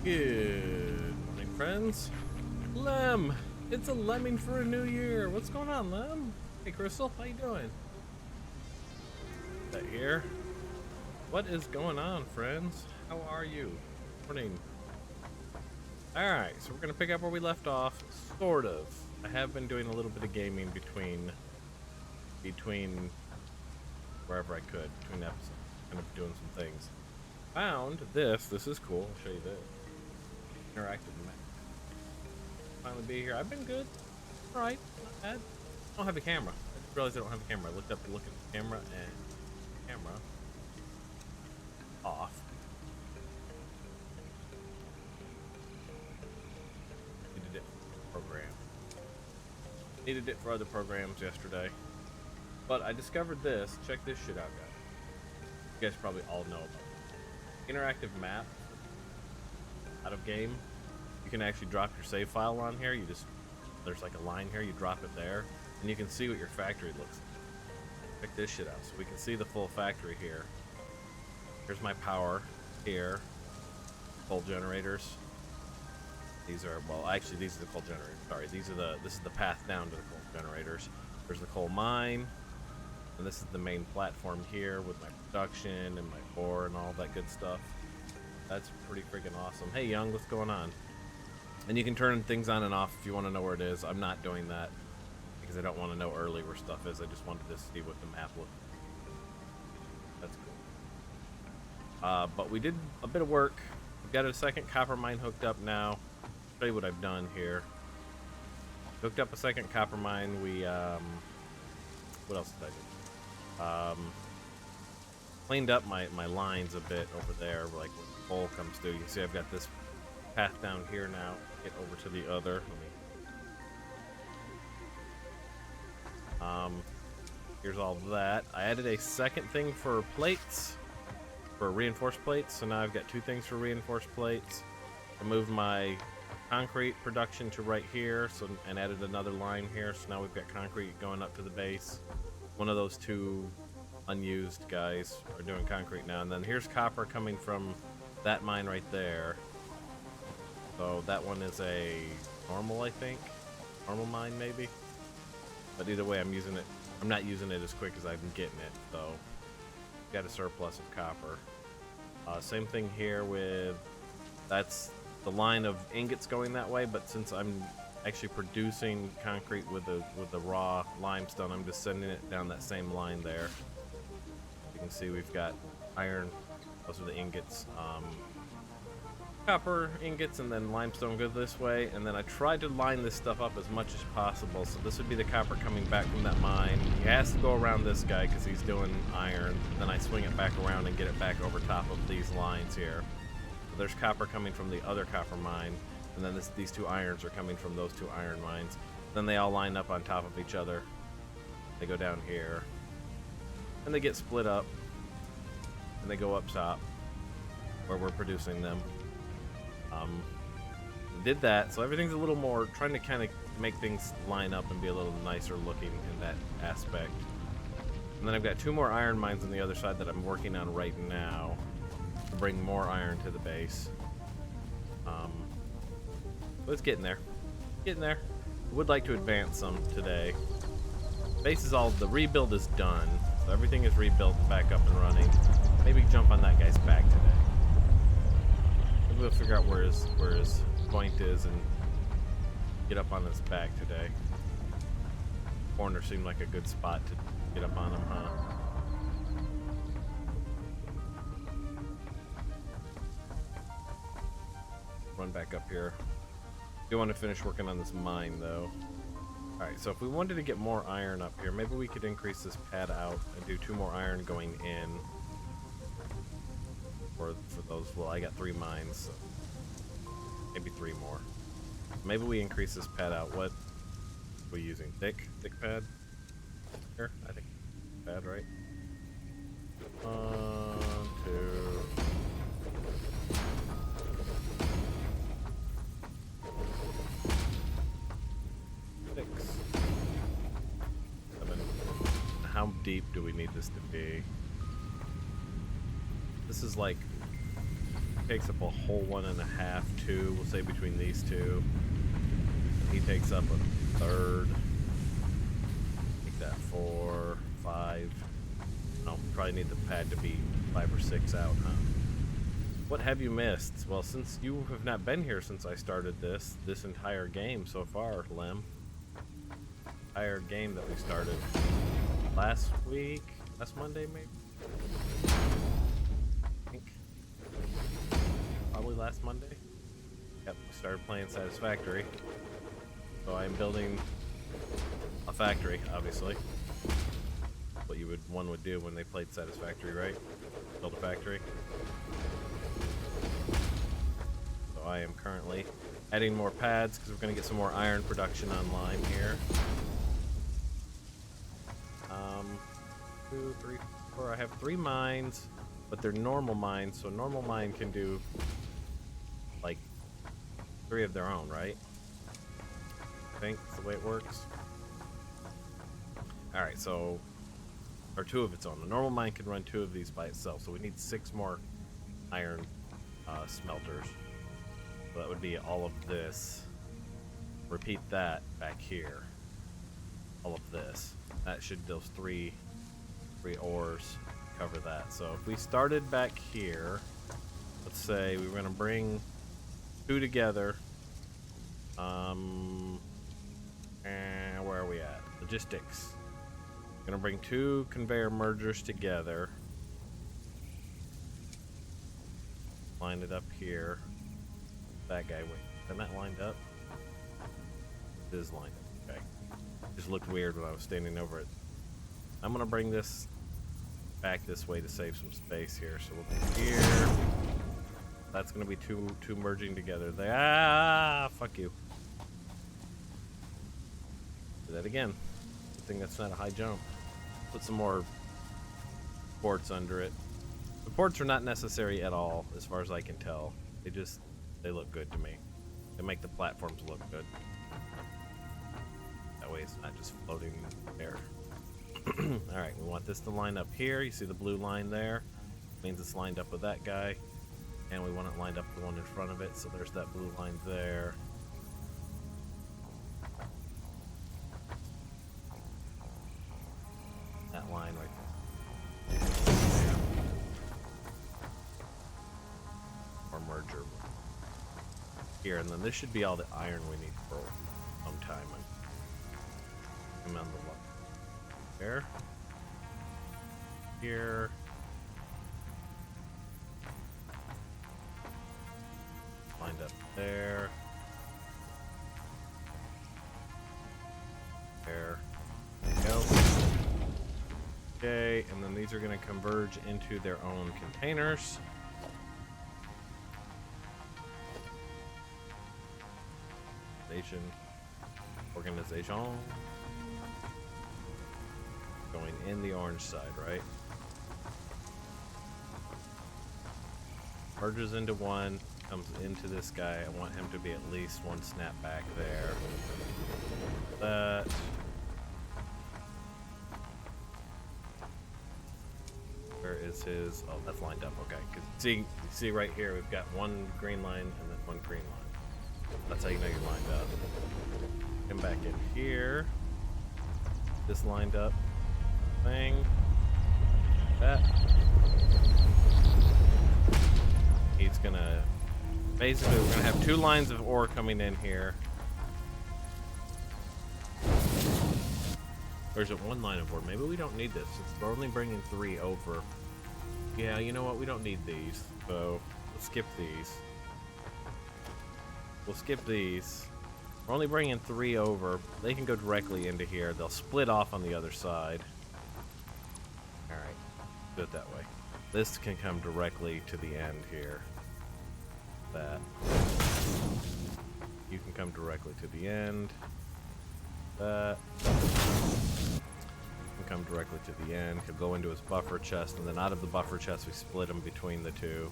Good morning, friends. Lem, it's a lemming for a new year. What's going on, Lem? Hey, Crystal, how you doing? That here? What is going on, friends? How are you? Morning. All right, so we're gonna pick up where we left off, sort of. I have been doing a little bit of gaming between wherever I could between episodes, kind of doing some things. Found this. This is cool. I'll show you this. Interactive map. Finally be here. I've been good. All right, not bad. I don't have a camera. I just realized I don't have a camera. I looked up to look at the camera and camera off. Needed it for the program. Needed it for other programs yesterday. But I discovered this. Check this shit out, guys. You guys probably all know about it. Interactive map out of game. You can actually drop your save file on here. There's like a line here, you drop it there, and you can see what your factory looks like. Check this shit out. So we can see the full factory here. Here's my power here. Coal generators. These are, well, actually these are the coal generators. Sorry, this is the path down to the coal generators. There's the coal mine. And this is the main platform here with my production and my ore and all that good stuff. That's pretty freaking awesome. Hey, Young, what's going on? And you can turn things on and off if you want to know where it is. I'm not doing that because I don't want to know early where stuff is. I just wanted to see what the map looked like. That's cool. But we did a bit of work. We've got a second copper mine hooked up now. I'll show you what I've done here. Hooked up a second copper mine. We, what else did I do? Cleaned up my lines a bit over there, like when the coal comes through. You can see I've got this path down here now. Get over to the other. Here's all of that. I added a second thing for plates, for reinforced plates. So now I've got two things for reinforced plates. I moved my concrete production to right here, and added another line here. So now we've got concrete going up to the base. One of those two unused guys are doing concrete now, and then here's copper coming from that mine right there. So that one is a normal, I think, normal mine maybe. But either way, I'm not using it as quick as I'm getting it. So got a surplus of copper. Same thing here with, that's the line of ingots going that way. But since I'm actually producing concrete with the raw limestone, I'm just sending it down that same line there. You can see we've got iron, those are the ingots, copper ingots, and then limestone go this way. And then I tried to line this stuff up as much as possible. So this would be the copper coming back from that mine. He has to go around this guy because he's doing iron. Then I swing it back around and get it back over top of these lines here. So there's copper coming from the other copper mine. And then these two irons are coming from those two iron mines. Then they all line up on top of each other. They go down here. And they get split up. And they go up top, where we're producing them. Did that, so everything's a little more, trying to kind of make things line up and be a little nicer looking in that aspect. And then I've got two more iron mines on the other side that I'm working on right now to bring more iron to the base. But it's getting there. Getting there. I would like to advance some today. Base is all, the rebuild is done. So everything is rebuilt back up and running. Maybe jump on that guy's back today. Maybe we'll figure out where his point is and get up on his back today. Corner seemed like a good spot to get up on him, huh? Run back up here. Do want to finish working on this mine though. Alright, so if we wanted to get more iron up here, maybe we could increase this pad out and do 2 more iron going in. For those, well, I got 3 mines, so maybe 3 more. Maybe we increase this pad out. What are we using? Thick pad? Here, I think pad, right? 1, 2. 6, 7. How deep do we need this to be? This is like takes up a whole 1.5, 2. We'll say between these two. He takes up a third. Take that 4, 5. No, probably need the pad to be 5 or 6 out, huh? What have you missed? Well, since you have not been here since I started this entire game so far, Lem. Entire game that we started last week, last Monday maybe? I think. Probably last Monday. Yep, we started playing Satisfactory. So I'm building a factory, obviously. What one would do when they played Satisfactory, right? Build a factory. So I am currently adding more pads because we're going to get some more iron production online here. 2, 3, 4. I have 3 mines, but they're normal mines, so a normal mine can do like 3 of their own, right? I think that's the way it works. Alright, so or 2 of its own. A normal mine can run 2 of these by itself, so we need 6 more iron smelters. So that would be all of this. Repeat that back here. All of this. That should, those 3 ores cover that. So if we started back here, let's say we were going to bring 2 together. And where are we at? Logistics. Gonna bring 2 conveyor mergers together. Line it up here. That guy, wait, isn't that lined up? It is lined up, okay. Just looked weird when I was standing over it. I'm gonna bring this back this way to save some space here. So we'll be here. That's gonna be two merging together. Fuck you. Do that again. Good thing that's not a high jump. Put some more ports under it. The ports are not necessary at all, as far as I can tell. They look good to me. They make the platforms look good. That way it's not just floating there. Alright, we want this to line up here. You see the blue line there? Means it's lined up with that guy. And we want it lined up with the one in front of it, so there's that blue line there. That line right there. Or merger here, and then this should be all the iron we need for some time. And on the left there, here, lined up there, there we go. Okay, and then these are going to converge into their own containers. Organization. Going in the orange side, right? Merges into one, comes into this guy. I want him to be at least 1 snap back there. That. Where is his? Oh, that's lined up. Okay. Cause you see right here, we've got 1 green line and then 1 green line. That's how you know you're lined up. Come back in here. This lined up thing. That. He's gonna. Basically, we're gonna have 2 lines of ore coming in here. Or is it 1 line of ore? Maybe we don't need this. Since we're only bringing 3 over. Yeah, you know what? We don't need these. So, let's skip these. We'll skip these. We're only bringing 3 over. They can go directly into here. They'll split off on the other side. Alright. Do it that way. This can come directly to the end here. That. You can come directly to the end. That. You can come directly to the end. He'll go into his buffer chest, and then out of the buffer chest we split them between the 2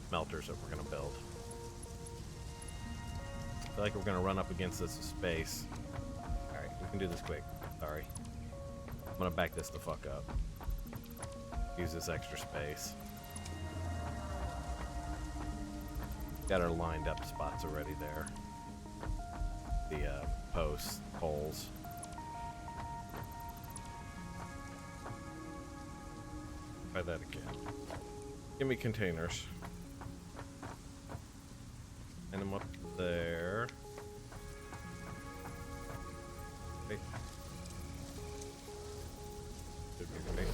smelters that we're going to build. I feel like we're gonna run up against this space. Alright, we can do this quick. Sorry. I'm gonna back this the fuck up. Use this extra space. Got our lined up spots already there. The posts, poles. Try that again. Give me containers. And them up there. Okay. Should be right.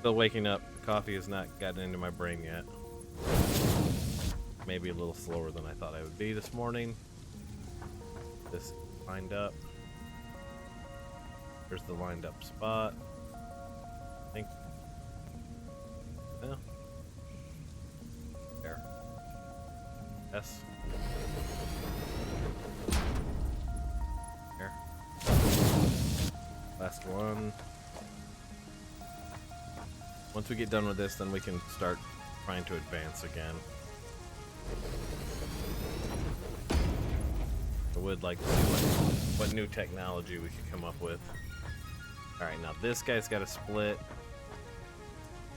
Still waking up. Coffee has not gotten into my brain yet. Maybe a little slower than I thought I would be this morning. This lined up. There's the lined up spot. I think. Yeah. There. Yes. There. Last one. Once we get done with this, then we can start trying to advance again. I would like to see what new technology we could come up with. Alright, now this guy's got to split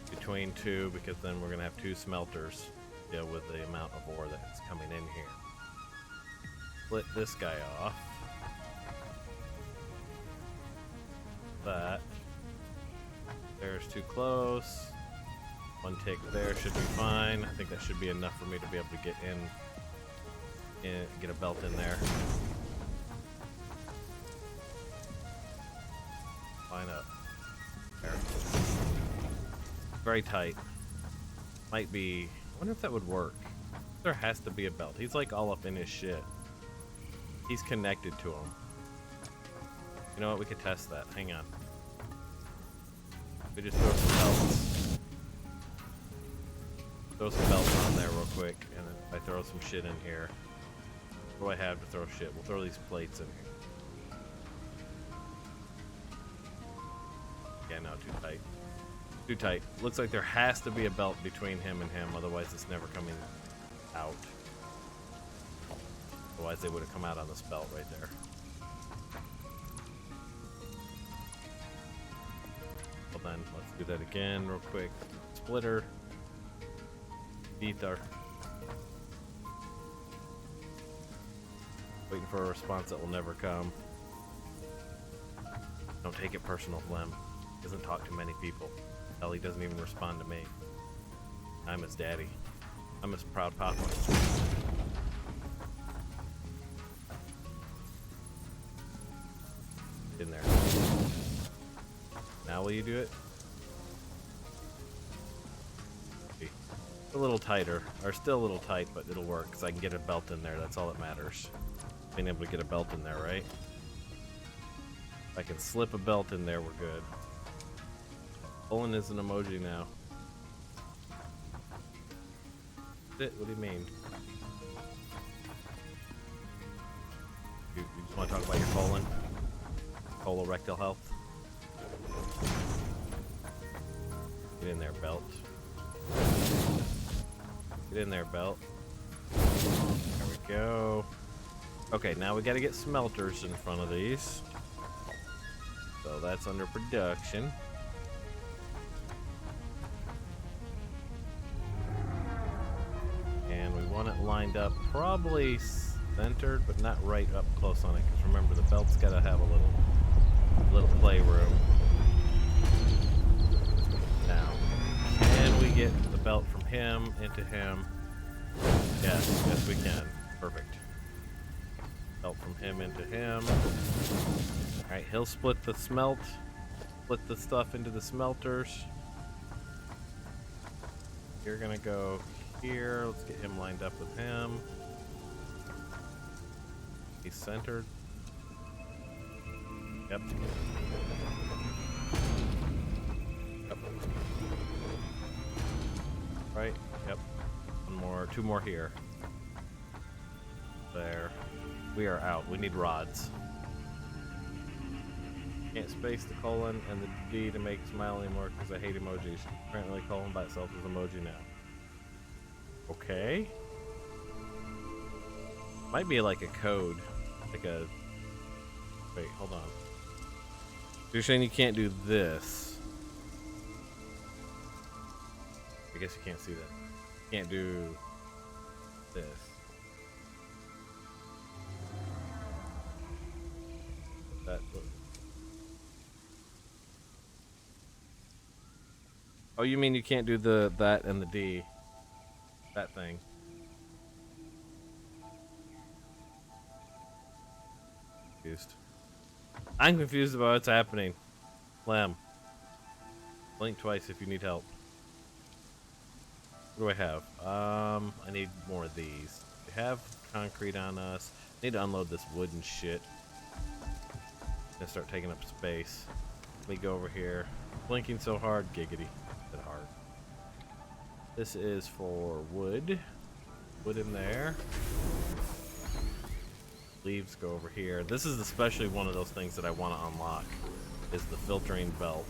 between two, because then we're going to have two smelters to deal with the amount of ore that's coming in here. Split this guy off. That. There's too close. One tick there should be fine. I think that should be enough for me to be able to get get a belt in there. Line up. There. Very tight. Might be. I wonder if that would work. There has to be a belt. He's like all up in his shit. He's connected to him. You know what? We could test that. Hang on. We just throw some belts. Throw some belts on there real quick, and then I throw some shit in here. What do I have to throw shit? We'll throw these plates in here. Yeah, no, too tight. Too tight. Looks like there has to be a belt between him and him, otherwise it's never coming out. Otherwise they would have come out on this belt right there. Well then, let's do that again real quick. Splitter. Ether. Waiting for a response that will never come. Don't take it personal, Flem. He doesn't talk to many people. Hell, he doesn't even respond to me. I'm his daddy. I'm his proud papa. In there. Now will you do it? A little tighter, or still a little tight, but it'll work because I can get a belt in there. That's all that matters. Being able to get a belt in there, right? If I can slip a belt in there, we're good. Colon is an emoji now. What do you mean? You just want to talk about your colon? Colorectal health? Get in there, belt. Get in there, belt. There we go. Okay, now we gotta get smelters in front of these. So that's under production. And we want it lined up, probably centered, but not right up close on it. Because remember, the belt's gotta have a little playroom. Now, can we get the belt from him into him? Yes, we can. Perfect. Belt from him into him. Alright, he'll split the stuff into the smelters. You're gonna go here. Let's get him lined up with him. He's centered. Yep. Yep. Right? Yep. One more, two more here. There. We are out. We need rods. Can't space the colon and the D to make smile anymore because I hate emojis. Apparently colon by itself is emoji now. Okay. Might be like a code. Like a... Wait, hold on. You're saying you can't do this. I guess you can't see that. You can't do this. That. Oh, you mean you can't do that and the D? That thing. Confused. I'm confused about what's happening. Lamb. Blink twice if you need help. What do I have? I need more of these. We have concrete on us. I need to unload this wooden shit. Gonna start taking up space. Let me go over here. Blinking so hard, giggity. That hard. This is for wood. Wood in there. Leaves go over here. This is especially one of those things that I want to unlock. Is the filtering belt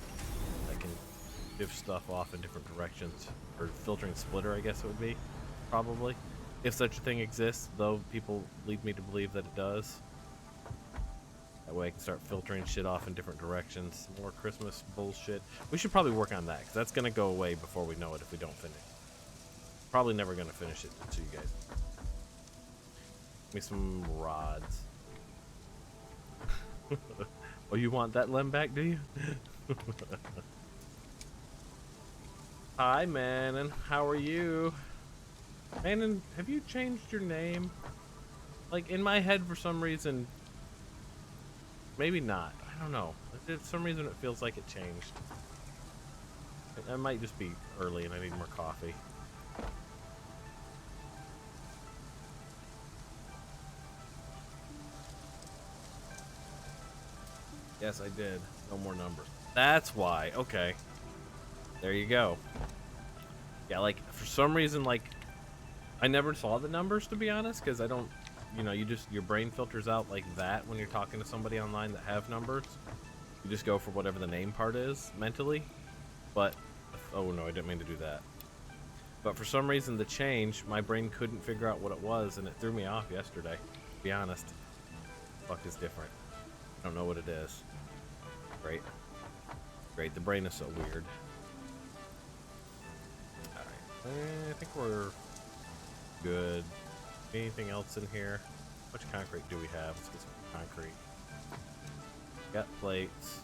that can shift stuff off in different directions, or filtering splitter, I guess it would be, probably, if such a thing exists. Though people lead me to believe that it does. That way I can start filtering shit off in different directions. More Christmas bullshit. We should probably work on that, because that's gonna go away before we know it if we don't finish. Probably never gonna finish it to you guys. Give me some rods. Oh, you want that limb back, do you? Hi, Manon. How are you? Manon, have you changed your name? Like, in my head, for some reason... Maybe not. I don't know. For some reason, it feels like it changed. I might just be early and I need more coffee. Yes, I did. No more numbers. That's why. Okay. There you go. Yeah, like, for some reason, like, I never saw the numbers, to be honest, because I don't, you know, your brain filters out like that when you're talking to somebody online that have numbers. You just go for whatever the name part is, mentally. But, oh no, I didn't mean to do that. But for some reason, the change, my brain couldn't figure out what it was, and it threw me off yesterday, to be honest. Fuck is different. I don't know what it is. Great. Great, the brain is so weird. Alright, I think we're good. Anything else in here? How much concrete do we have? Let's get some concrete. Got plates.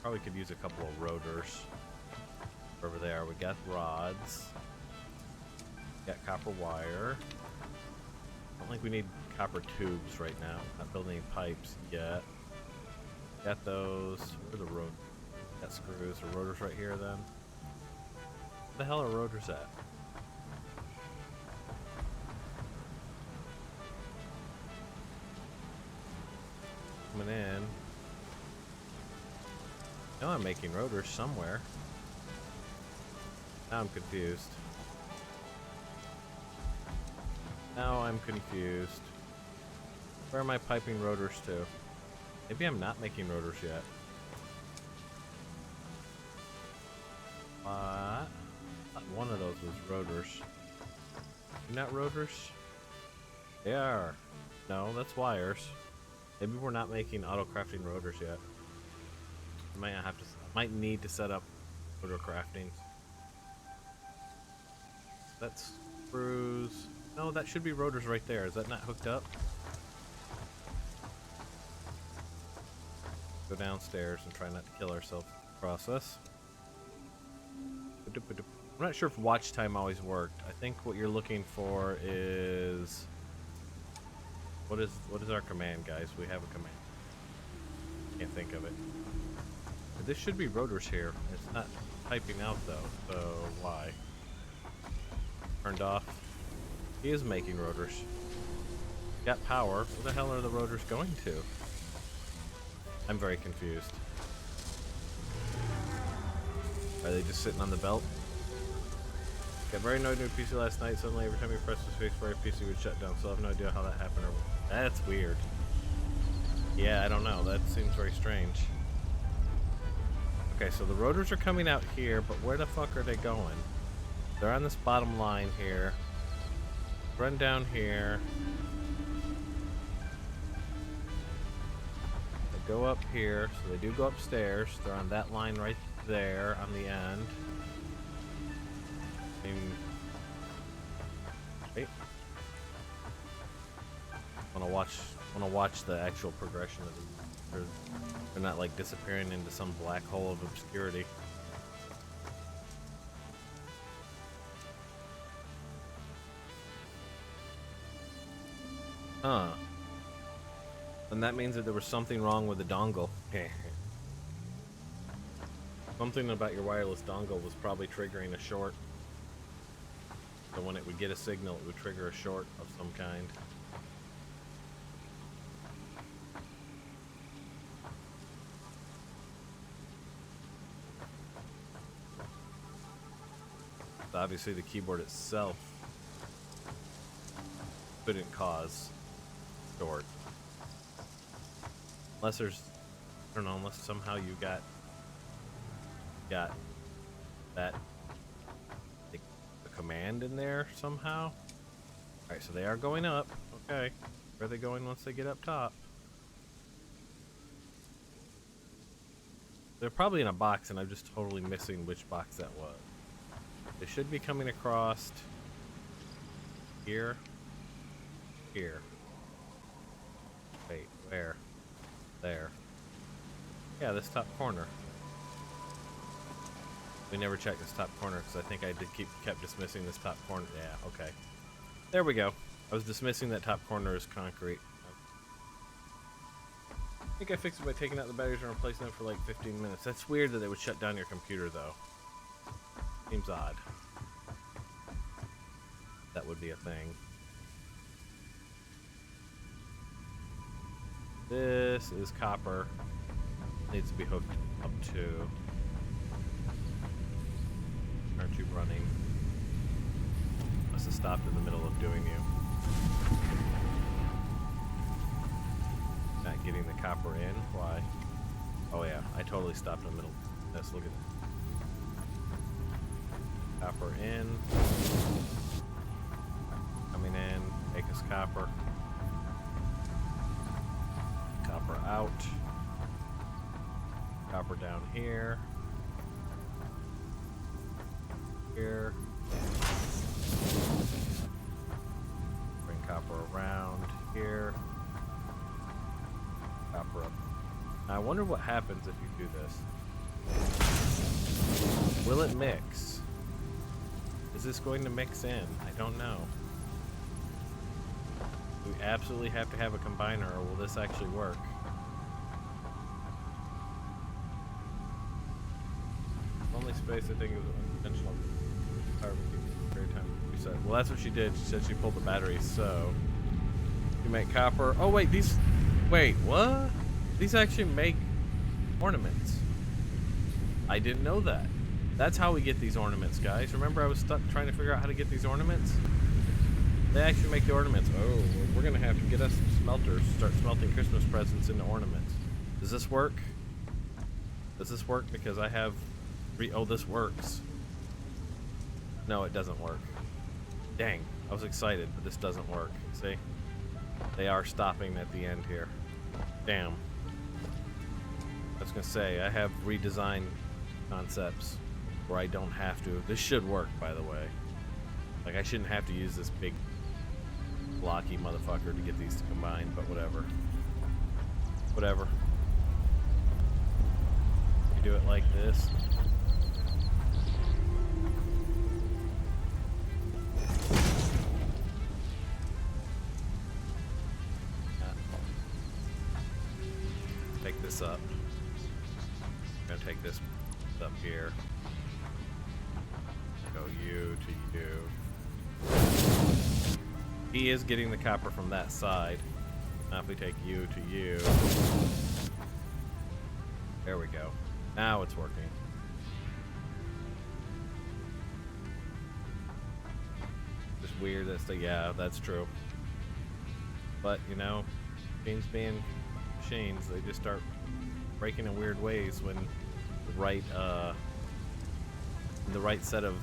Probably could use a couple of rotors. Wherever they are, we got rods. Got copper wire. I don't think we need copper tubes right now. Not building any pipes yet. Got those. Where are the rotors? Got screws. The rotors right here then. Where the hell are rotors at? Coming in. Now I'm making rotors somewhere. Now I'm confused. Now I'm confused. Where am I piping rotors to? Maybe I'm not making rotors yet. What? One of those was rotors. Not rotors? They are. No, that's wires. Maybe we're not making auto crafting rotors yet. I might not have to. I might need to set up rotor crafting. That's screws. No, that should be rotors right there. Is that not hooked up? Go downstairs and try not to kill ourselves in the process. I'm not sure if watch time always worked. I think what you're looking for is what is our command, guys? We have a command. Can't think of it. But this should be rotors here. It's not typing out though, so why? Turned off. He is making rotors. Got power. Where the hell are the rotors going to? I'm very confused. Are they just sitting on the belt? Got very annoyed with PC last night. Suddenly, every time you press the space bar, PC would shut down. So I have no idea how that happened. That's weird. Yeah, I don't know. That seems very strange. Okay, so the rotors are coming out here, but where the fuck are they going? They're on this bottom line here. Run down here. They go up here, so they do go upstairs. They're on that line right there on the end. Hey. Wanna watch the actual progression of these. They're not like disappearing into some black hole of obscurity. Huh. And that means that there was something wrong with the dongle. Something about your wireless dongle was probably triggering a short. So when it would get a signal, it would trigger a short of some kind. Obviously the keyboard itself couldn't cause short. Unless there's, I don't know, unless somehow you got that, like, the command in there somehow. Alright, so they are going up. Okay. Where are they going once they get up top? They're probably in a box and I'm just totally missing which box that was. They should be coming across here. Here. Wait, where? There. Yeah, this top corner. We never checked this top corner because I think I kept dismissing this top corner. Yeah, okay. There we go. I was dismissing that top corner as concrete. I think I fixed it by taking out the batteries and replacing them for like 15 minutes. That's weird that they would shut down your computer though. Seems odd. That would be a thing. This is copper. Needs to be hooked up to. Aren't you running? Must have stopped in the middle of doing you. Not getting the copper in? Why? Oh yeah, I totally stopped in the middle. Let's look at that. Copper in. Coming in. Make us copper. Copper out. Copper down here. Here. Bring copper around here. Copper up. Now I wonder what happens if you do this. Will it mix? Is this going to mix in? I don't know. Do we absolutely have to have a combiner, or will this actually work? Only space I think is unintentional. Well, that's what she did. She said she pulled the batteries, so you make copper. Oh wait, these. Wait, what? These actually make ornaments. I didn't know that. That's how we get these ornaments, guys. Remember, I was stuck trying to figure out how to get these ornaments. They actually make the ornaments. Oh, we're gonna have to get us some smelters. Start smelting Christmas presents into ornaments. Does this work? Does this work? Because I have. Oh, this works. No, it doesn't work. Dang, I was excited, but this doesn't work. See? They are stopping at the end here. Damn. I was gonna say, I have redesigned concepts where I don't have to. This should work, by the way. Like, I shouldn't have to use this big blocky motherfucker to get these to combine, but whatever. Whatever. You do it like this. Take this up. I'm gonna take this up here. Go you to you. He is getting the copper from that side. Now if we take you to you. There we go. Now it's working. Just weird that's yeah, that's true. But you know, machines being machines, they just start breaking in weird ways when the right set of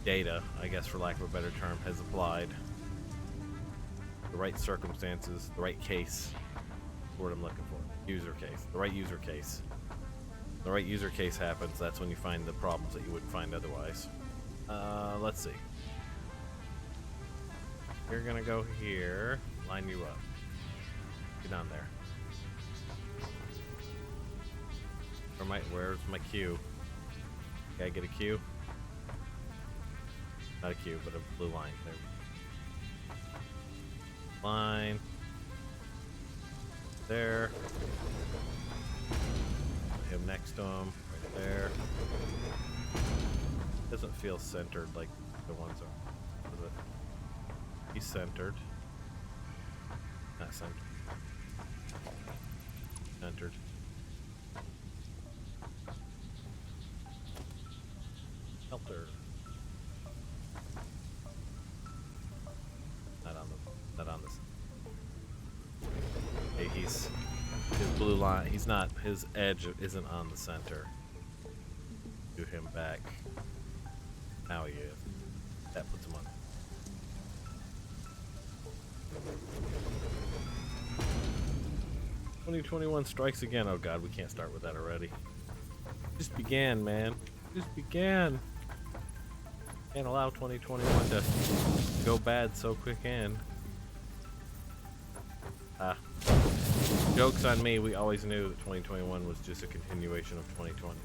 data, I guess for lack of a better term, has applied. The right circumstances, the right case, the word I'm looking for. User case. The right user case. The right user case happens, that's when you find the problems that you wouldn't find otherwise. Let's see. You're gonna go here. Line you up. Get on there. Where's my cue? Okay, get a cue. Not a cue, but a blue line. There. Line. There. Him next to him. Right there. Doesn't feel centered like the ones are. Does it? He's centered. Not centered. Centered. Shelter. Not on this. Hey, his blue line. He's not. His edge isn't on the center. Do him back. Now he is. That puts him on. "2021 strikes again." Oh God, we can't start with that already. Just began, man. Just began. Can't allow 2021 to go bad so quick in. Joke's on me. We always knew that 2021 was just a continuation of 2020.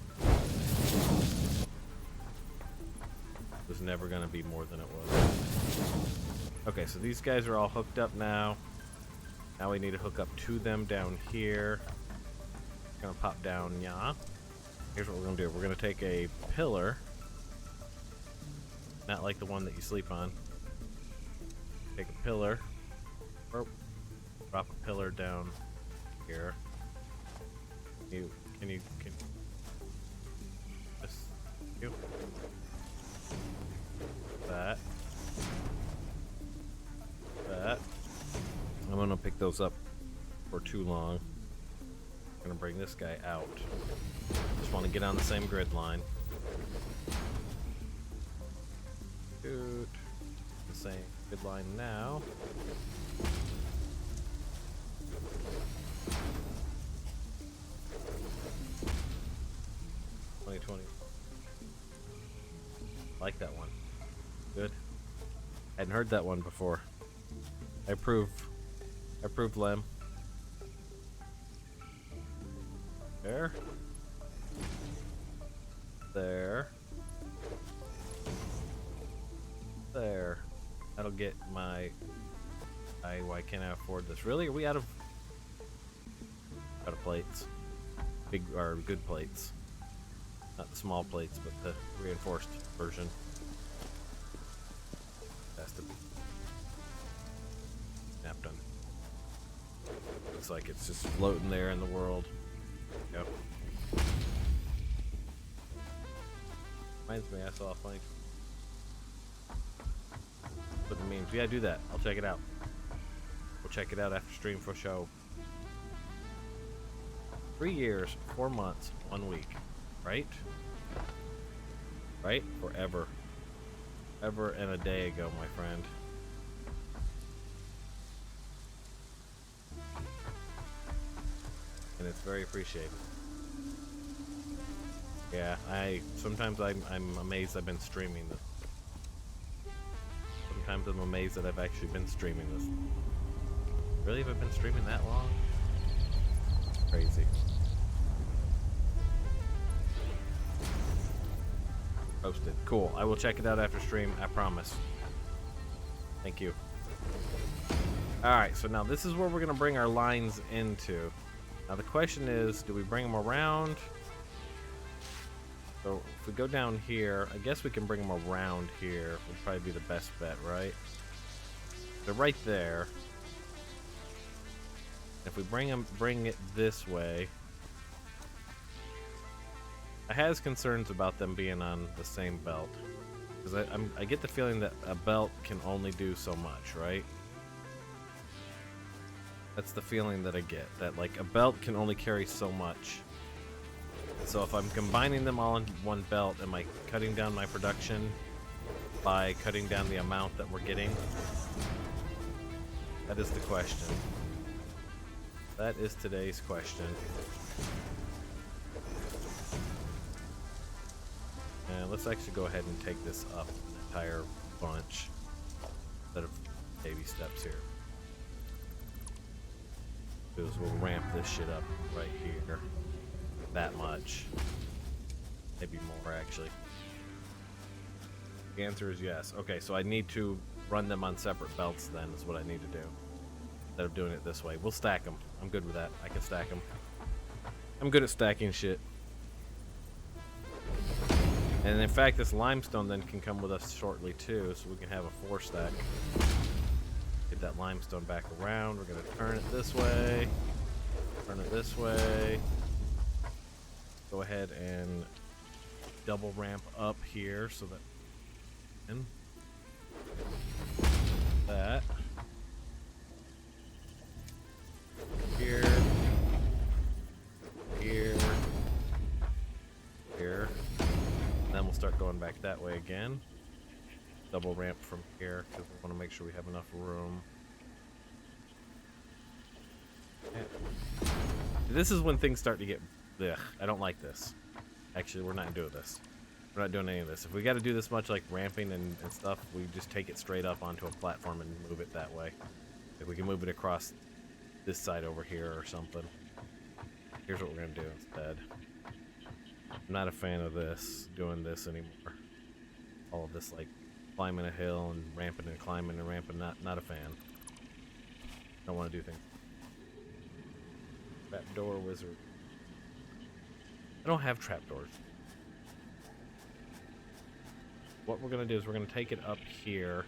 It was never going to be more than it was. Okay, so these guys are all hooked up now. Now we need to hook up to them down here. We're gonna pop down, yeah. Here's what we're gonna do. We're gonna take a pillar. Not like the one that you sleep on. Take a pillar. Drop a pillar down here. Can you just you that. I'm gonna pick those up for too long. I'm gonna bring this guy out. Just want to get on the same grid line. Shoot. The same grid line now. Like that one. Good. Hadn't heard that one before. I approve. I approve, Lem. There. There. There. That'll get my... Why can't I afford this? Really? Are we out of plates? Big or good plates. Not the small plates, but the reinforced version. Has to be snapped on. Looks like it's just floating there in the world. Yep. Reminds me, I saw a plane. What it means. Yeah, do that. I'll check it out. We'll check it out after stream for show. 3 years, 4 months, 1 week. Right? Right? Forever. Ever and a day ago, my friend. And it's very appreciated. Yeah, sometimes I'm amazed I've been streaming this. Sometimes I'm amazed that I've actually been streaming this. Really? Have I been streaming that long? Crazy. Posted. Cool. I will check it out after stream. I promise. Thank you. Alright, so now this is where we're going to bring our lines into. Now the question is, do we bring them around? So if we go down here, I guess we can bring them around here. Would probably be the best bet, right? They're right there. If we bring it this way, I has concerns about them being on the same belt, because I get the feeling that a belt can only do so much, right? That's the feeling that I get, that like a belt can only carry so much. So if I'm combining them all in one belt, am I cutting down my production by cutting down the amount that we're getting? That is the question. That is today's question. And let's actually go ahead and take this up an entire bunch instead of baby steps here. Is we'll ramp this shit up right here. That much. Maybe more, actually. The answer is yes. Okay, so I need to run them on separate belts then, is what I need to do. Instead of doing it this way. We'll stack them. I'm good with that. I can stack them. I'm good at stacking shit. And in fact, this limestone then can come with us shortly too, so we can have a 4-stack. Get that limestone back around. We're going to turn it this way. Turn it this way. Go ahead and double ramp up here so that... And that. Here. Here. Here. And then we'll start going back that way again. Double ramp from here because we want to make sure we have enough room. Yeah. This is when things start to get... Ugh, I don't like this. Actually, we're not doing this. We're not doing any of this. If we got to do this much like ramping and stuff, we just take it straight up onto a platform and move it that way. If we can move it across this side over here or something. Here's what we're going to do instead. I'm not a fan of this, doing this anymore. All of this like climbing a hill and ramping and climbing and ramping, not a fan. Don't want to do things. Trapdoor wizard. I don't have trapdoors. What we're going to do is we're going to take it up here.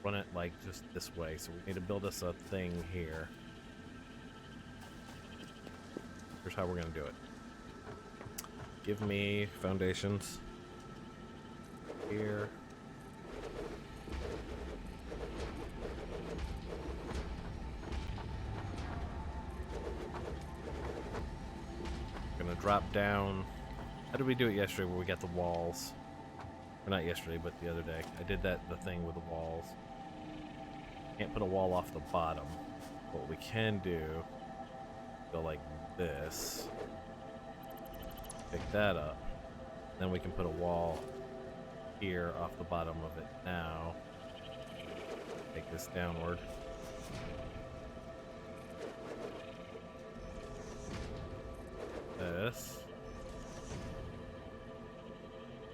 Run it like just this way. So we need to build us a thing here. Here's how we're going to do it. Give me foundations. Here. Gonna drop down. How did we do it yesterday where we got the walls? Or not yesterday, but the other day. I did the thing with the walls. Can't put a wall off the bottom. What we can do, go like this. Pick that up. Then we can put a wall here off the bottom of it now. Take this downward. This.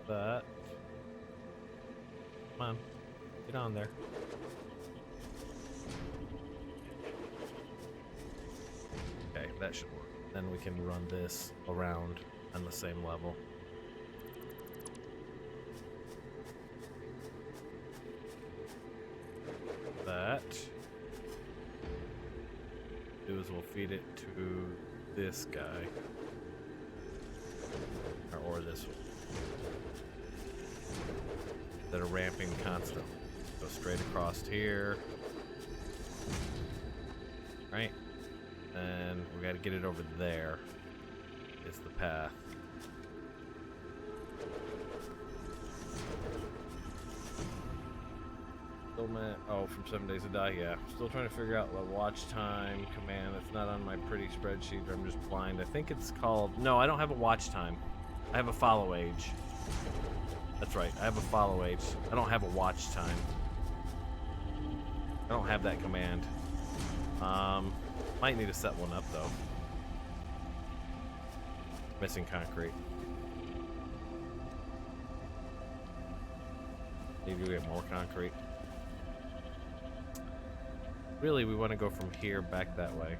That. Come on. Get on there. Okay, that should work. Then we can run this around on the same level. That. Do is we'll feed it to this guy. Or this one. That are ramping constant. Go straight across here. Right? And we gotta get it over there. Is the path. Still oh, from 7 Days to Die, yeah. Still trying to figure out the watch time command. It's not on my pretty spreadsheet, or I'm just blind. I think it's called... No, I don't have a watch time. I have a follow age. That's right, I have a follow age. I don't have a watch time. I don't have that command. Might need to set one up though. Missing concrete. Need to get more concrete. Really, we want to go from here back that way.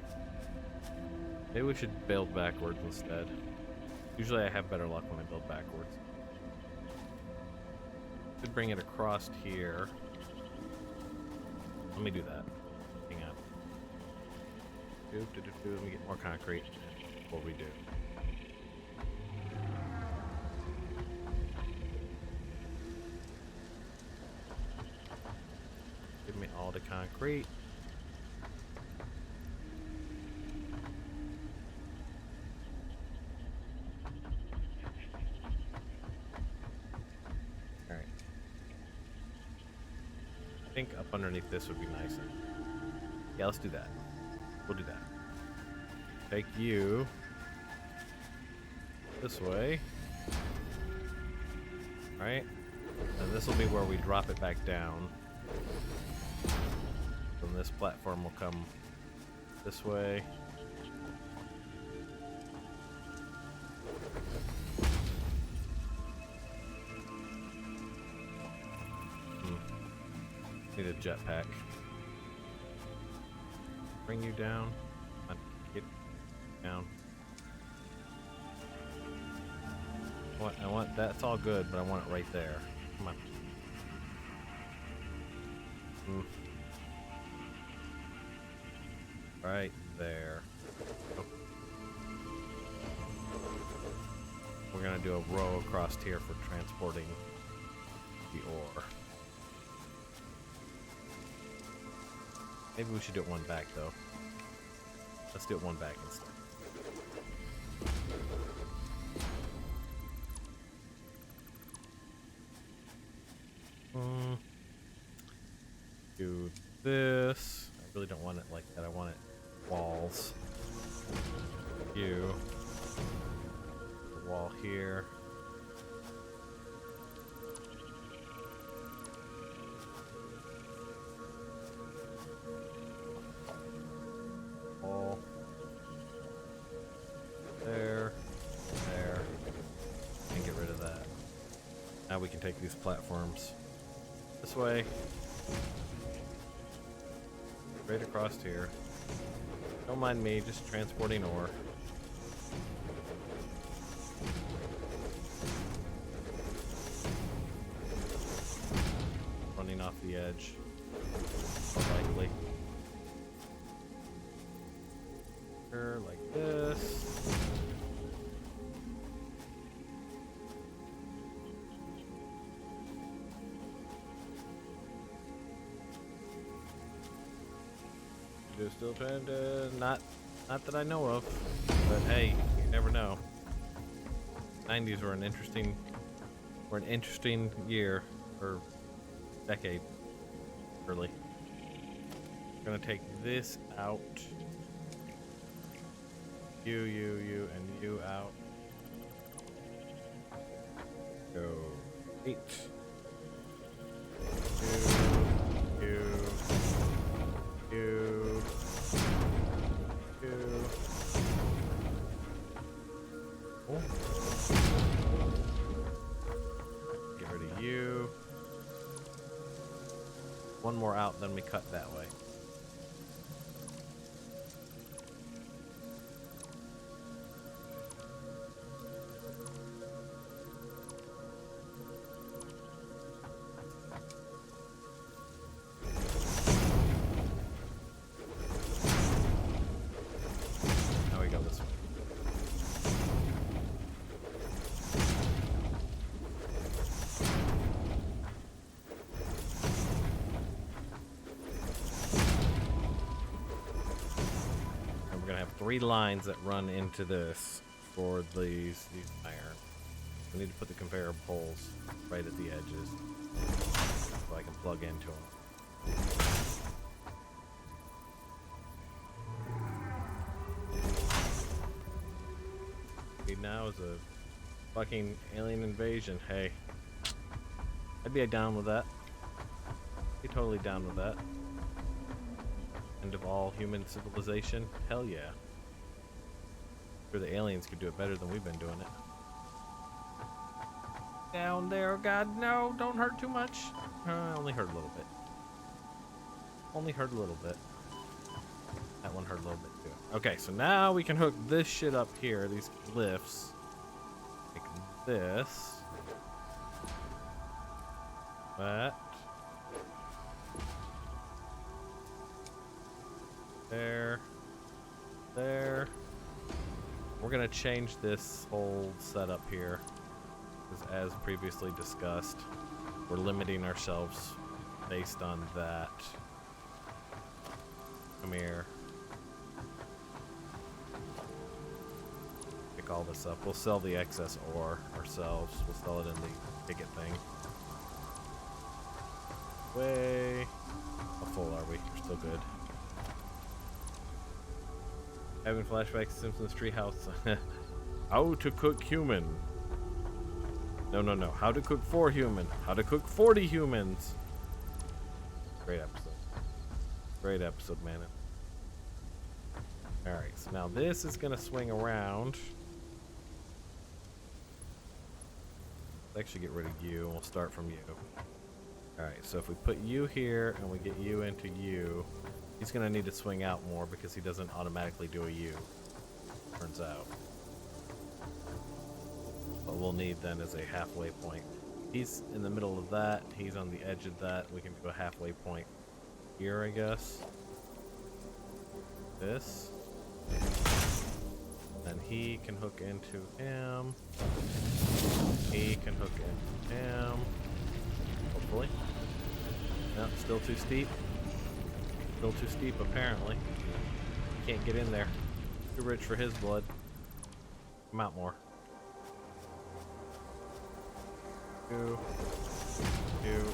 Maybe we should build backwards instead. Usually I have better luck when I build backwards. Could bring it across here. Let me do that. Hang on. Let me get more concrete before we do. Give me all the concrete. I think up underneath this would be nice. Yeah, let's do that. We'll do that. Take you this way. Right? And this will be where we drop it back down. Then this platform will come this way. Need a jetpack. Bring you down. Get down. I want that's all good, but I want it right there. Come on. Right there. Oh. We're gonna do a row across here for transporting the ore. Maybe we should do it one back though. Let's do it one back instead. Do this. I really don't want it like that. I want it walls. You. The wall here. Wall. There. There. And get rid of that. Now we can take these platforms this way. Straight across here. Don't mind me, just transporting ore. Running off the edge. Likely. Here, like this. Still trying to not that I know of, but hey, you never know. 90s were an interesting year or decade, really. Gonna take this out. You, and you out. Go 8. You. Oh. Get rid of you. One more out, then we cut that way. Have 3 lines that run into this for these iron. We need to put the conveyor poles right at the edges so I can plug into them. Okay, now is a fucking alien invasion. Hey, I'd be down with that. Be totally down with that. End of all human civilization? Hell yeah. Sure, the aliens could do it better than we've been doing it. Down there, God, no, don't hurt too much. Only hurt a little bit. Only hurt a little bit. That one hurt a little bit too. Okay, so now we can hook this shit up here, these lifts. Like this. That. There. We're gonna change this whole setup here, because as previously discussed, we're limiting ourselves based on that. Come here. Pick all this up. We'll sell the excess ore ourselves. We'll sell it in the ticket thing. Way. How full are we? We're still good. Having flashbacks to Simpsons Treehouse. How to cook human. No, no, no. How to cook 4 human. How to cook 40 humans. Great episode. Great episode, man. Alright, so now this is going to swing around. Let's actually get rid of you, and we'll start from you. Alright, so if we put you here, and we get you into you, he's going to need to swing out more because he doesn't automatically do a U. Turns out. What we'll need then is a halfway point. He's in the middle of that. He's on the edge of that. We can do a halfway point here, I guess. This. Then he can hook into him. He can hook into him. Hopefully. No, still too steep. Still too steep, apparently. Can't get in there. Too rich for his blood. Come out more. 2, 2.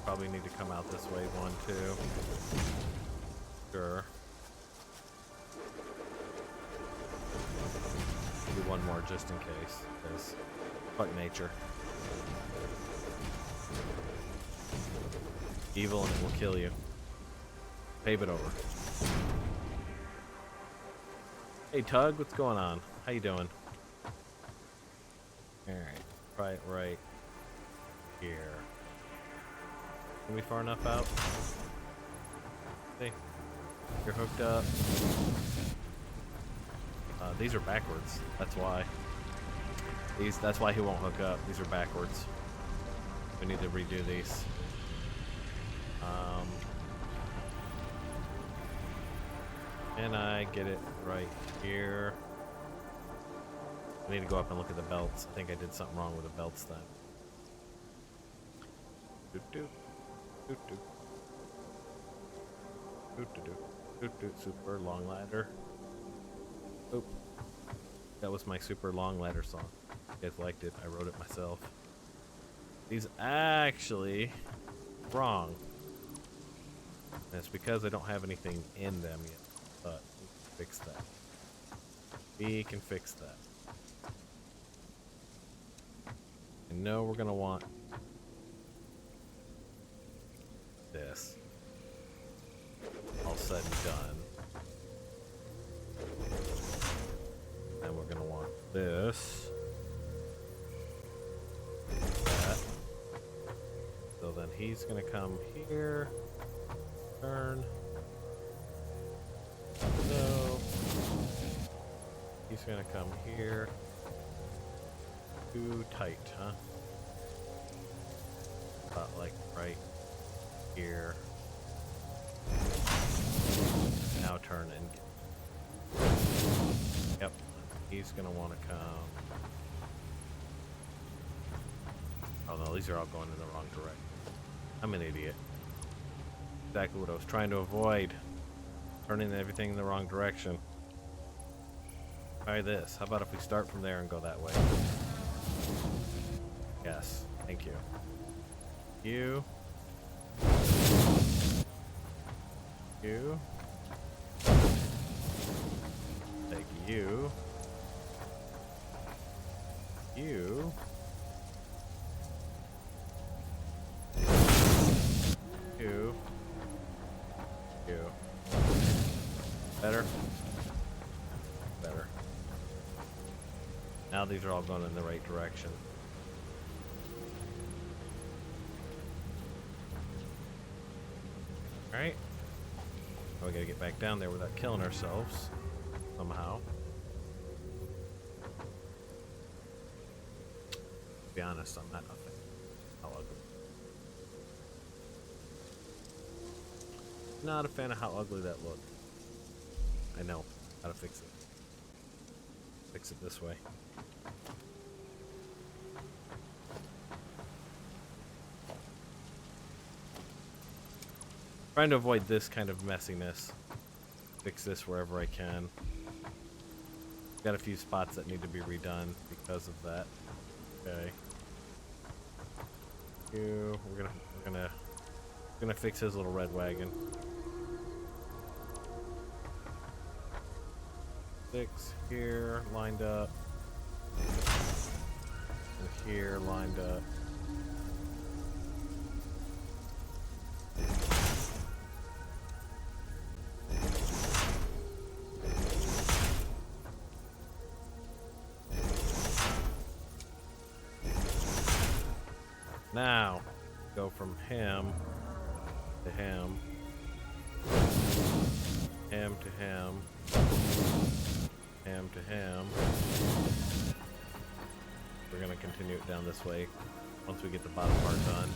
Probably need to come out this way. 1, 2. Sure. Do one more just in case, because fuck nature. Evil and it will kill you. Pave it over. Hey Tug, what's going on? How you doing? Alright, try it right here. Can we far enough out? See? You're hooked up. These are backwards. That's why. That's why he won't hook up. These are backwards. We need to redo these. Can I get it right here? I need to go up and look at the belts. I think I did something wrong with the belts then. Super long ladder. Oop. That was my super long ladder song. You guys liked it. I wrote it myself. These actually wrong. And it's because I don't have anything in them yet. But we can fix that. We can fix that. I know we're gonna want this. All said and done. And we're gonna want this. That. So then he's gonna come here. Turn. So he's gonna come here. Too tight, huh? About like right here. Now turn and get. Yep. He's gonna want to come. Oh no, these are all going in the wrong direction. I'm an idiot. Exactly what I was trying to avoid. Turning everything in the wrong direction. Try this. How about if we start from there and go that way? Yes. Thank you. You. You. Take you. You. You. You. Better? Better. Now these are all going in the right direction. Alright. We gotta get back down there without killing ourselves. Somehow. To be honest, I'm not a fan of how ugly. Not a fan of how ugly that looked. I know how to fix it. Fix it this way. Trying to avoid this kind of messiness. Fix this wherever I can. Got a few spots that need to be redone because of that. Okay. We're gonna fix his little red wagon. 6 here, lined up. And here lined up. Now, go from him to him, him to him, him to him. We're gonna continue it down this way once we get the bottom part done.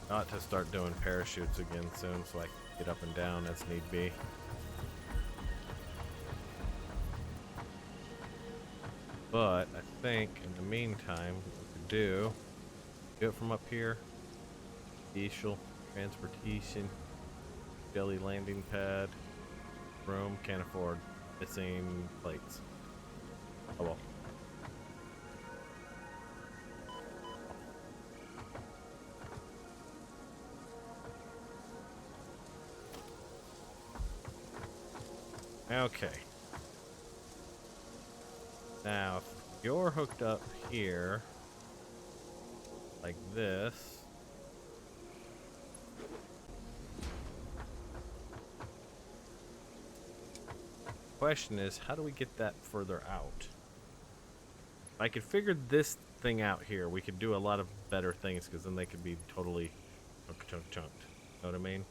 I ought to start doing parachutes again soon so I can get up and down as need be. But I think in the meantime, what we could do it from up here. Diesel, transportation, jelly landing pad, room, can't afford, missing plates. Oh well. Okay. Now, if you're hooked up here, like this, question is, how do we get that further out? If I could figure this thing out here, we could do a lot of better things, because then they could be totally chunked. Know what I mean?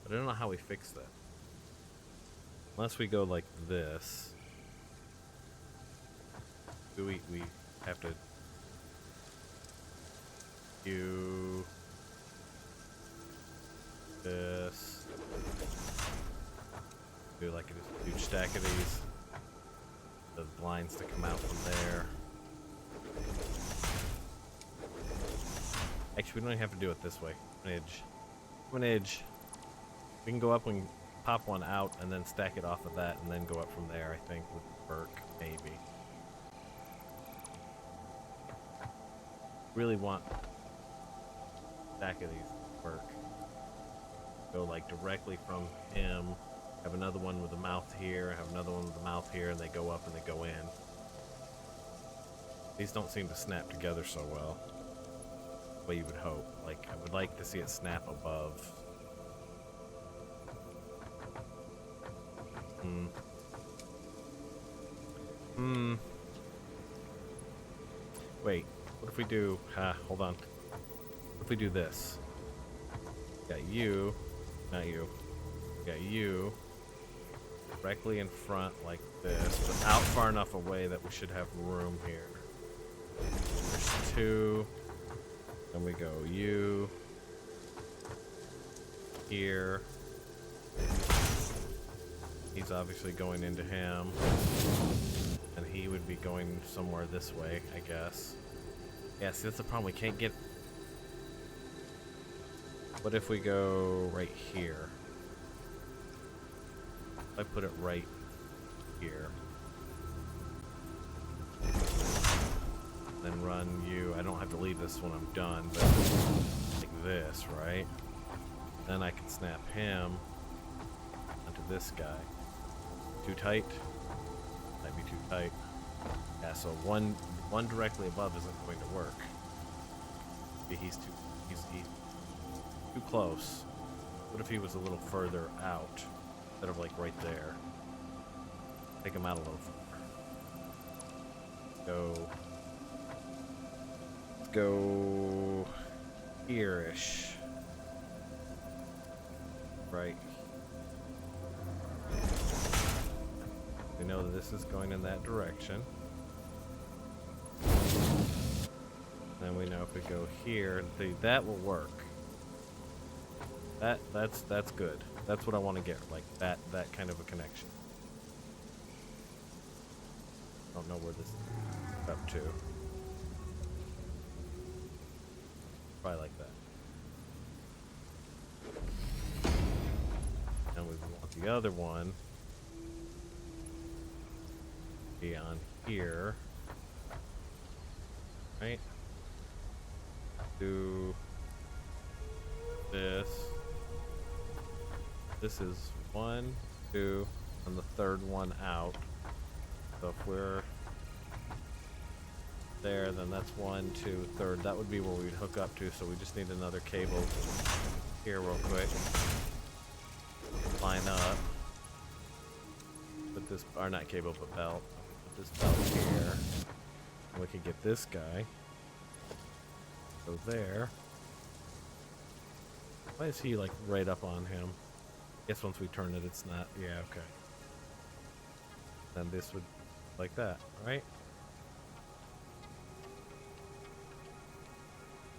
But I don't know how we fix that. Unless we go like this. Do we have to do this? Do like a huge stack of these. The blinds to come out from there. Actually, we don't even have to do it this way. An edge. We can go up and pop one out and then stack it off of that and then go up from there, I think, would work, maybe. Really want a stack of these to work. Go like directly from him, have another one with a mouth here, have another one with a mouth here, and they go up and they go in. These don't seem to snap together so well. The way you would hope. Like, I would like to see it snap above. Wait, what if we do, hold on. What if we do this? Got you, not you. Got you directly in front like this, but out far enough away that we should have room here. There's two. Then we go you here. He's obviously going into him. And he would be going somewhere this way, I guess. Yeah, see, that's the problem. We can't get... What if we go right here? If I put it right here. Then run you. I don't have to leave this when I'm done, but like this, right? Then I can snap him onto this guy. Too tight? Might be too tight. Yeah, so one directly above isn't going to work. Maybe he's too close. What if he was a little further out instead of like right there? Take him out a little further. Let's go here-ish. Right. We know that this is going in that direction. Then we know if we go here, that will work. That's good. That's what I want to get, like that kind of a connection. I don't know where this is up to. Probably like that. And we want the other one be on here, right? Do this. This is 1, 2, and the third one out. So if we're there, then that's 1, 2, third. That would be where we'd hook up to, so we just need another cable here real quick. Line up. Put this, or not cable, but belt. Put this belt here. And we can get this guy. Go there. Why is he like right up on him? Guess once we turn it, it's not. Yeah, okay. Then this would like that, right?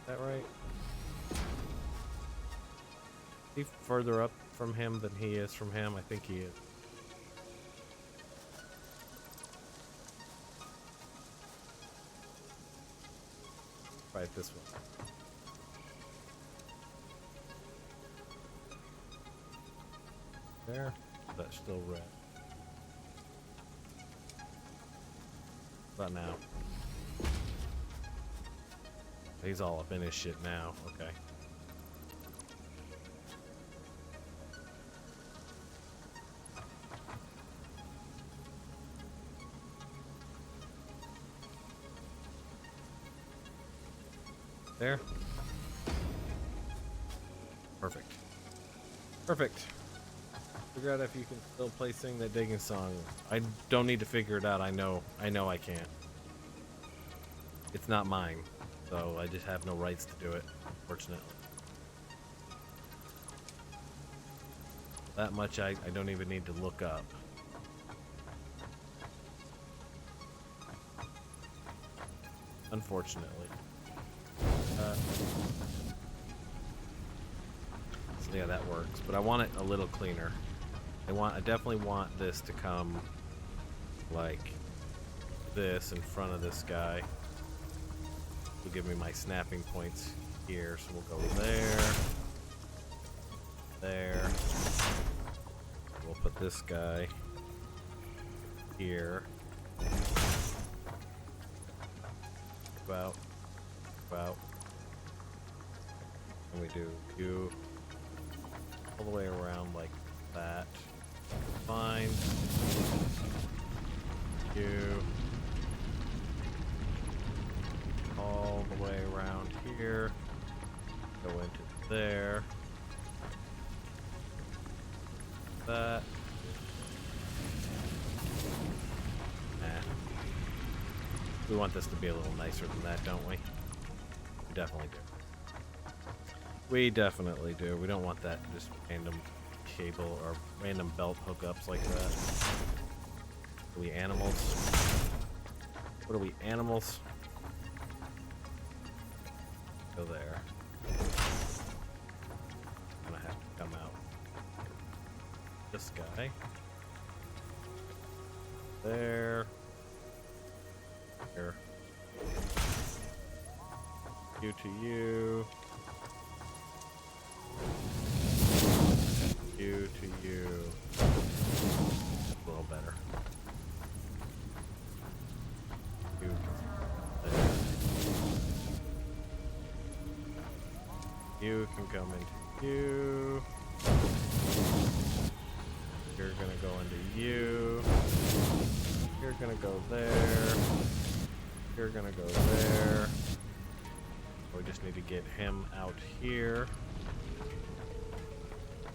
Is that right? Is he further up from him than he is from him? I think he is. Right, this one. There. That's still red. About now. He's all up in his shit now. Okay. There. Perfect. Perfect. Figure out if you can still play Sing That Digging Song. I don't need to figure it out. I know I can't. It's not mine, so I just have no rights to do it, unfortunately. That much I don't even need to look up. Unfortunately. So yeah, that works, but I want it a little cleaner. I definitely want this to come like this in front of this guy. Will give me my snapping points here, so we'll go there, there. We'll put this guy here. About. And we do you all the way around like that. Fine. You all the way around here. Go into there. That. Nah. We want this to be a little nicer than that, don't we? We definitely do. We definitely do. We don't want that just random cable or random belt hookups like that. Are we animals? What are we, animals? Go there. I'm gonna have to come out. This guy. There. Here. You to you. You to you. A little better. You there. You can come into you. You're gonna go into you. You're gonna go there. You're gonna go there. We just need to get him out here.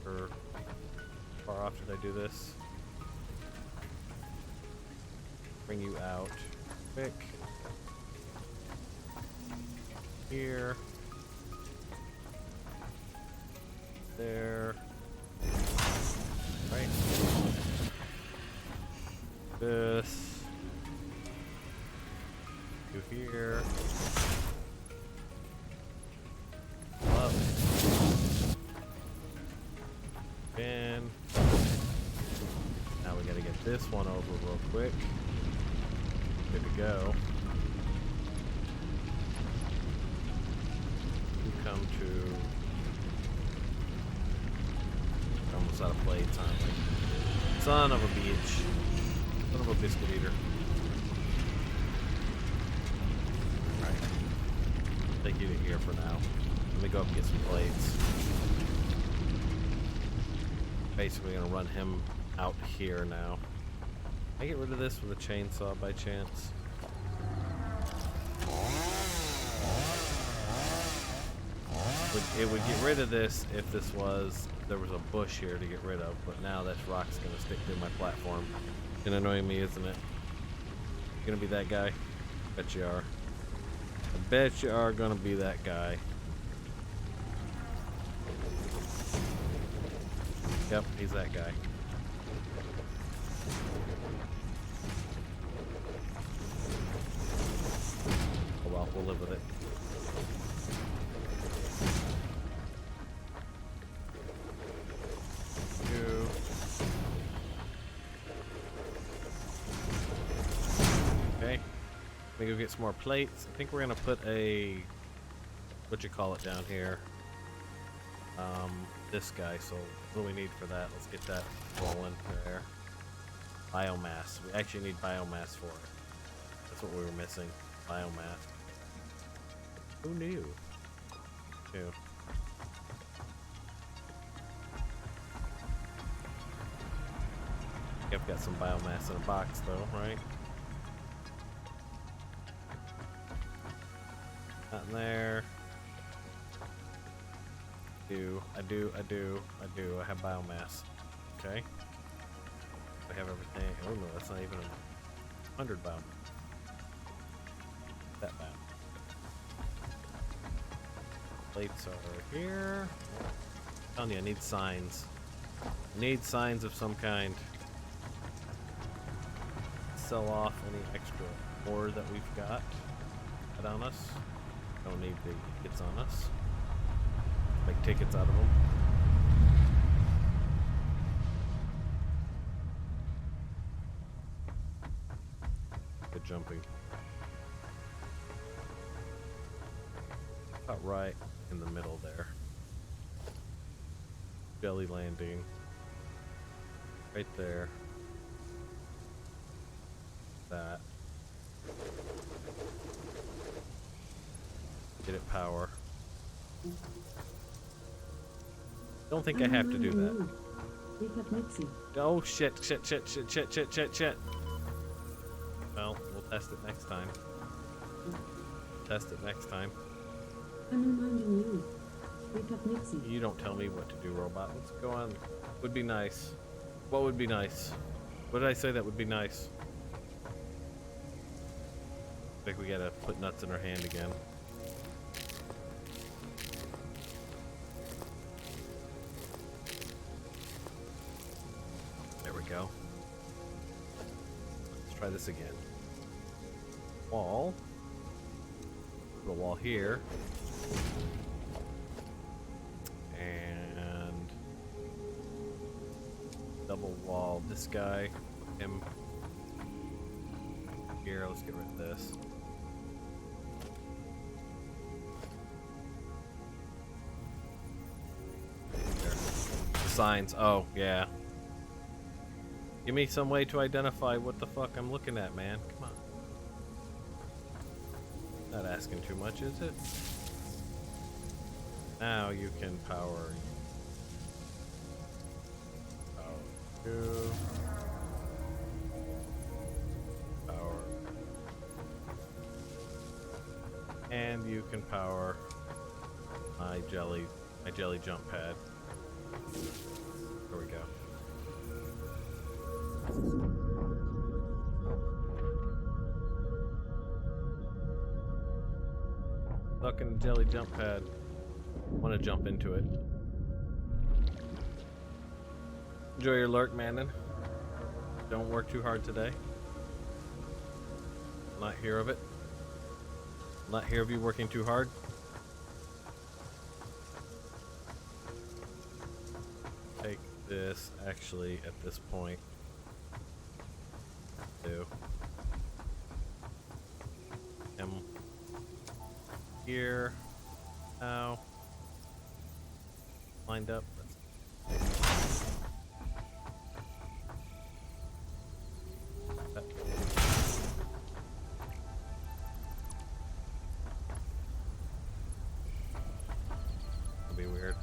Or how far off did I do this? Bring you out quick. Here. There. Right. This. You here. Up. In. Now we gotta get this one over real quick. Good to go. We come to almost out of play time. Like, son of a bitch. Son of a biscuit eater. Alright. Take you to here for now. Let me go up and get some plates. Basically gonna run him out here now. Can I get rid of this with a chainsaw by chance? It would get rid of this if there was a bush here to get rid of, but now this rock's gonna stick through my platform. It's gonna annoy me, isn't it? You gonna be that guy? Bet you are. I bet you are gonna be that guy. Yep, he's that guy. Oh well, we'll live with it. Okay. Let me go get some more plates. I think we're gonna put a down here. This guy, so what do we need for that? Let's get that rolling there. Biomass. We actually need biomass for it. That's what we were missing. Biomass. Who knew? Who? I've got some biomass in a box though, right? Not in there. I do. I have biomass. Okay. I have everything. Oh no, that's not even 100 biomass. That biomass. Plates are here. I'm telling you, I need signs. I need signs of some kind. Sell off any extra ore that we've got on us. Don't need the tickets on us. Make tickets out of them. Good jumping. About right in the middle there. Belly landing. Right there. That. Get it power. Don't think I have to do that. Oh shit. Well, we'll test it next time. Test it next time. I'm reminding you. Wake up, Nixie. You don't tell me what to do, robot. Let's go on. Would be nice. What would be nice? What did I say that would be nice? I think we gotta put nuts in our hand again. There we go. Let's try this again. Wall. Put a wall here. And double wall this guy. Him. Here, let's get rid of this. Signs. Oh, yeah. Give me some way to identify what the fuck I'm looking at, man. Come on. Not asking too much, is it? Now you can power. Power 2. Power. And you can power my jelly jump pad. There we go. Fucking jelly jump pad. Want to jump into it. Enjoy your lurk, Mandan. Don't work too hard today. Not hear of it. Not hear of you working too hard. Take this actually at this point. Do. Here. Now. Lined up. It'll be weird.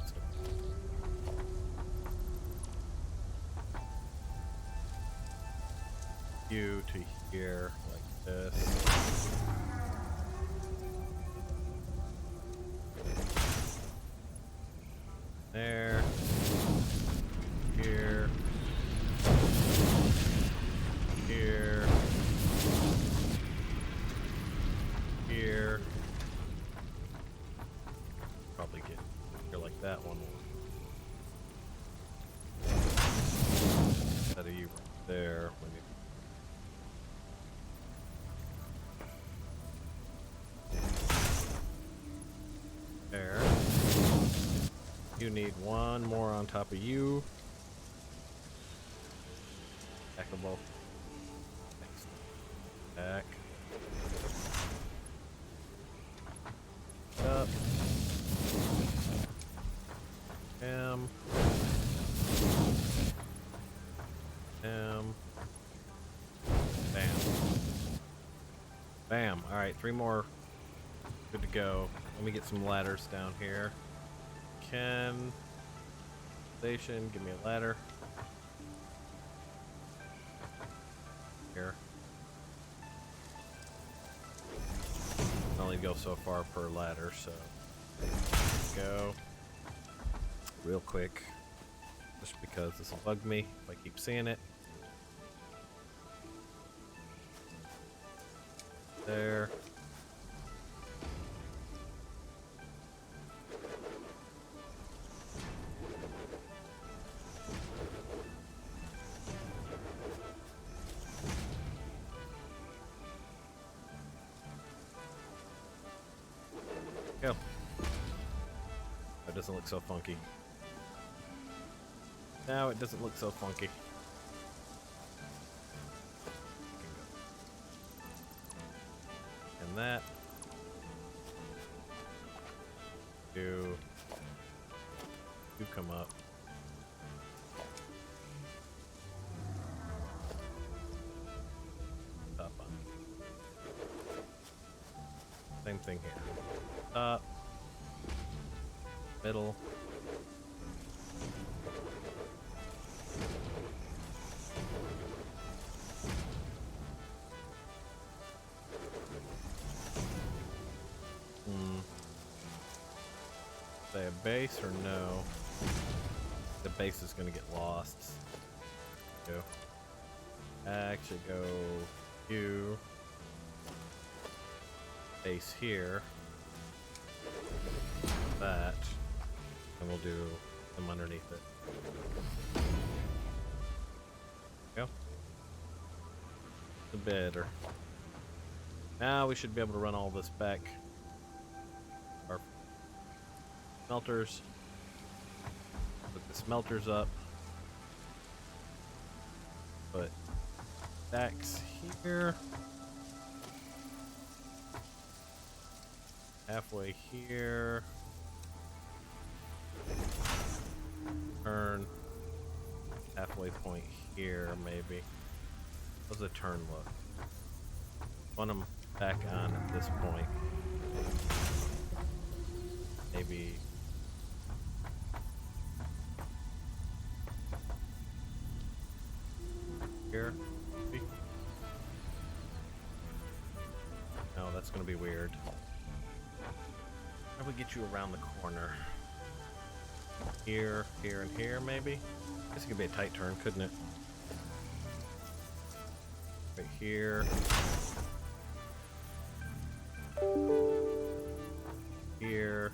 you to here like this. There. Here. Here. Here. Probably get here like that one. Instead of you right there. There. You need one more on top of you. Stackable. Back. Up. Bam. Bam. Bam. Bam. Alright, 3 more. Good to go. Let me get some ladders down here. Station, give me a ladder. Here. I only go so far per ladder, so go real quick. Just because this will bug me if I keep seeing it. There. Go. That doesn't look so funky. Now it doesn't look so funky. And that. You come up. Up on. Same thing here. Up. Middle. Say a base or no? The base is gonna get lost. Go. Actually go you. Base here. That. And we'll do them underneath it. Go. The better. Now we should be able to run all this back. Our smelters. Put the smelters up. Put stacks here. Halfway here. Turn. Halfway point here, maybe. How's the turn look? Want them back on at this point. Maybe. Here. Maybe. No, that's gonna be weird. How do we get you around the corner? Here, here, and here, maybe? This could be a tight turn, couldn't it? Right here. Here.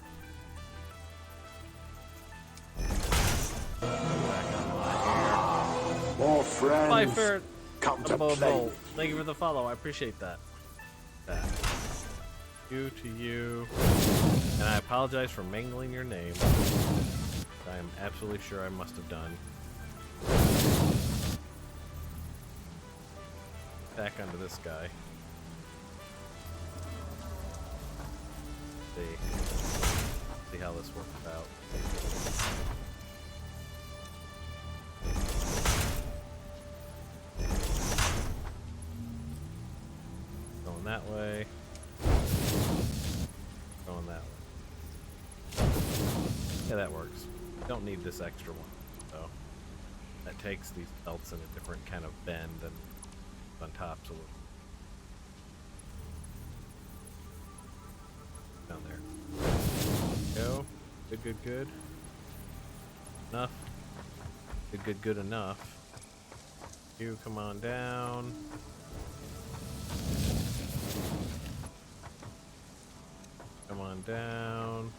More friends. Bye, Ferret. Come to Above play. all. Thank you for the follow. I appreciate that. You to you. And I apologize for mangling your name. I am absolutely sure I must have done. Back onto this guy. See how this works out. Going that way. Going that way. Yeah, that works. Don't need this extra one, so that takes these belts in a different kind of bend and on top, so we'll down there. Go. Good, good, good. Enough. Good, good, good enough. You come on down. Come on down.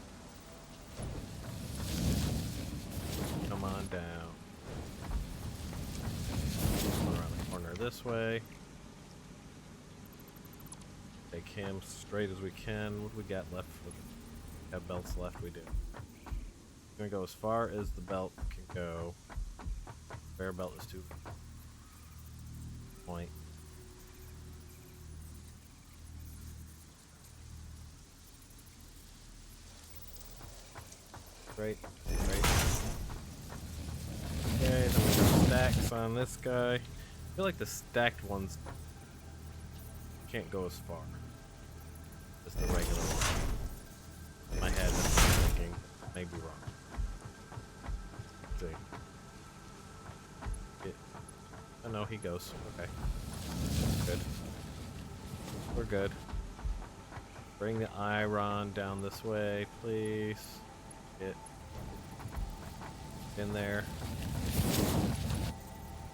Come on down. Go around the corner this way. Take him straight as we can. What do we got left? We have belts left. We do. We're gonna go as far as the belt can go. Spare belt is 2 point. Great, great. Okay, then we got stacks on this guy. I feel like the stacked ones can't go as far as the regular one. In my head, I'm thinking, may be wrong. Let's see. Oh no, he goes. Okay. Good. We're good. Bring the iron down this way, please. Get in there.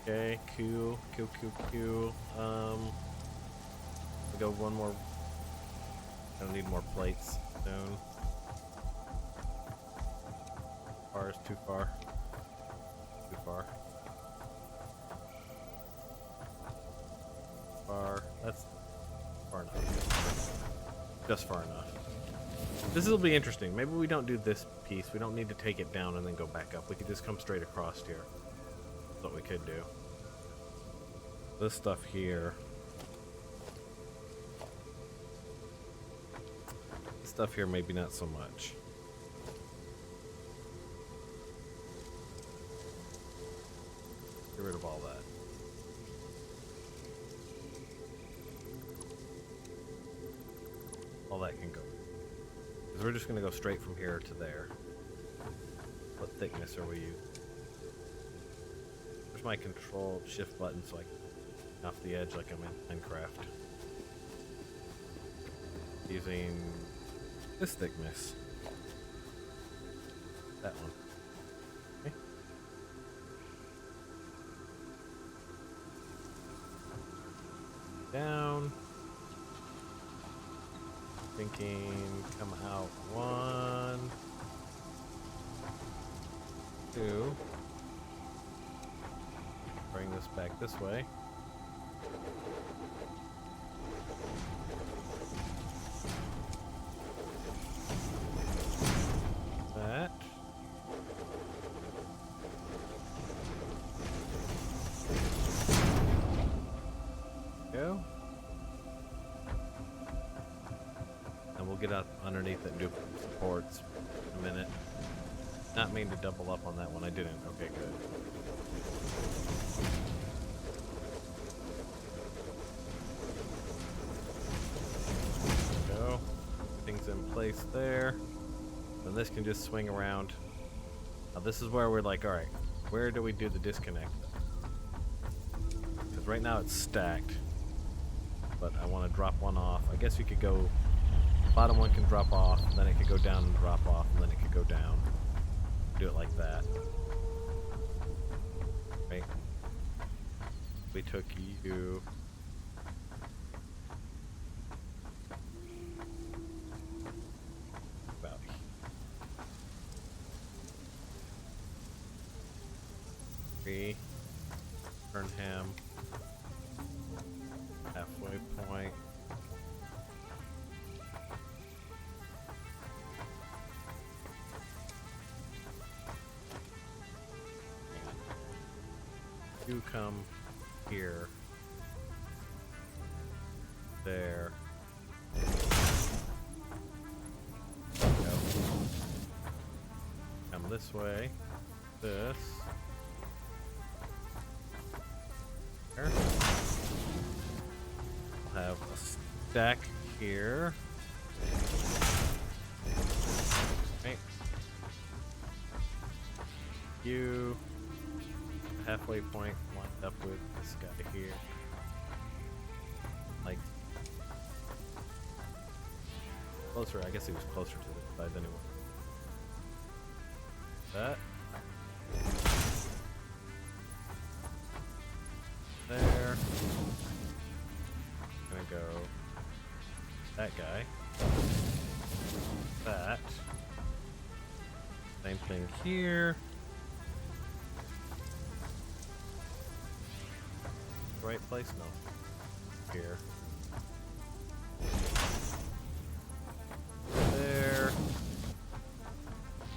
Okay, cool. Cool. We go one more. I don't need more plates soon. Far is too far. Too far. Far. That's far enough. Just far enough. This will be interesting. Maybe we don't do this piece. We don't need to take it down and then go back up. We could just come straight across here. That's what we could do. This stuff here. This stuff here, maybe not so much. Get rid of all that. All that can go. Because we're just going to go straight from here to there. What thickness are we using? There's my control shift button so I can off the edge like I'm in Minecraft. Using this thickness. That one. Okay. Down. Thinking, come out 1, 2. Bring this back this way. That. Go. We'll get up underneath it and do supports in a minute. Not mean to double up on that one. I didn't. Okay, good. There we go. Everything's in place there. Then this can just swing around. Now this is where we're like, alright, where do we do the disconnect? Because right now it's stacked. But I want to drop one off. I guess you could go... Bottom one can drop off, and then it could go down and drop off, and then it could go down. Do it like that. Right? We took you. About here. Turn him. Halfway point. You come here, there, go. Come this way, this, there. We'll have a stack here. Okay. You. Halfway point lined up with this guy here. Closer, I guess he was closer to the side anyway. That. There. Gonna go. That guy. That. Same thing here. Right place? No. Here. There.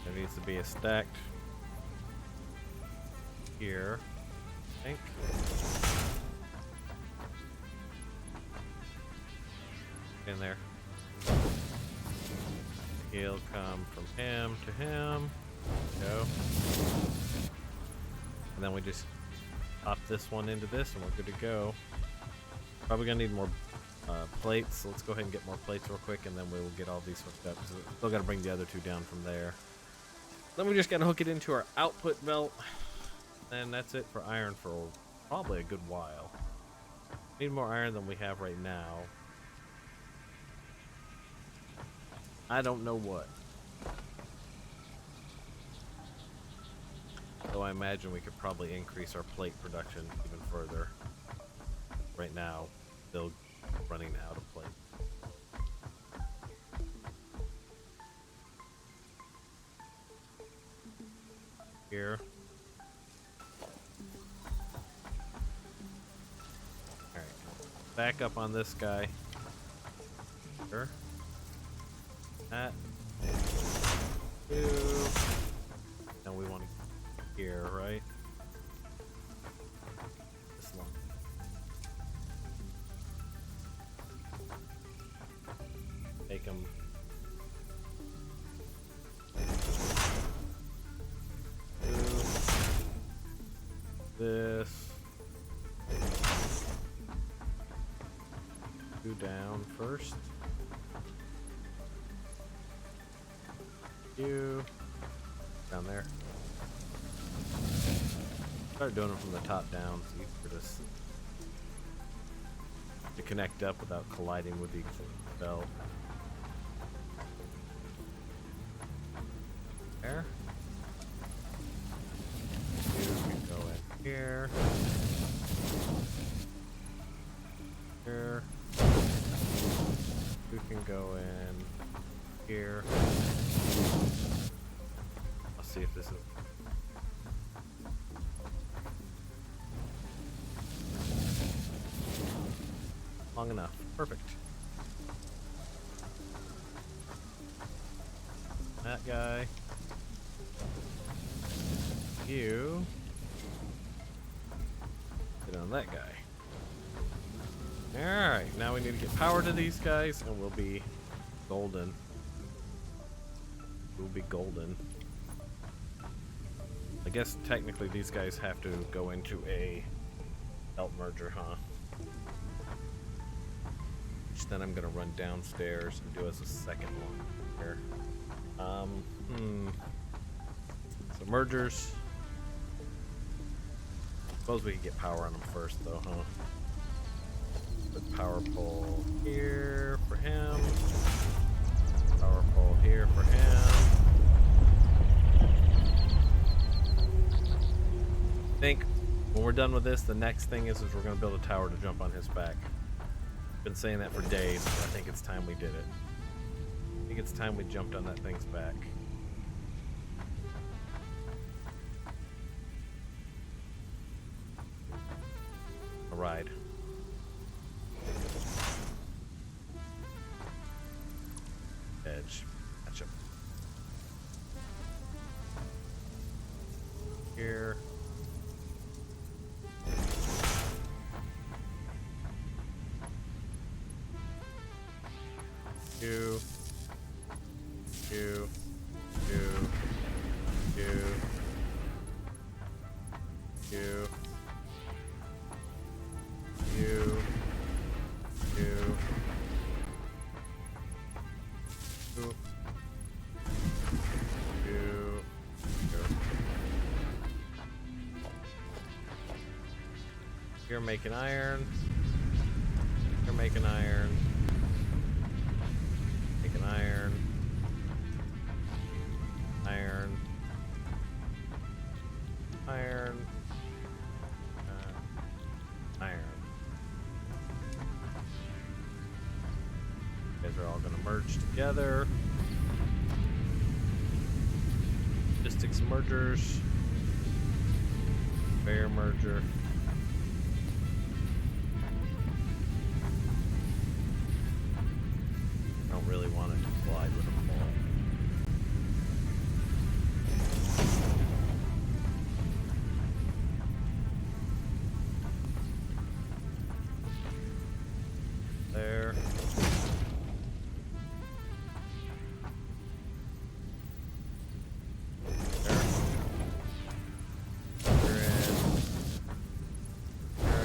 There needs to be a stacked here, I think. In there. He'll come from him to him. Go. And then we just pop this one into this and we're good to go. Probably gonna need more plates, so let's go ahead and get more plates real quick and then we will get all these hooked up. Still gotta bring the other two down from there. Then we just gotta hook it into our output belt. And that's it for iron for probably a good while. Need more iron than we have right now. I don't know what. So I imagine we could probably increase our plate production even further. Right now, still running out of plate. Here. Alright. Back up on this guy. Sure. That. Two. Now we want to here, right? This long. Make them. This. Two down first. You down there. Start doing them from the top down so you can just to connect up without colliding with the bell. There. You can go in here. Here. You can go in here. I'll see if this is long enough. Perfect. That guy. You. Get on that guy. Alright, now we need to get power to these guys and we'll be golden. We'll be golden. I guess technically these guys have to go into a belt merger, huh? Which then I'm gonna run downstairs and do as a second one here. So mergers. Suppose we could get power on them first though, huh? Put power pole here for him. Power pole here for him. I think when we're done with this, the next thing is we're going to build a tower to jump on his back. Been saying that for days, but I think it's time we did it. I think it's time we jumped on that thing's back. A ride. Edge. Gotcha. Here. You. You. You. You. You. You. You. You're making iron. You're making iron. Make an iron. Iron. Iron. Iron. You guys are all gonna merge together. Logistics mergers. Conveyor merger. I don't really want it to collide with a pole. There. There. You're in. You're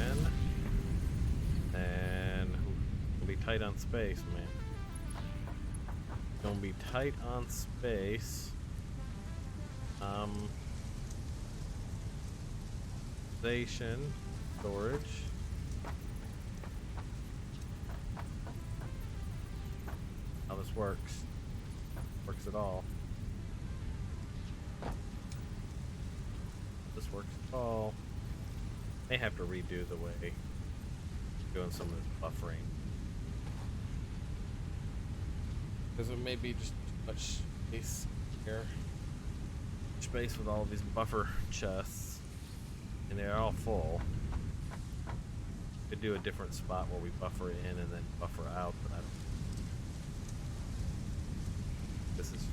in. And we'll be tight on space, man. Gonna be tight on space. Station storage. How this works. Works at all. This works at all. May have to redo the way doing some of this buffering. Because it may be just too much space here. Space with all of these buffer chests. And they're all full. Could do a different spot where we buffer in and then buffer out, but I don't. This is.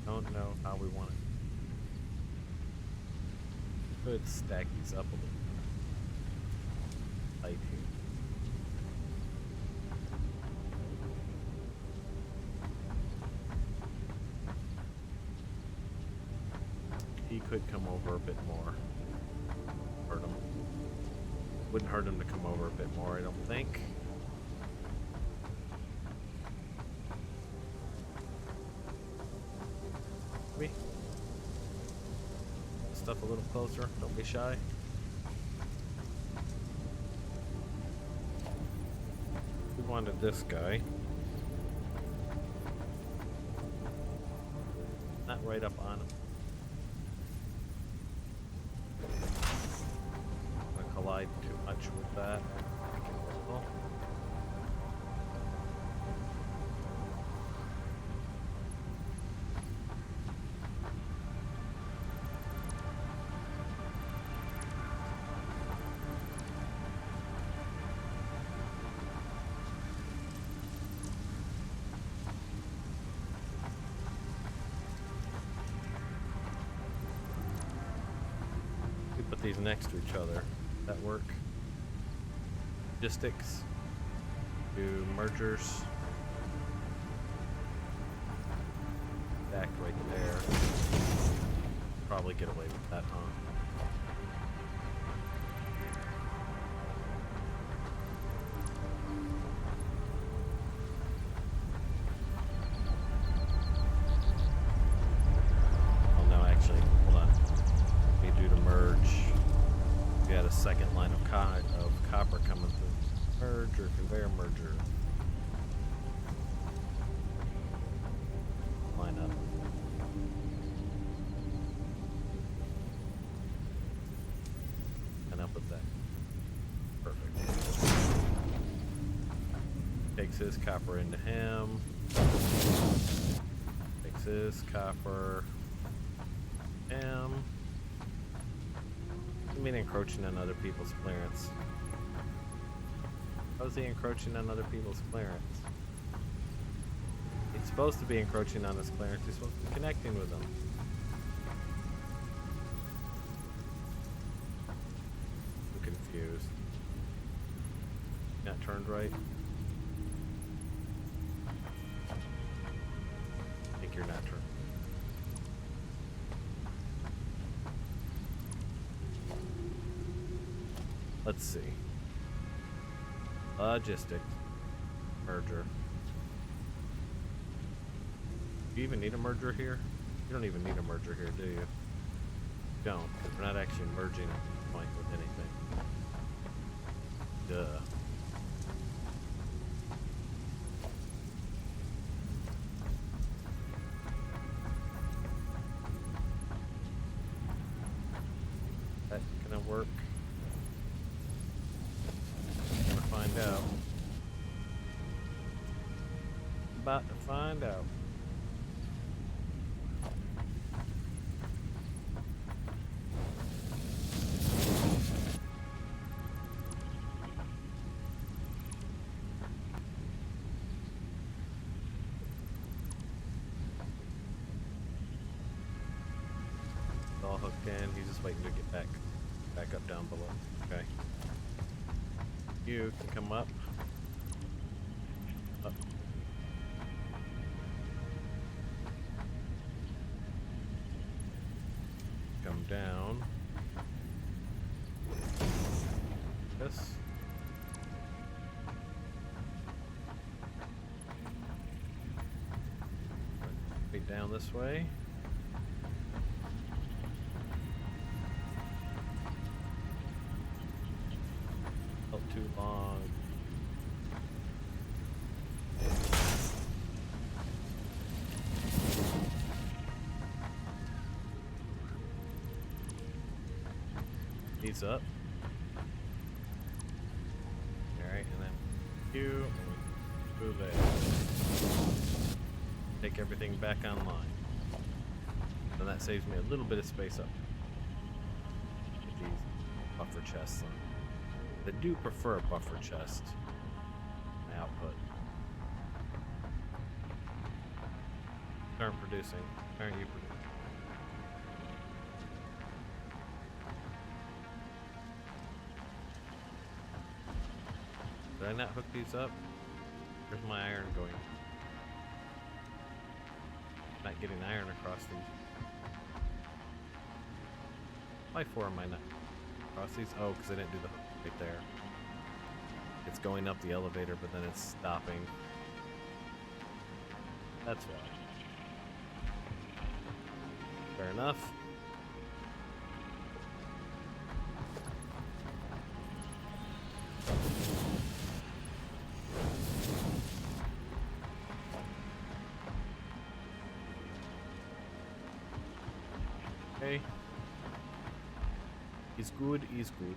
Don't know how we want it. Could stack these up a little tight here. He could come over a bit more. Hurt him. Wouldn't hurt him to come over a bit more, I don't think. Maybe. Stuff a little closer. Don't be shy. We wanted this guy. Not right up on him. Collide too much with that. We put these next to each other. That work. Logistics. Do mergers. Back right there. Probably get away with that, huh? Oh no, actually, hold on. We do the merge. We had a second line of copper coming through. Merger, conveyor merger. Line up. And up with that. Perfect. Takes his copper into him. Takes his copper. Him. I mean, encroaching on other people's clearance. How's he encroaching on other people's clearance? He's supposed to be encroaching on his clearance. He's supposed to be connecting with them. I'm confused. Not turned right? I think you're not turned. Let's see. Logistics. Merger. Do you even need a merger here? You don't even need a merger here, do you? You don't, because we're not actually merging at this point with anything. Duh. That gonna work? We're gonna find out. About to find out. It's all hooked in. He's just waiting to get back up down below. Okay. You can come up. Up. Come down. This. Straight down this way. Felt too long. He's up. Alright, and then you and move there. Take everything back online. And that saves me a little bit of space up. These buffer chests. I do prefer a buffer chest. My output. Aren't producing. Aren't you producing? Did I not hook these up? Where's my iron going? Not getting iron across these. Why four am I not across these? Oh, because I didn't do the hook right there. It's going up the elevator, but then it's stopping. That's why. Fair enough. Okay. Is good, is good.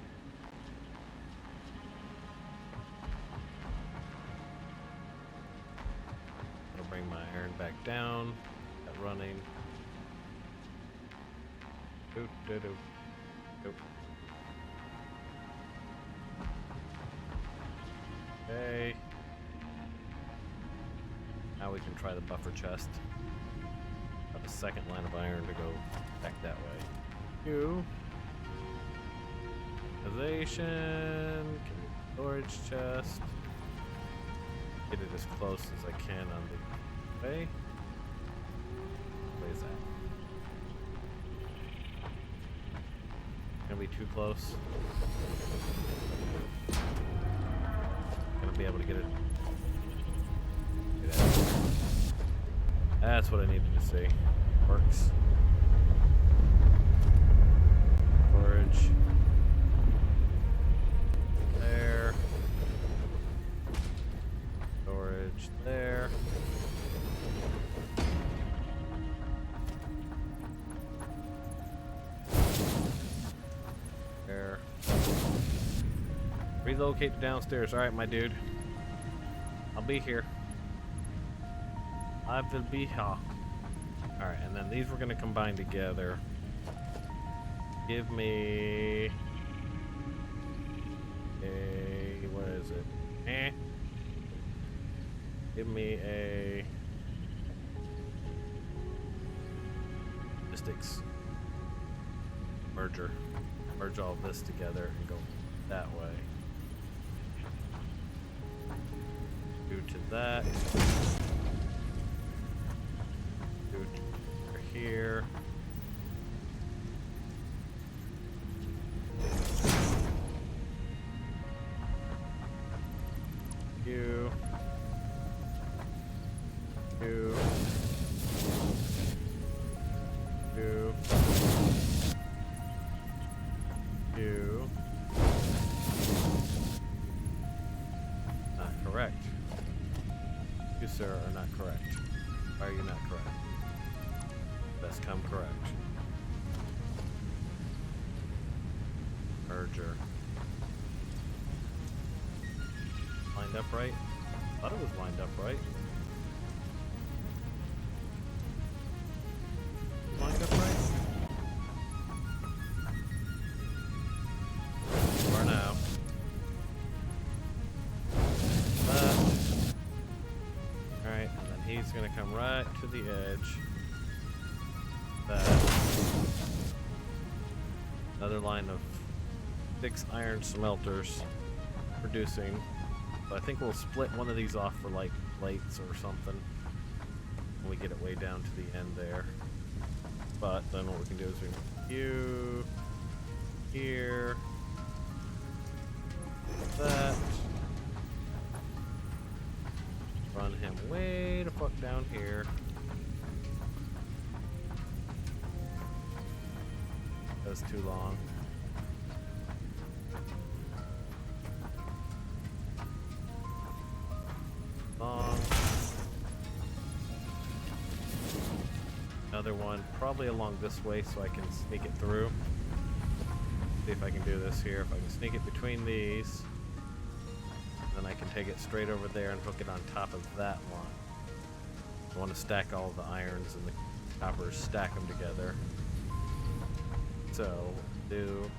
I'll bring my iron back down. Got running. Doop, doop, doop. Doop. Okay. Now we can try the buffer chest. Have a second line of iron to go back that way. You. Organization. Storage chest. Get it as close as I can on the way. Where's that? Gonna be too close. Gonna be able to get it. Get out. That's what I needed to see. Works. Storage. There. Storage there. There. Relocate to downstairs. Alright, my dude. I'll be here. I will be here. Alright, and then these we're going to combine together. Give me a... what is it? Give me a... logistics. Merger. Merge all this together and go that way. Due to that. Due to here. You. correct. You, sir, are not correct. Why are you not correct? Best come correct. Merger. Lined up right? Thought it was lined up right. Lined up right? You are now. Alright, and then he's gonna come right to the edge. Another line of 6 iron smelters producing. So I think we'll split one of these off for like plates or something when we get it way down to the end there. But then what we can do is we can put you here, that, run him way the fuck down here. That's too long. Another one probably along this way so I can sneak it through. See if I can do this here. If I can sneak it between these, then I can take it straight over there and hook it on top of that one. I want to stack all the irons and the coppers, stack them together. So what we'll do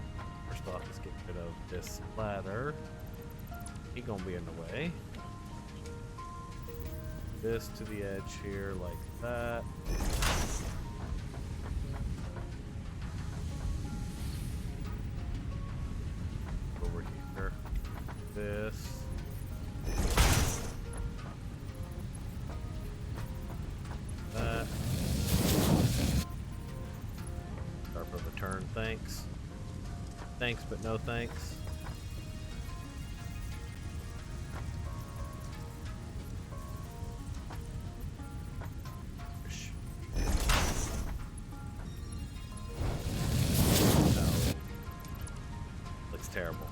first off is get rid of this ladder. He gonna be in the way. This to the edge here like that. Over here. This. That. Sharp of a turn, thanks. Thanks, but no thanks. Terrible.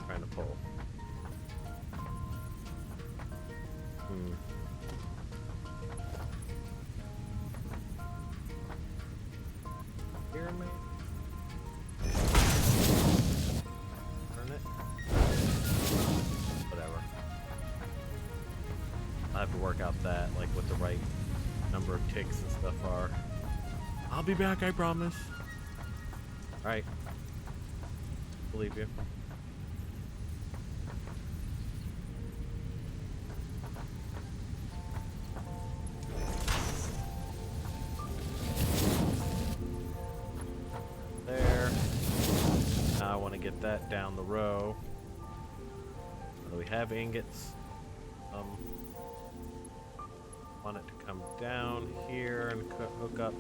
Trying to pull. Here, man. Turn it. Whatever. I have to work out that, like, what the right number of ticks and stuff are. I'll be back, I promise. Alright. Believe you. There. Now I want to get that down the row. So we have ingots. Want it to come down here and hook up.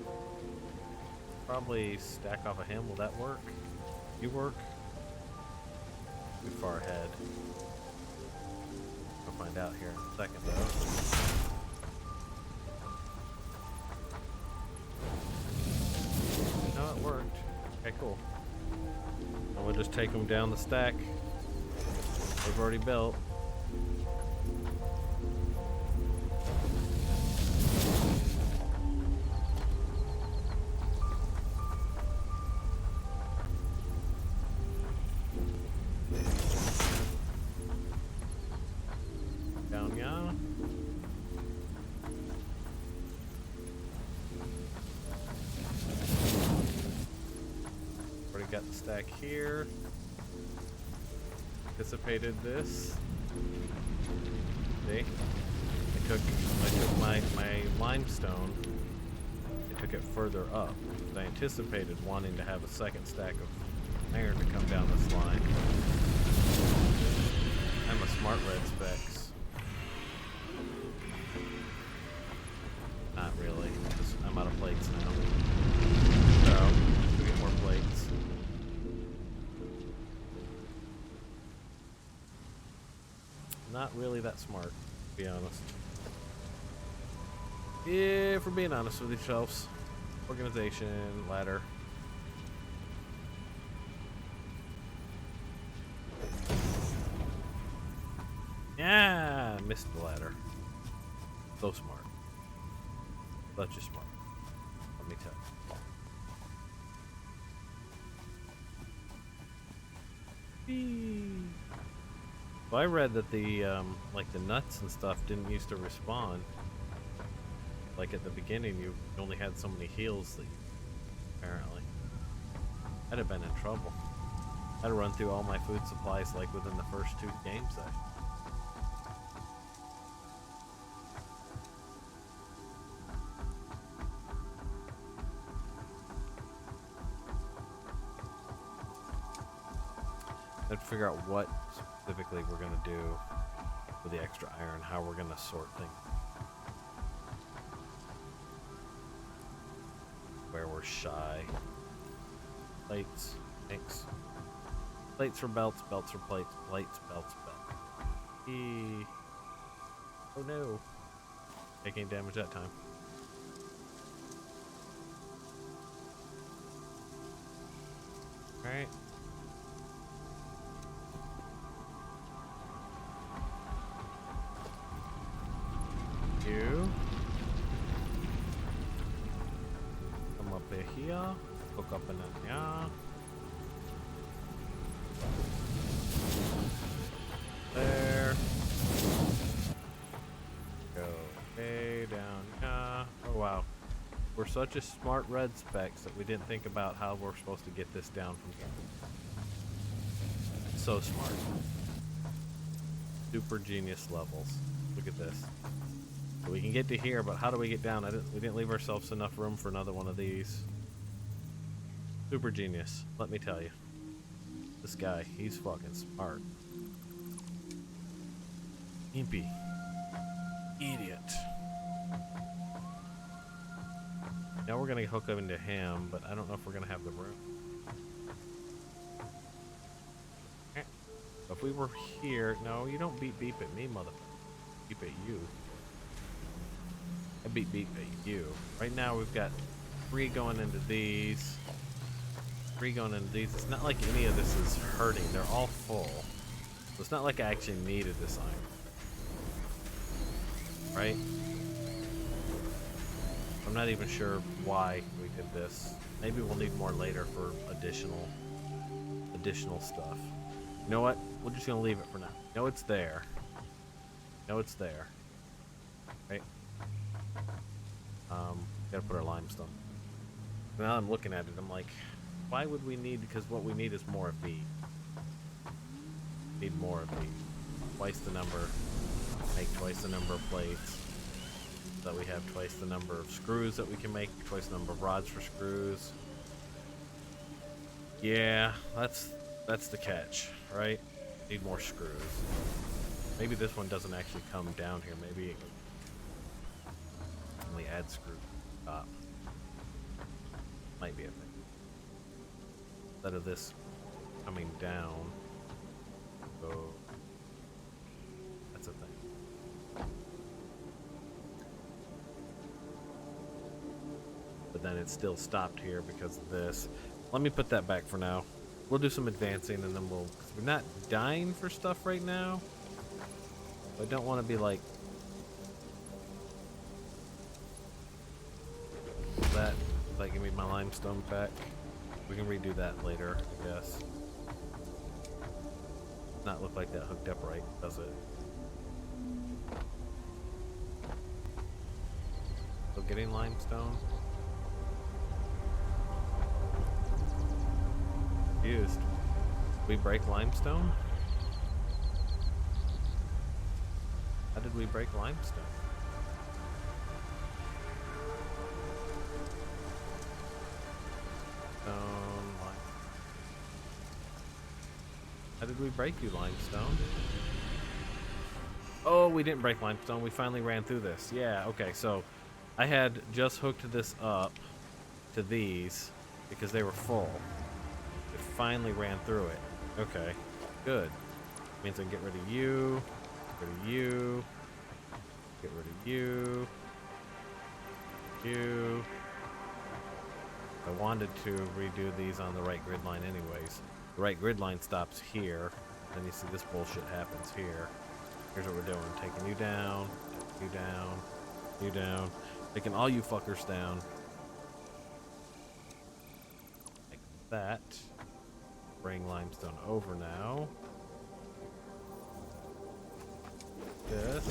Probably stack off of him. Will that work? You work? Too far ahead. I'll find out here in a second though. No, it worked. Okay, cool. And we'll just take them down the stack they've already built. Down, yeah. Already got the stack here. Anticipated this. See? I took my limestone. I took it further up. I anticipated wanting to have a second stack of iron to come down this line. I'm a smart red specs. Not really. I'm out of plates now. So, we get more plates. Not really that smart, to be honest. If we're being honest with yourselves. Organization, ladder. Yeah, missed the ladder. So smart. Such a smart. Let me tell you. Whee! Well, I read that the like the nuts and stuff didn't used to respawn. Like at the beginning, you only had so many heals that you, apparently. I'd have been in trouble. I'd have run through all my food supplies like within the first 2 game sessions. I have to figure out what specifically we're gonna do with the extra iron, how we're gonna sort things. Where we're shy. Plates, thanks. Plates for belts, belts for plates, plates, belts, belts. Eee. Oh no. Taking damage that time. Alright. You. Come up here. Hook up in here. There. Go way down here. Oh wow. We're such a smart red specs that we didn't think about how we're supposed to get this down from here. So smart. Super genius levels. Look at this. So we can get to here, but how do we get down? We didn't leave ourselves enough room for another one of these. Super genius, let me tell you. This guy, he's fucking smart. Impy. Idiot. Now we're gonna hook up into him, but I don't know if we're gonna have the room. If we were here, no, you don't beep beep at me, motherfucker. Beep at you. I beep beep at you. Right now we've got 3 going into these. 3 going into these. It's not like any of this is hurting. They're all full. So it's not like I actually needed this iron. Right? I'm not even sure why we did this. Maybe we'll need more later for additional stuff. You know what? We're just gonna leave it for now. No, it's there. No, it's there. Right? Gotta put our limestone. Now I'm looking at it, I'm like, why would we need, because what we need is more of these. Need more of these. Twice the number. Make twice the number of plates. So that we have twice the number of screws that we can make, twice the number of rods for screws. Yeah, that's the catch, right? Need more screws. Maybe this one doesn't actually come down here. Maybe it only add screws top. Might be a thing. Instead of this coming down, so that's a thing. But then it's still stopped here because of this. Let me put that back for now. We'll do some advancing and then we're not dying for stuff right now. I don't want to be like that. Like, give me my limestone back. We can redo that later, I guess. Not look like that hooked up right, does it? Still getting limestone. Confused. We break limestone? How did we break limestone? How did we break you, limestone? Oh, we didn't break limestone. We finally ran through this. Yeah, okay, so I had just hooked this up to these because they were full. It finally ran through it. Okay, good. Means I can get rid of you, get rid of you, get rid of you, you. I wanted to redo these on the right grid line anyways. The right grid line stops here. Then you see this bullshit happens here. Here's what we're doing. Taking you down, you down, you down. Taking all you fuckers down. Like that. Bring limestone over now. This.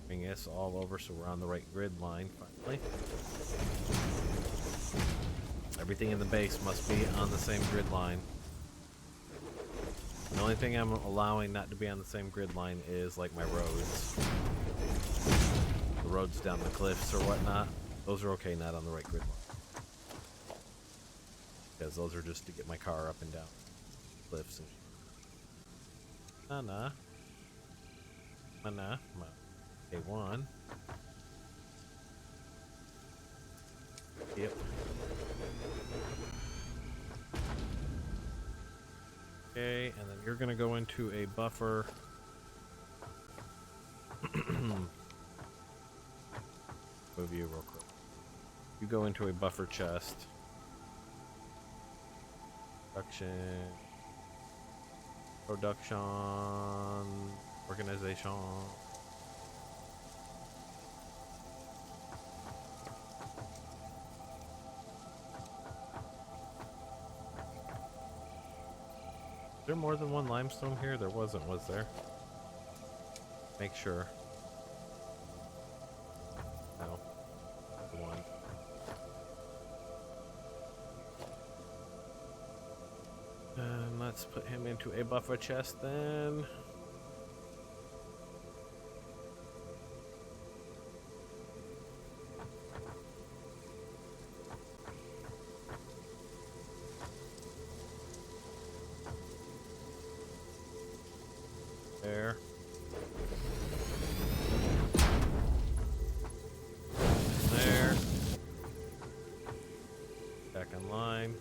Bring this all over so we're on the right grid line finally. Everything in the base must be on the same grid line. The only thing I'm allowing not to be on the same grid line is like my roads. The roads down the cliffs or whatnot. Those are okay, not on the right grid line. Because those are just to get my car up and down cliffs and nah. A1. Yep. Okay, and then you're gonna go into a buffer. Move you real quick. You go into a buffer chest. Production, organization. Is there more than one limestone here? There wasn't, was there? Make sure. No. One. And let's put him into a buffer chest then. There. There. Back in line.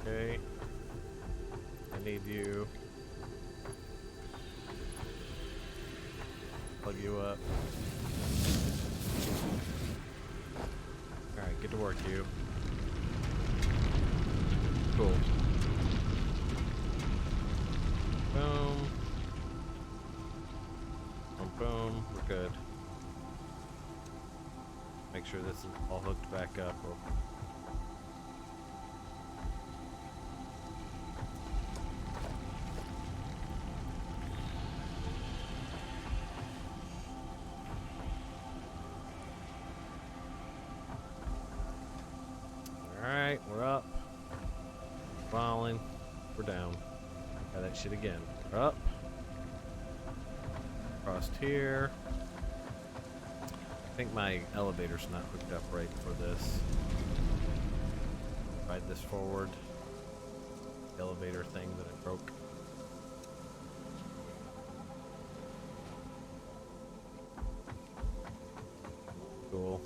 Okay. I need you. Plug you up. Alright, get to work, you. Cool. Boom. Boom, boom. We're good. Make sure this is all hooked back up. Alright, we're up. Falling. We're down. Try that shit again. We're up. Crossed here. I think my elevator's not hooked up right for this. Ride this forward. The elevator thing that I broke. Cool.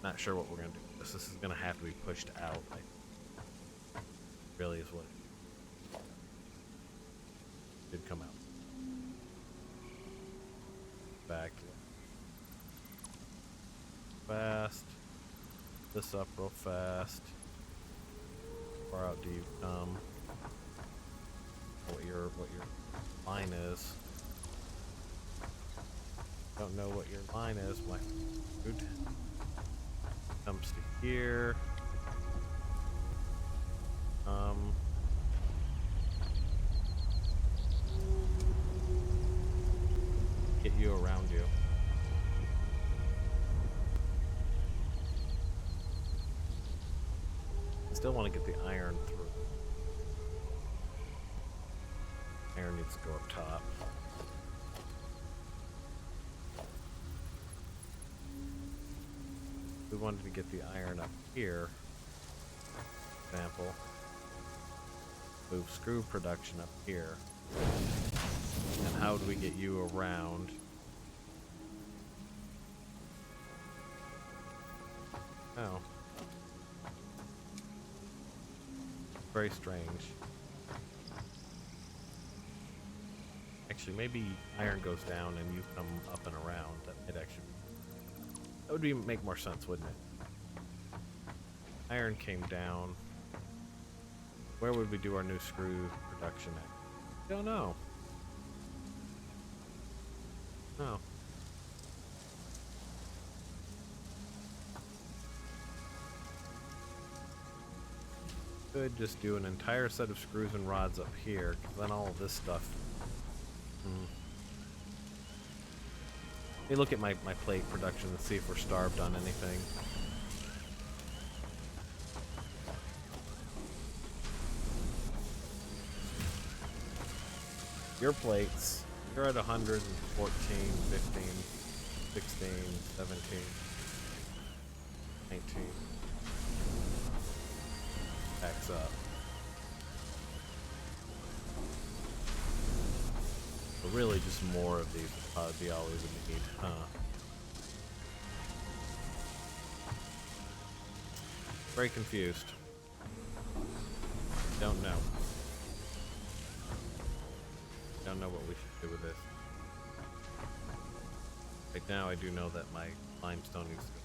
Not sure what we're gonna do. This is gonna have to be pushed out. Really is what did come out. Back fast. This up real fast. Far out do you come? What your line is? Don't know what your line is, my dude. Comes to here. Get you around you. Still want to get the iron through. Iron needs to go up top. We wanted to get the iron up here. For example, move screw production up here. And how do we get you around? Oh. Very strange. Actually, maybe iron goes down and you come up and around. That might actually be That would make more sense, wouldn't it? Iron came down. Where would we do our new screw production at? Don't know. No. Could just do an entire set of screws and rods up here, because then all of this stuff. Let me look at my plate production and see if we're starved on anything. Your plates, you're at 114, 15, 16, 17, 19. Backs up. But really just more of these would probably be all we would need, huh? Very confused. Don't know. Don't know what we should do with this. Right now I do know that my limestone needs to go.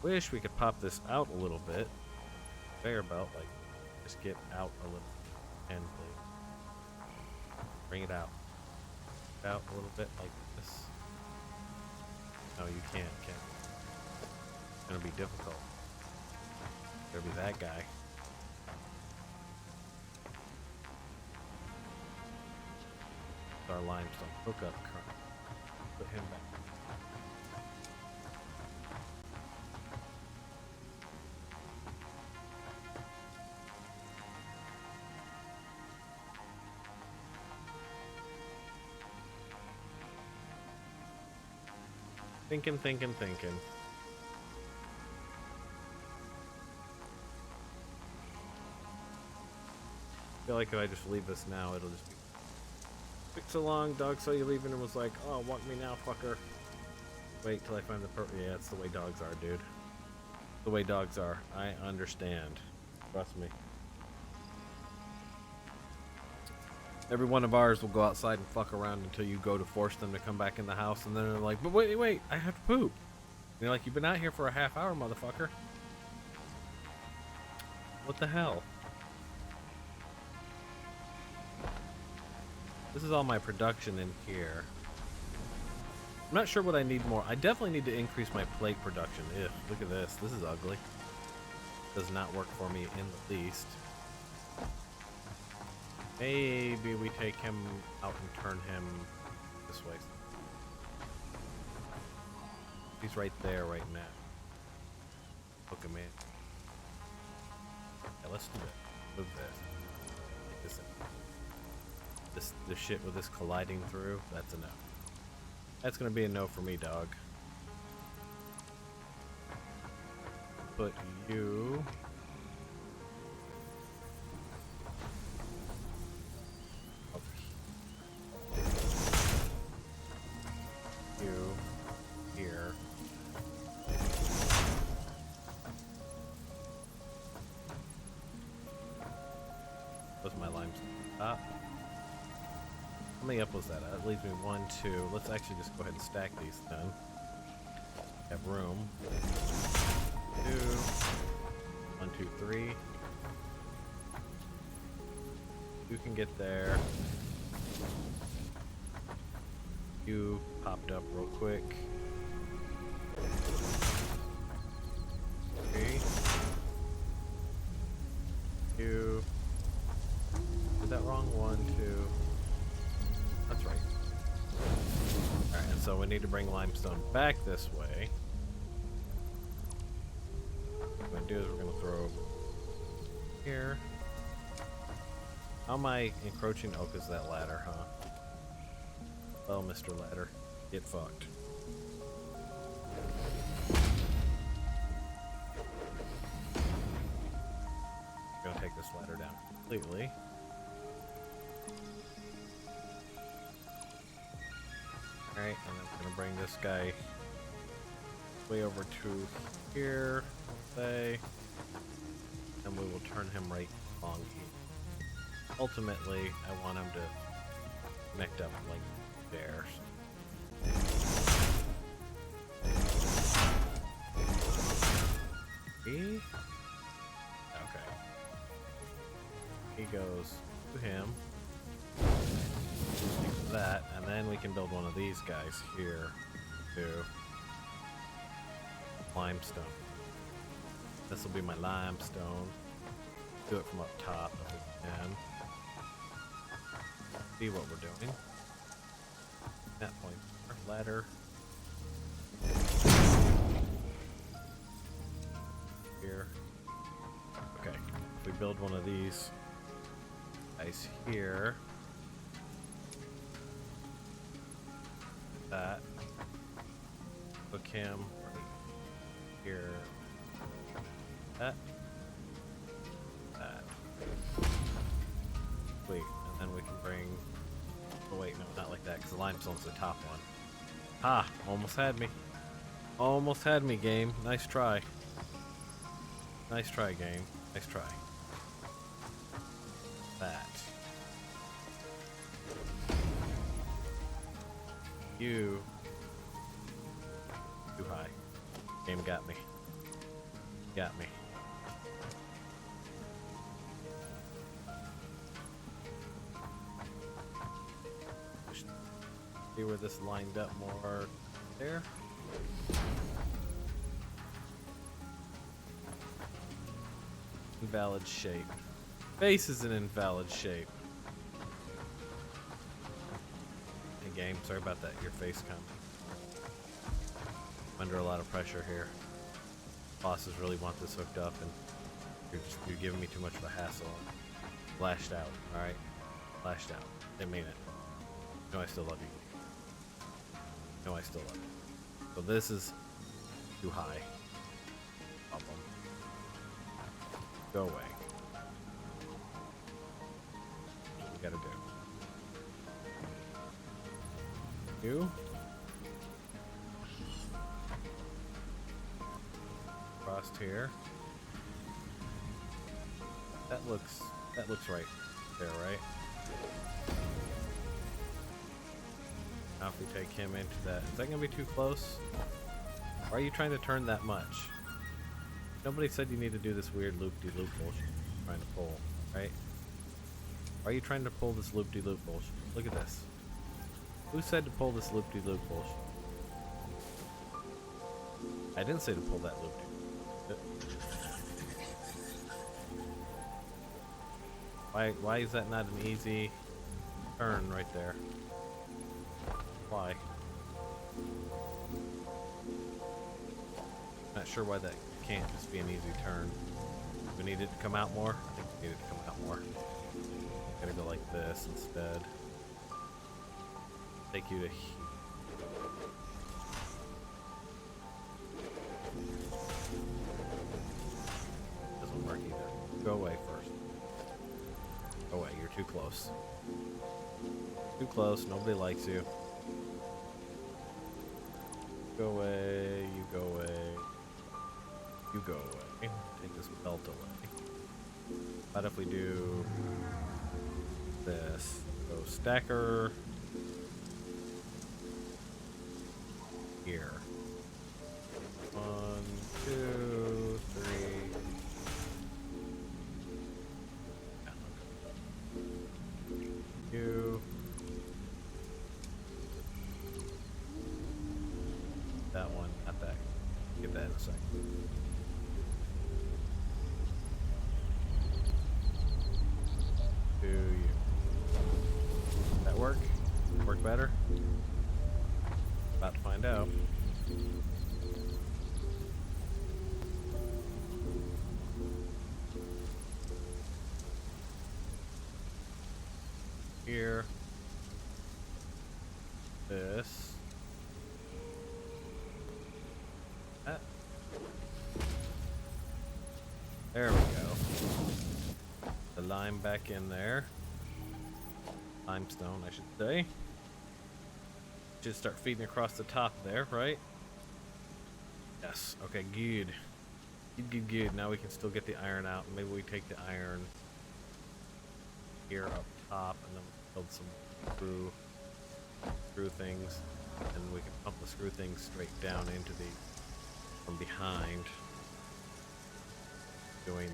Wish we could pop this out a little bit. Conveyor belt, like, just get out a little. And please. Bring it out. Out a little bit like this. No, you can't, can you? It's gonna be difficult. There'll be that guy. Our limestone hookup current. Put him back. Thinking. I feel like if I just leave this now, it'll just be... Took so long, dog saw you leaving and was like, oh, want me now, fucker. Wait till I find the yeah, that's the way dogs are, dude. The way dogs are. I understand. Trust me. Every one of ours will go outside and fuck around until you go to force them to come back in the house, and then they're like, but wait, I have to poop. And you're like, you've been out here for a half hour, motherfucker. What the hell? This is all my production in here. I'm not sure what I need more. I definitely need to increase my plate production. Ew, look at this. This is ugly. Does not work for me in the least. Maybe we take him out and turn him this way. He's right there right now. Hook him in. Yeah, let's do that. Move this. This shit with this colliding through, that's a no. That's gonna be a no for me, dog. Put you... here. What's my limestone? Top. How many up was that? That leaves me 1, 2. Let's actually just go ahead and stack these then. Have room. 2. 1, 2, 3. You can get there. You popped up real quick. 3. You. Did that wrong? 1, 2. That's right. Alright, and so we need to bring limestone back this way. What we're going to do is we're going to throw here. How am I encroaching? Oh, because that ladder, huh? Oh, Mr. Ladder. Get fucked. I'm going to take this ladder down completely. Alright, and I'm gonna bring this guy way over to here, say, and we will turn him right along here. Ultimately, I want him to connect up like there. He? Okay. He goes to him. Like that, and then we can build one of these guys here too. Limestone. This will be my limestone. Do it from up top if we can. See what we're doing. That point. Ladder. Here. Okay. If we build one of these guys here. That. Hook him right here. That. That. Wait, and then we can bring. Oh wait, no, not like that, because the limestone's the top one. Ha! Almost had me. Almost had me, game. Nice try. Nice try, game. Nice try. That. You. Too high. Game got me. Got me. See where this lined up more there. Invalid shape. Face is an invalid shape. Hey game, sorry about that. Your face coming. I'm under a lot of pressure here. Bosses really want this hooked up, and you're giving me too much of a hassle. Lashed out. All right, lashed out. Didn't mean it. No, I still love you. No, I still love you. So this is too high. Problem. Go away. That's what we gotta do. You. Crossed here. That looks right there, right? Now if we take him into that, is that gonna be too close? Why are you trying to turn that much? Nobody said you need to do this weird loop-de-loop bullshit you're trying to pull, right? Why are you trying to pull this loop-de-loop bullshit? Look at this. Who said to pull this loop-de-loop bullshit? I didn't say to pull that loop-de-loop. Why is that not an easy turn right there? Why? Not sure why that can't just be an easy turn. We need it to come out more? I think we need it to come out more. Gotta go like this instead. Take you to here. Doesn't work either. Go away first. Go away, you're too close. Too close, nobody likes you. Go away, you go away. You go away. Take this belt away. What if we do this? Go stacker here. 1, 2, 3. You. That one, not that. Get that in a second. To you. That work? Work better? About to find out. Here. This. That. There we go. The lime back in there. Limestone, I should say. Should start feeding across the top there, right? Yes. Okay, good. Good. Now we can still get the iron out. Maybe we take the iron here up top, and then build some screw things, and we can pump the screw things straight down into the from behind. doing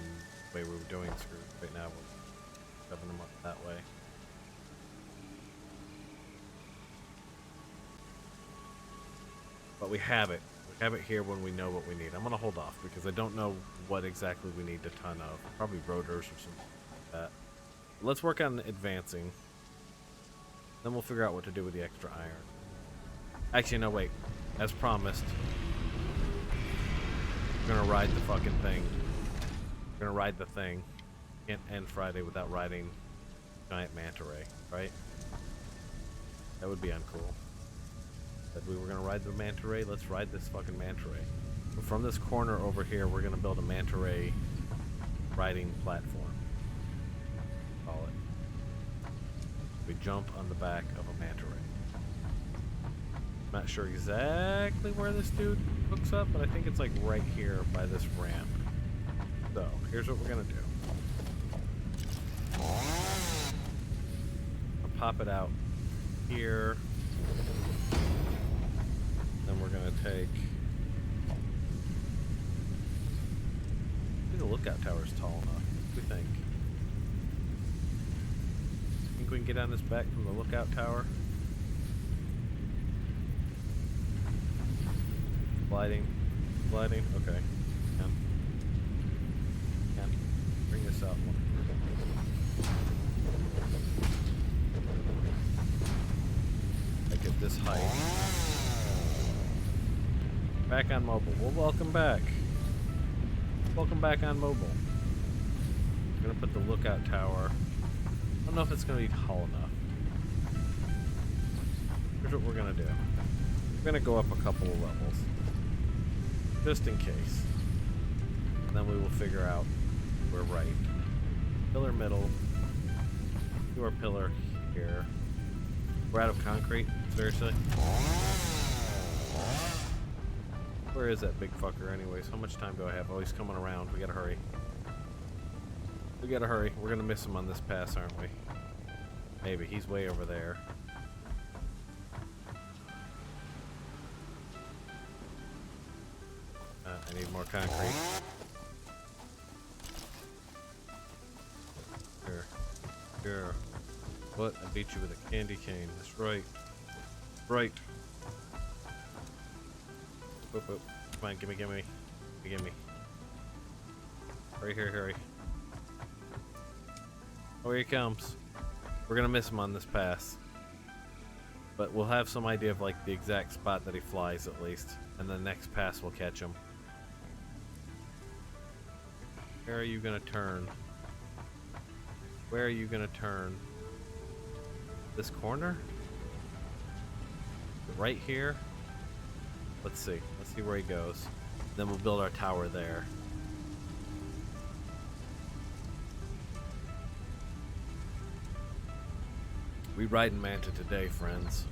the way we were doing screws. Right now we're shoving them up that way. But we have it. We have it here when we know what we need. I'm gonna hold off because I don't know what exactly we need a ton of. Probably rotors or something like that. Let's work on advancing. Then we'll figure out what to do with the extra iron. Actually, no, wait. As promised, we're gonna ride the fucking thing. We're gonna ride the thing. Can't end Friday without riding giant manta ray, right? That would be uncool. Said we were gonna ride the manta ray. Let's ride this fucking manta ray. So from this corner over here, we're gonna build a manta ray riding platform. Call it. We jump on the back of a manta ray. Not sure exactly where this dude hooks up, but I think it's like right here by this ramp. So here's what we're gonna do. I'll pop it out here. Then we're gonna take. I think the lookout tower is tall enough. What do we think? Think we can get on this back from the lookout tower? Gliding. Gliding? Okay. Can bring this up more. Like at this height. Back on mobile. Well, welcome back. Welcome back on mobile. I'm gonna put the lookout tower. I don't know if it's gonna be tall enough. Here's what we're gonna do. We're gonna go up a couple of levels. Just in case. And then we will figure out we're right. Pillar middle. Do our pillar here. We're out of concrete, seriously. Where is that big fucker anyways? How much time do I have? Oh, he's coming around. We gotta hurry. We gotta hurry. We're gonna miss him on this pass, aren't we? Maybe. He's way over there. I need more concrete. Here. Here. What? I beat you with a candy cane. That's right. Right. Boop, boop. Come on, gimme, gimme. Gimme. Hurry, hurry, hurry. Oh, here he comes. We're gonna miss him on this pass. But we'll have some idea of like the exact spot that he flies at least. And the next pass we'll catch him. Where are you gonna turn? Where are you gonna turn? This corner? Right here? Let's see. Let's see where he goes. Then we'll build our tower there. We riding Manta today, friends.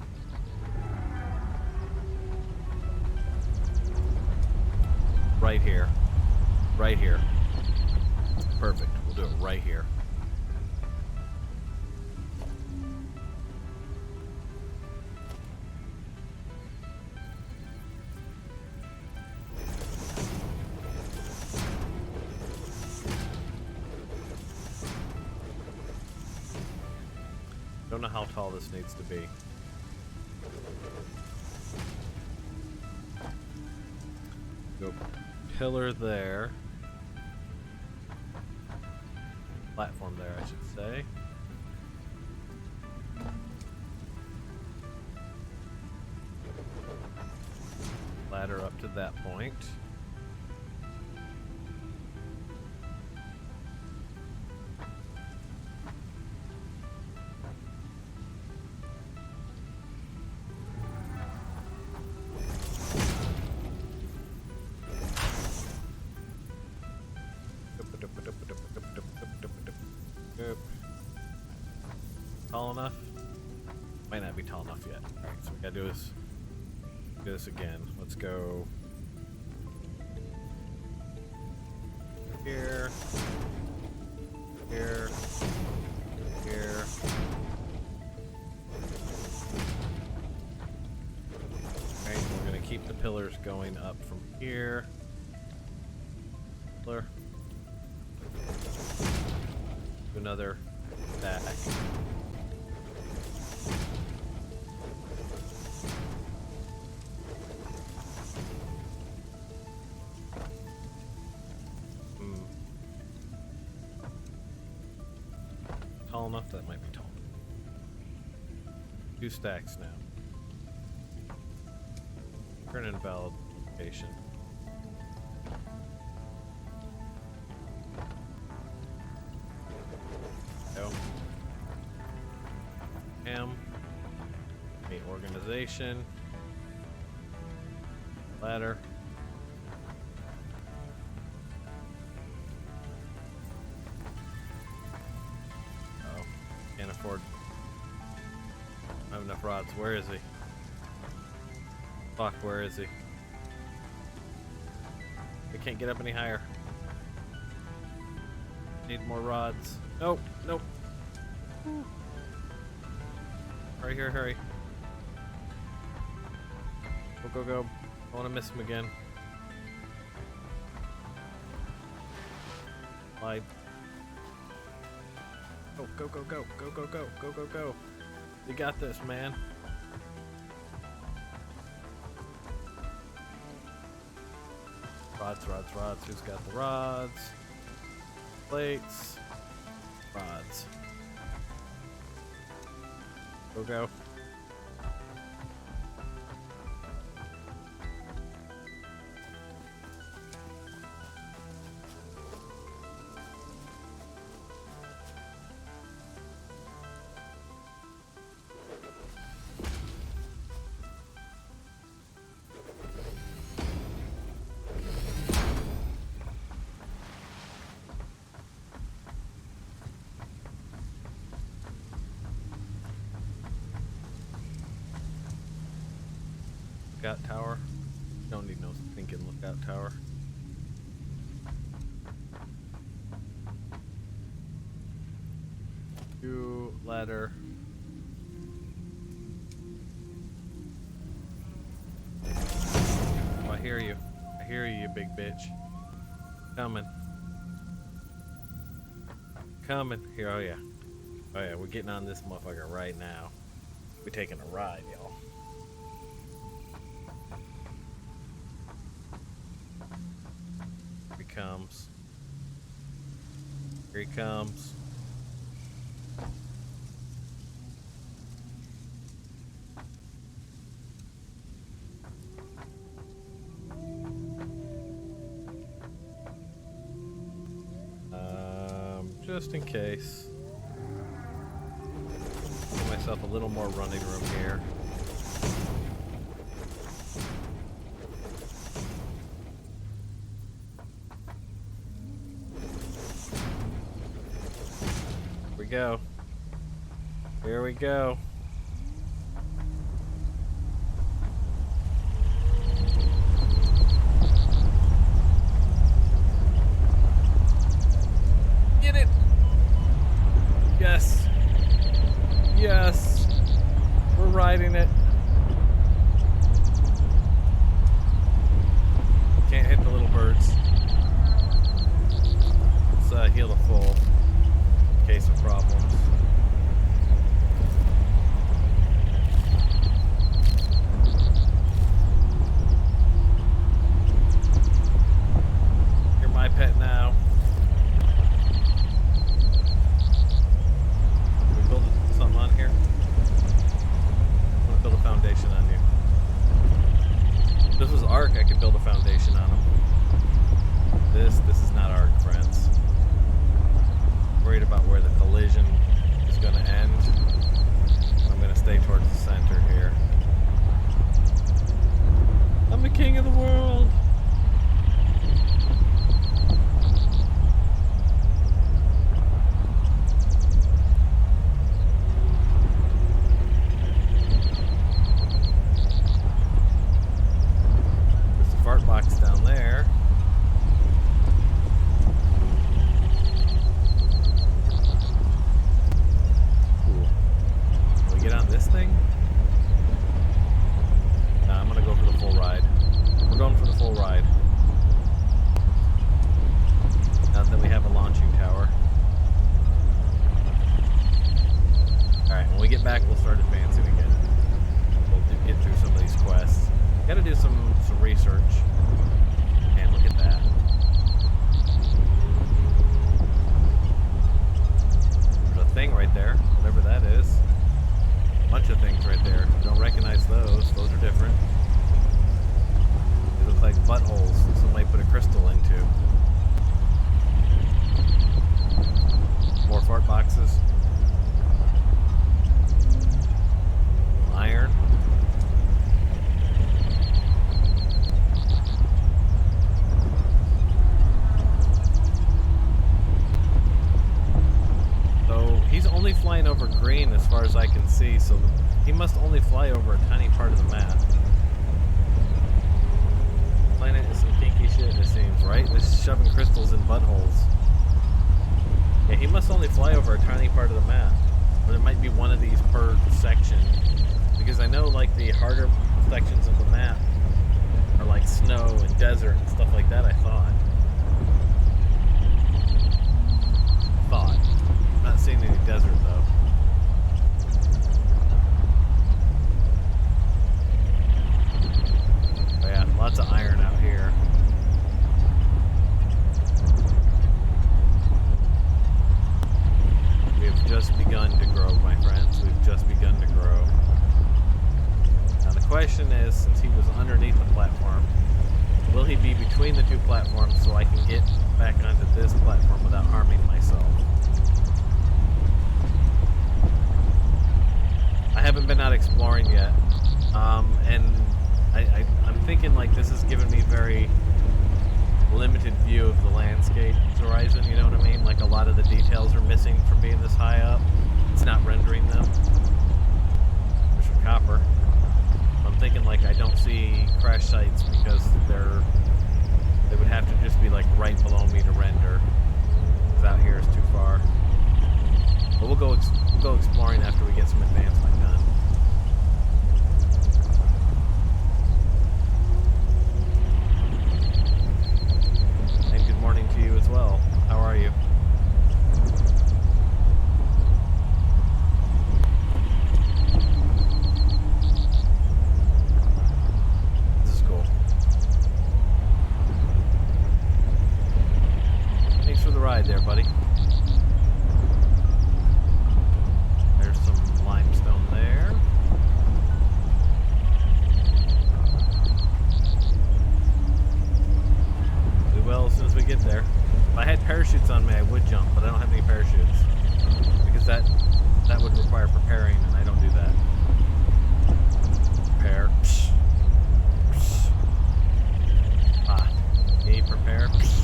Right here. Right here. Perfect. We'll do it right here. Don't know how tall this needs to be. Go pillar there. Platform there, I should say. Ladder up to that point. Tall enough? Might not be tall enough yet. Alright, so we gotta do is do this again. Let's go here, here, here. Alright, we're gonna keep the pillars going up from here. Pillar. Another stack. Tall enough? That might be tall. 2 stacks now. Turn invalid location. Go. Meet organization. Ladder. Oh, can't afford. I don't have enough rods. Where is he? Fuck, where is he? I can't get up any higher. Need more rods. Nope, nope. Hurry, hurry, hurry. Go, go, go. I want to miss him again. Slide. Go, go, go, go, go, go, go, go, go, go. You got this, man. Rods, rods, rods. Who's got the rods? Plates. Rods. Go, go. Lookout tower. Don't need no thinking lookout tower. Ladder. Oh, I hear you. I hear you, you big bitch. Coming. Coming. Here, oh yeah. Oh yeah, we're getting on this motherfucker right now. We're taking a ride, y'all. Here he comes. Here he comes. Just in case. Give myself a little more running room here. Here we go. Here we go. Yes. Yes. We're riding it. Can't hit the little birds. Let's heal the full in case of problems. You're my pet now. On here. I want to build a foundation on you. If this was Ark, I could build a foundation on him. This is not Ark, friends. Worried about where the collision is going to end. I'm going to stay towards the center here. I'm the king of the world. Box down there. Cool. Can we get on this thing? Nah, I'm gonna go for the full ride. We're going for the full ride. gotta do some research. And look at that. There's a thing right there, whatever that is. Bunch of things right there. Don't recognize those. Those are different. They look like buttholes somebody put a crystal into. More fart boxes. Iron. So he's only flying over green as far as I can see, so he must only fly over a tiny part of the map. Planet is some kinky shit, it seems, right? This shoving crystals in buttholes. Yeah, he must only fly over a tiny part of the map. Or there might be one of these per section. Because I know, like, the harder sections of the map are like snow and desert and stuff like that, I thought. Not seeing any desert, though. But yeah, lots of iron out here. We have just begun to grow, my friends. We've just begun to grow. Now the question is, since he was underneath the platform, will he be between the two platforms so I can get back onto this platform without harming myself? I haven't been out exploring yet, and I'm thinking like this is giving me very limited view of the landscape horizon, you know what I mean? Like a lot of the details are missing from being this high up. It's not rendering them. There's some copper. I'm thinking like I don't see crash sites because they would have to just be like right below me to render. Because out here is too far. But we'll go exploring after we get some advancement done. And good morning to you as well. How are you? This is cool. Thanks for the ride there, buddy. There's some limestone there. We will as soon as we get there. If I had parachutes on me, I would jump, but I don't have any parachutes. Because that would require preparing, and I don't do that. Prepare. Psh. Psh. Ah. Okay, prepare. Psh.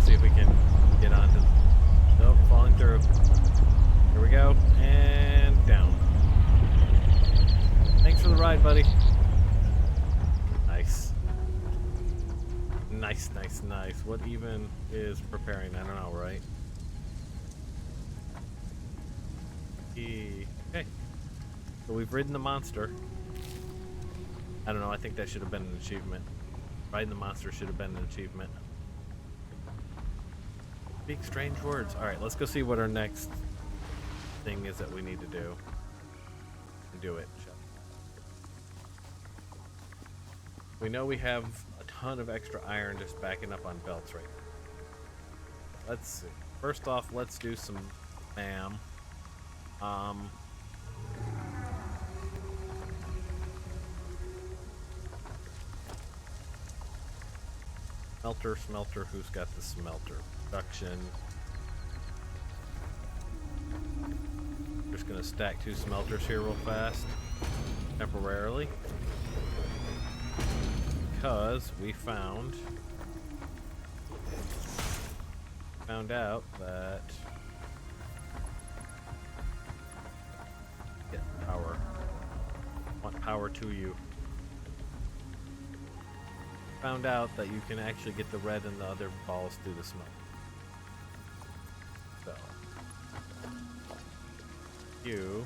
See if we can get onto. Nope, falling through. Here we go, and down. Thanks for the ride, buddy. Nice. Nice, nice, nice. What even is preparing? I don't know, right? Okay. So we've ridden the monster. I don't know, I think that should have been an achievement. Riding the monster should have been an achievement. Speak strange words. Alright, let's go see what our next thing is that we need to do. Do it. We know we have a ton of extra iron just backing up on belts right now. Let's see. First off, let's do some spam. Smelter, who's got the smelter? Production. Just gonna stack 2 smelters here real fast. Temporarily. Because we found out that get power. Want power to you. Found out that you can actually get the red and the other balls through the smoke. So you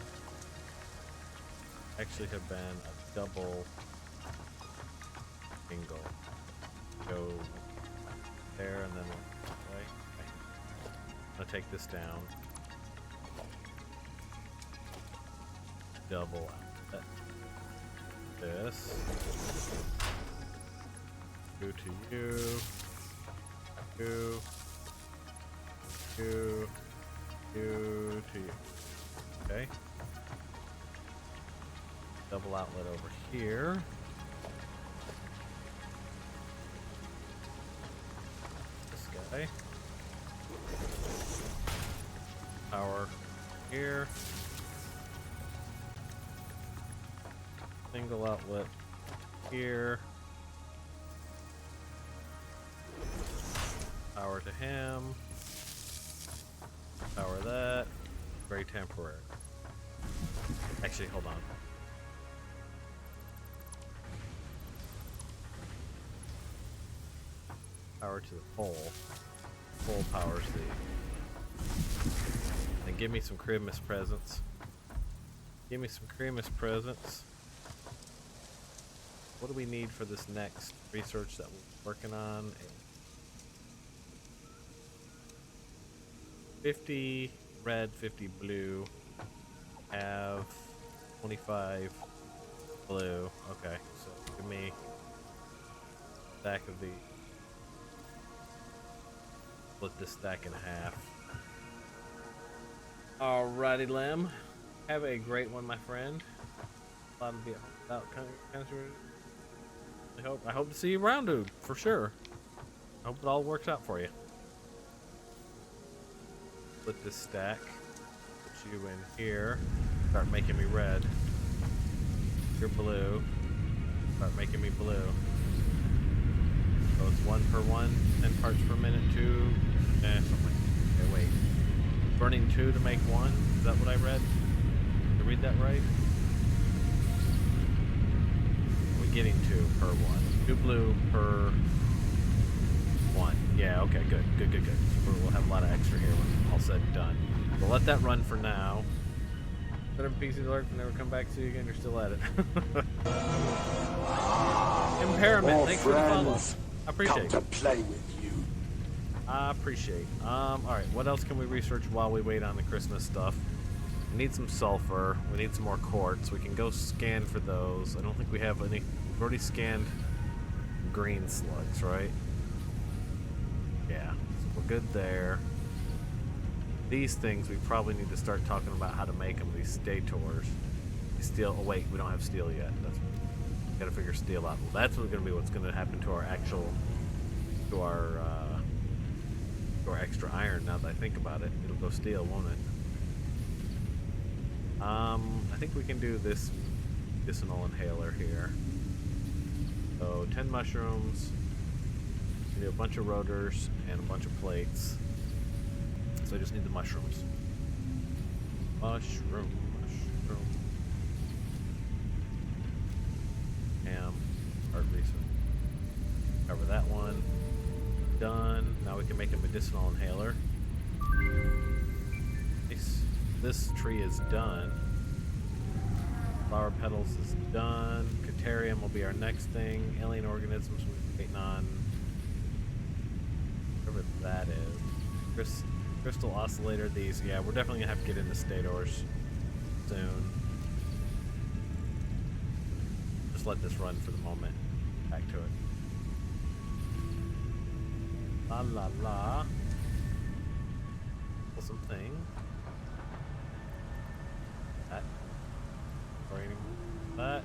actually have been a double angle. Go there and then way. Okay. gonna take this down. Double out this. Go to you. You. You. You to you. Okay. Double outlet over here. This guy. Power here. Single outlet here. Power to him. Power that. Very temporary. Actually, hold on. Power to the pole. Pole powers the. And give me some Christmas presents. Give me some Christmas presents. What do we need for this next research that we're working on? 50 red, 50 blue. Have 25 blue. Okay, so give me a stack of the. Split this stack in half. Alrighty, Lem. Have a great one, my friend. Glad to be out. I hope to see you around, dude, for sure. I hope it all works out for you. Split this stack. Put you in here. Start making me red. You're blue. Start making me blue. So it's 1 per 1, 10 parts per minute, 2. Something like that. Okay, wait. Burning 2 to make 1? Is that what I read? Did I read that right? We're getting 2 per 1. 2 blue per 1. Yeah, okay, good. We'll have a lot of extra here when all said and done. We'll let that run for now. Set up PC alert and never come back to you again. You're still at it. Impairment, thanks for the follow. I appreciate it. To play with you. I appreciate. Alright, what else can we research while we wait on the Christmas stuff? We need some sulfur. We need some more quartz. We can go scan for those. I don't think we have any. We've already scanned green slugs, right? Yeah, so we're good there. These things we probably need to start talking about how to make them. These stators. Steel. Oh wait, we don't have steel yet. That's gotta figure steel out. Well, that's what's gonna be what's gonna happen to our actual, to our extra iron. Now that I think about it, it'll go steel, won't it? I think we can do this medicinal inhaler here. So 10 mushrooms. We need a bunch of rotors and a bunch of plates. So I just need the mushrooms. Mushroom. Art research. Cover that one. Done. Now we can make a medicinal inhaler. This tree is done. Flower petals is done. Caterium will be our next thing. Alien organisms we're waiting on. Whatever that is. Crystal oscillator, these. Yeah, we're definitely gonna have to get into stators soon. Just let this run for the moment. Back to it. La la la. Something. That. That.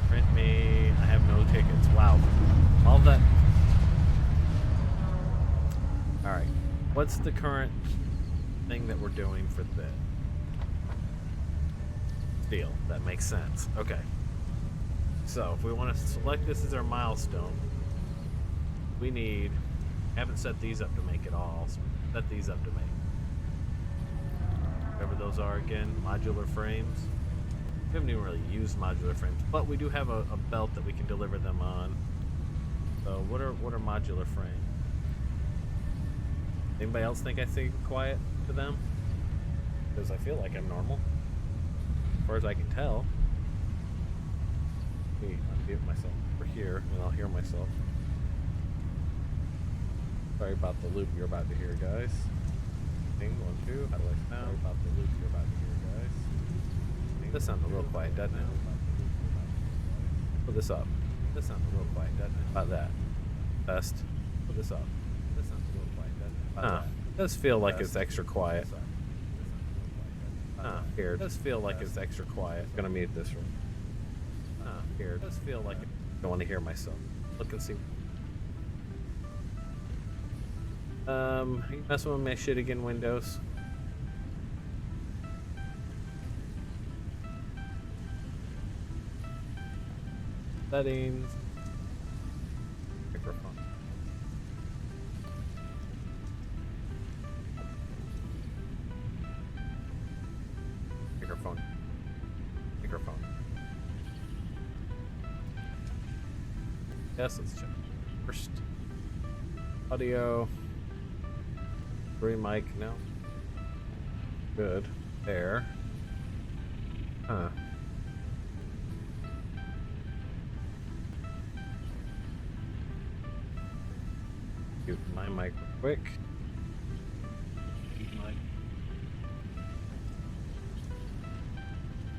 Print me. I have no tickets. Wow. All that. Alright. What's the current thing that we're doing for the steel? That makes sense. Okay. So, if we want to select this as our milestone, we need... haven't set these up to make it all, so set these up to make. Whatever those are again, modular frames. We haven't even really used modular frames, but we do have a belt that we can deliver them on. So, what are modular frames? Anybody else think I say quiet to them? Because I feel like I'm normal. As far as I can tell. Let me unmute myself over here, and I'll hear myself. Sorry about the loop you're about to hear, guys. Ding, 1, 2. How do I sound? Sorry about the loop you're about to hear, guys. Ding, this sounds a little quiet, doesn't it? Put this up. This sounds a little quiet, doesn't it? About that. Test. Put this up. This sounds a little quiet, doesn't it? About that. It does feel like it's extra quiet. Here. It does feel like it's extra quiet. I'm gonna mute this room. Here. It does feel like it. I don't want to hear myself. Look and see. Are you messing with my shit again, Windows? Settings. Microphone. Microphone. Microphone. Yes, let's check. First. Audio. Three mic, no. Good. There. Huh. Mute my mic real quick.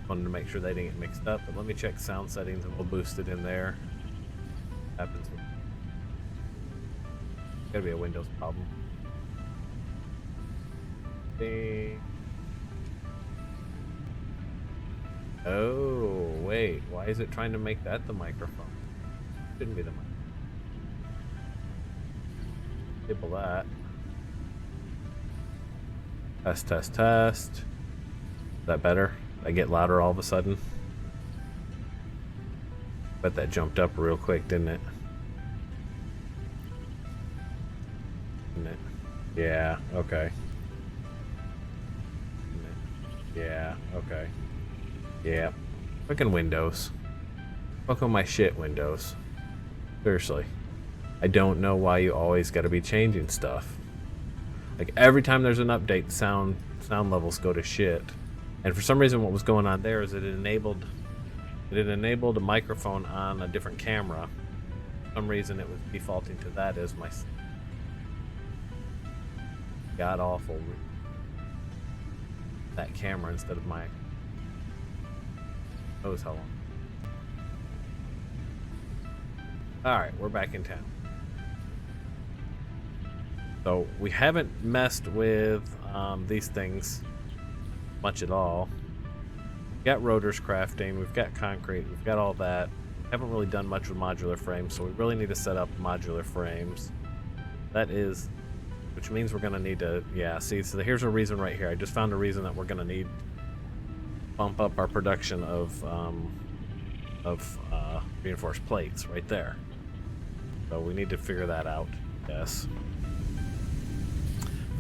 Wanted to make sure they didn't get mixed up, but let me check sound settings and we'll boost it in there. Happens. Gotta be a Windows problem. Bing. Oh, wait. Why is it trying to make that the microphone? Shouldn't be the mic. Table that. Test, test, test. Is that better? I get louder all of a sudden. Bet that jumped up real quick, didn't it? Didn't it? Yeah, okay. Yeah, okay. Yeah. Fucking Windows. Fuck on my shit, Windows. Seriously. I don't know why you always gotta be changing stuff. Like every time there's an update, sound levels go to shit. And for some reason what was going on there is it enabled a microphone on a different camera. For some reason it was defaulting to that as my god awful that camera instead of my knows how long. Alright, we're back in town. So we haven't messed with these things much at all. We've got rotors crafting, we've got concrete, we've got all that. Haven't really done much with modular frames, so we really need to set up modular frames. That is, which means we're gonna need to, yeah, see, so here's a reason right here. I just found a reason that we're gonna need to bump up our production of reinforced plates right there. So we need to figure that out, yes.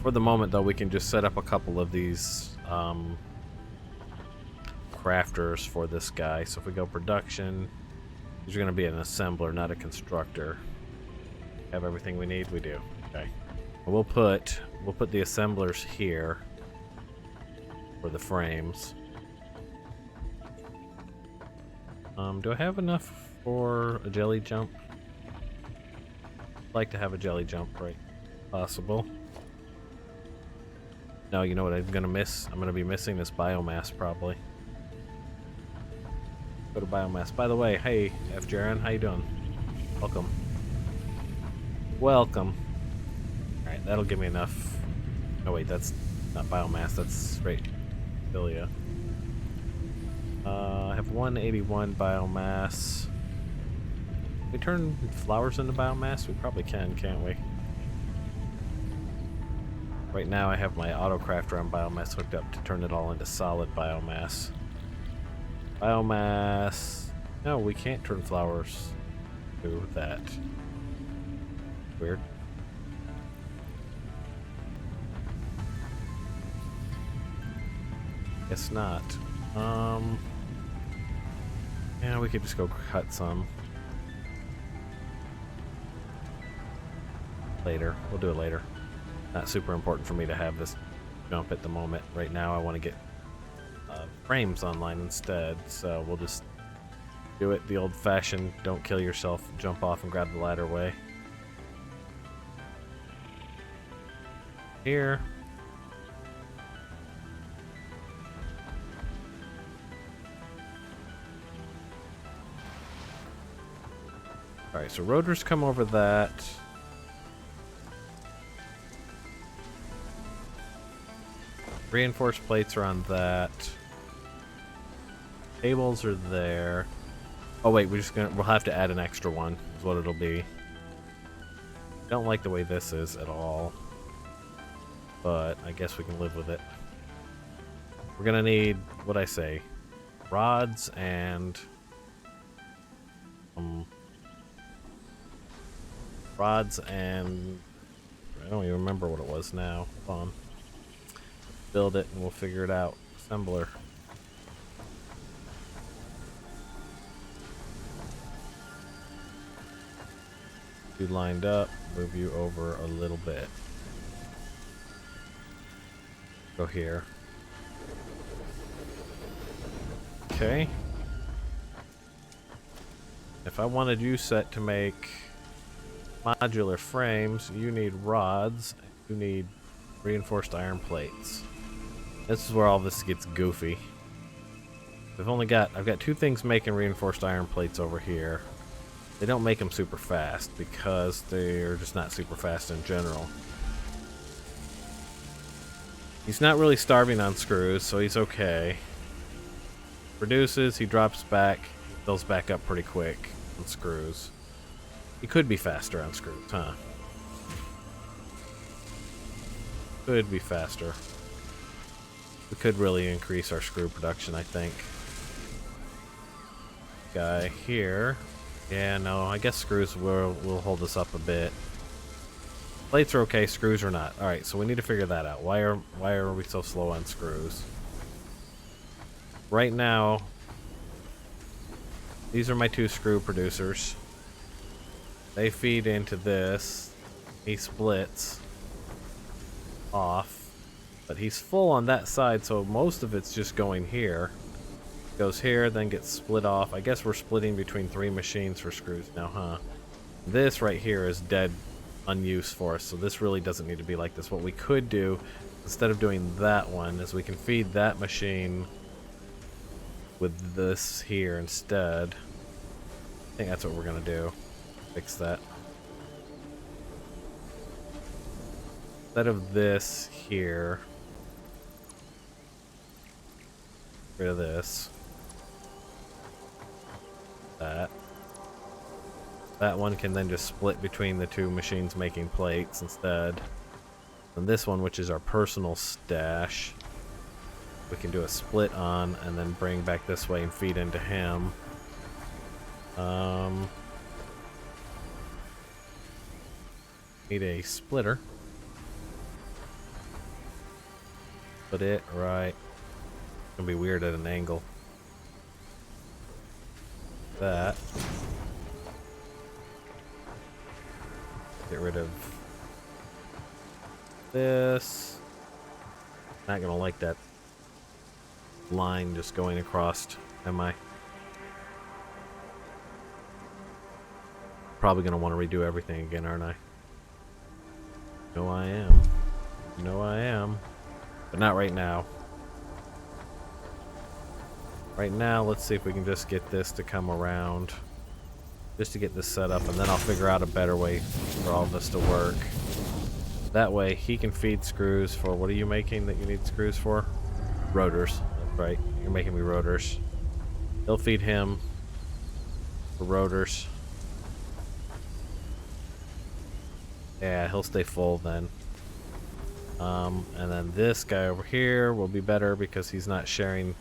For the moment though, we can just set up a couple of these crafters for this guy. So if we go production, he's gonna be an assembler, not a constructor. Have everything we need? We do. Okay. We'll put the assemblers here for the frames. Do I have enough for a jelly jump? I'd like to have a jelly jump, right? Possible. No, you know what I'm gonna miss? I'm gonna be missing this biomass probably. Go to biomass. By the way, hey F. Jaren, how you doing? Welcome. Welcome. Alright, that'll give me enough. Oh wait, that's not biomass, that's straight philia. I have 181 biomass. Can we turn flowers into biomass? We probably can, can't we? Right now I have my autocrafter on biomass hooked up to turn it all into solid biomass. Biomass. No, we can't turn flowers to that. Weird. Guess not. Yeah, we could just go cut some. Later. We'll do it later. Not super important for me to have this jump at the moment. Right now I want to get frames online instead, so we'll just do it the old-fashioned, don't kill yourself, jump off and grab the ladder way. here. Alright, so rotors come over that. Reinforced plates are on that. Cables are there. Oh wait, we'll have to add an extra one, is what it'll be. Don't like the way this is at all. But I guess we can live with it. We're gonna need, what'd I say? Rods and I don't even remember what it was now. Hold on. Build it and we'll figure it out. Assembler. You lined up, move you over a little bit. Go here. Okay. If I wanted you set to make modular frames, you need rods, you need reinforced iron plates. This is where all this gets goofy. I've got two things making reinforced iron plates over here. They don't make them super fast because they're just not super fast in general. He's not really starving on screws, so he's okay. Produces, he drops back, fills back up pretty quick on screws. He could be faster on screws, huh? Could be faster. We could really increase our screw production, I think. Guy here. Yeah, no, I guess screws will hold us up a bit. Plates are okay, screws are not. Alright, so we need to figure that out. Why are we so slow on screws? Right now, these are my two screw producers. They feed into this. He splits off. But he's full on that side, so most of it's just going here. Goes here, then gets split off. I guess we're splitting between 3 machines for screws now, huh? This right here is dead unused for us, so this really doesn't need to be like this. What we could do, instead of doing that one, is we can feed that machine with this here instead. I think that's what we're gonna do. Fix that. Instead of this here, get rid of this. That one can then just split between the two machines making plates instead. And this one, which is our personal stash, we can do a split on and then bring back this way and feed into him. Need a splitter. Put it right. It's gonna be weird at an angle. That. Get rid of this. Not gonna like that line just going across, am I? Probably gonna want to redo everything again, aren't I? No, I am. No, I am. But not right now. Right now, let's see if we can just get this to come around. Just to get this set up, and then I'll figure out a better way for all this to work. That way, he can feed screws for... What are you making that you need screws for? Rotors. That's right. You're making me rotors. He'll feed him for rotors. Yeah, he'll stay full then. And then this guy over here will be better because he's not sharing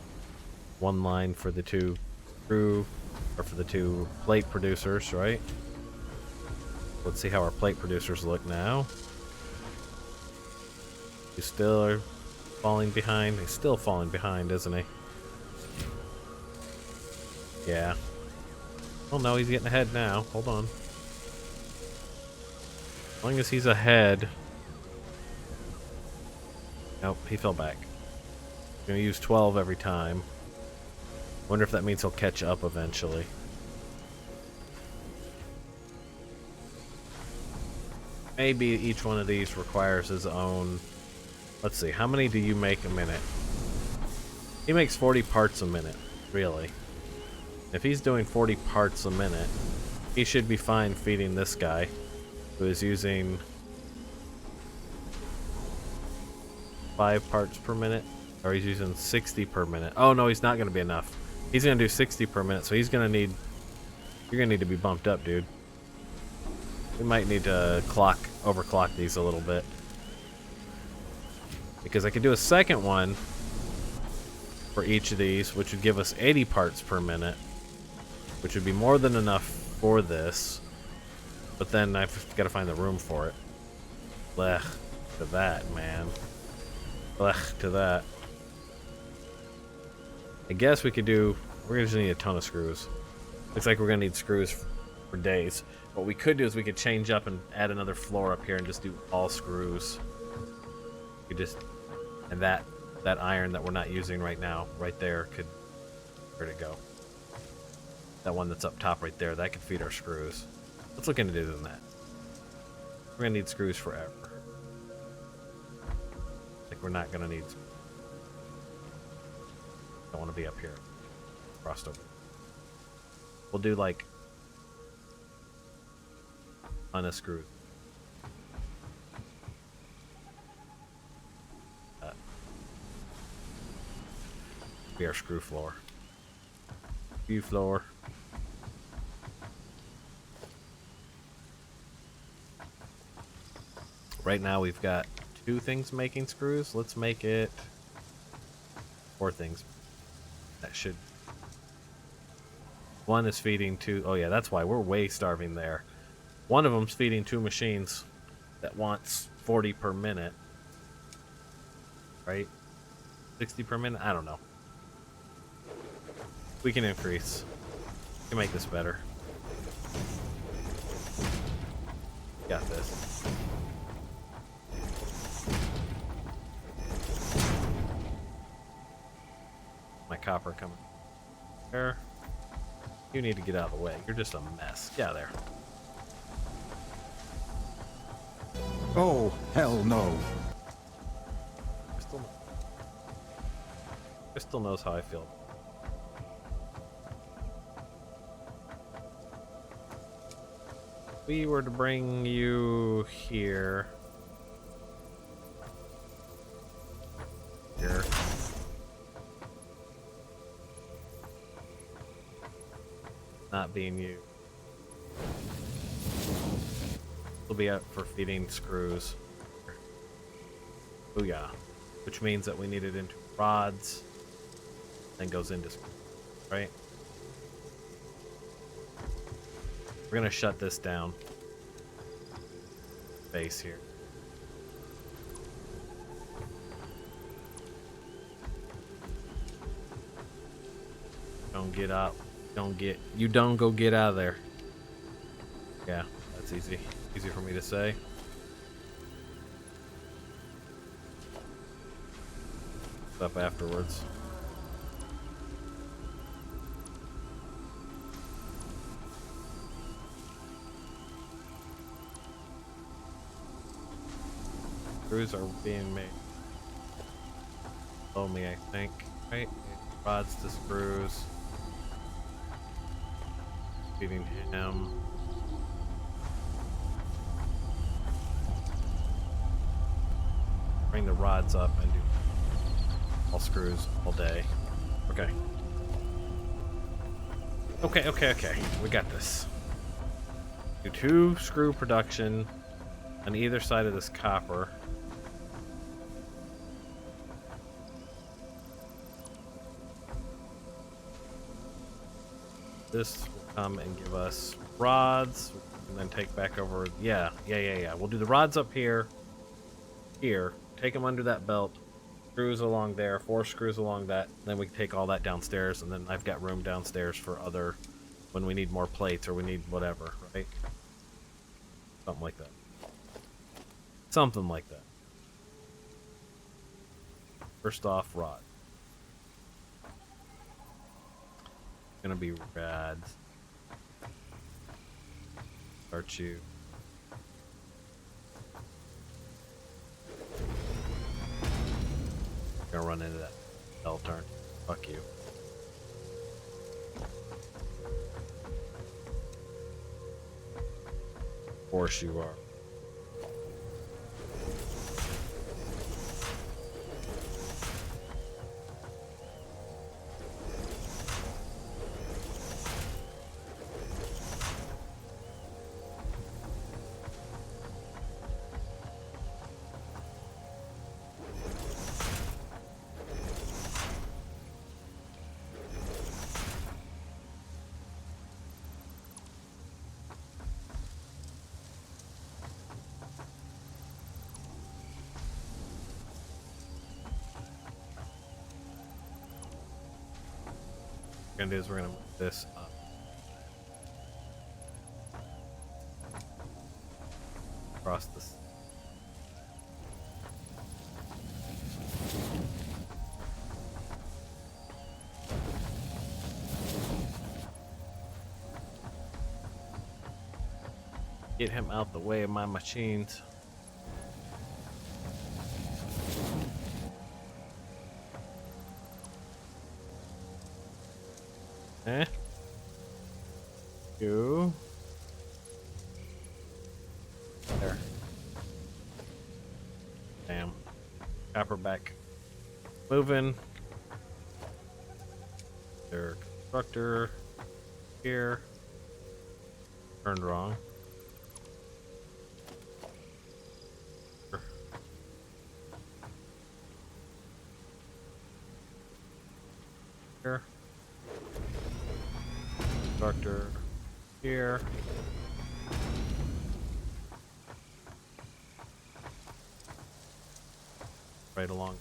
one line for the two screw, or for the two plate producers, right? Let's see how our plate producers look now. He's still falling behind. He's still falling behind, isn't he? Yeah. Oh no, he's getting ahead now. Hold on. As long as he's ahead. Nope, he fell back. Gonna use 12 every time. Wonder if that means he'll catch up eventually. maybe each one of these requires his own. Let's see, how many do you make a minute? He makes 40 parts a minute, really. If he's doing 40 parts a minute, he should be fine feeding this guy, who is using 5 parts per minute, or he's using 60 per minute. Oh no, he's not going to be enough. He's going to do 60 per minute, so he's going to need... You're going to need to be bumped up, dude. We might need to overclock these a little bit. Because I could do a second one for each of these, which would give us 80 parts per minute, which would be more than enough for this. But then I've got to find the room for it. Blech to that, man. Blech to that. I guess we could do... We're going to need a ton of screws. Looks like we're going to need screws for days. What we could do is we could change up and add another floor up here and just do all screws. We just... And that iron that we're not using right now, right there, could... Where'd it go? That one that's up top right there, that could feed our screws. Let's look into doing that. We're going to need screws forever. Like, we're not going to need... Don't want to be up here. Crossed over. We'll do, like... on a screw. Be our screw floor. View floor. Right now we've got 2 things making screws. Let's make it 4 things. That should... One is feeding 2... Oh yeah, that's why we're way starving there. One of them's feeding 2 machines that wants 40 per minute. Right? 60 per minute? I don't know. We can increase. We can make this better. Got this. My copper coming. There. You need to get out of the way. You're just a mess. Get out of there. Oh, hell no. Crystal knows how I feel. We were to bring you here. Here. Not being you. Will be up for feeding screws. Booyah. Which means that we need it into rods. Then goes into screws. Right? We're gonna shut this down. Base here. Don't get up. You don't go get out of there. Yeah, that's easy. Easy for me to say. Up afterwards. Screws are being made. Below me, I think. Right? Rods to screws. Feeding him. Bring the rods up and do all screws all day. Okay. Okay. We got this. Do 2 screw production on either side of this copper. This will come and give us rods, and then take back over. Yeah. We'll do the rods up here. Here. Take them under that belt. Screws along there. 4 screws along that. Then we can take all that downstairs, and then I've got room downstairs for other... when we need more plates or we need whatever, right? Something like that. Something like that. First off, rod. Gonna be rad. Start you. run into that L turn. Fuck you. Of course you are. What we're gonna do is we're gonna move this up. Across this. Get him out the way of my machines. Eh? You. There. Damn. Copperback. Moving. Their constructor. Here. Turned wrong. Here. Constructor here. Right along.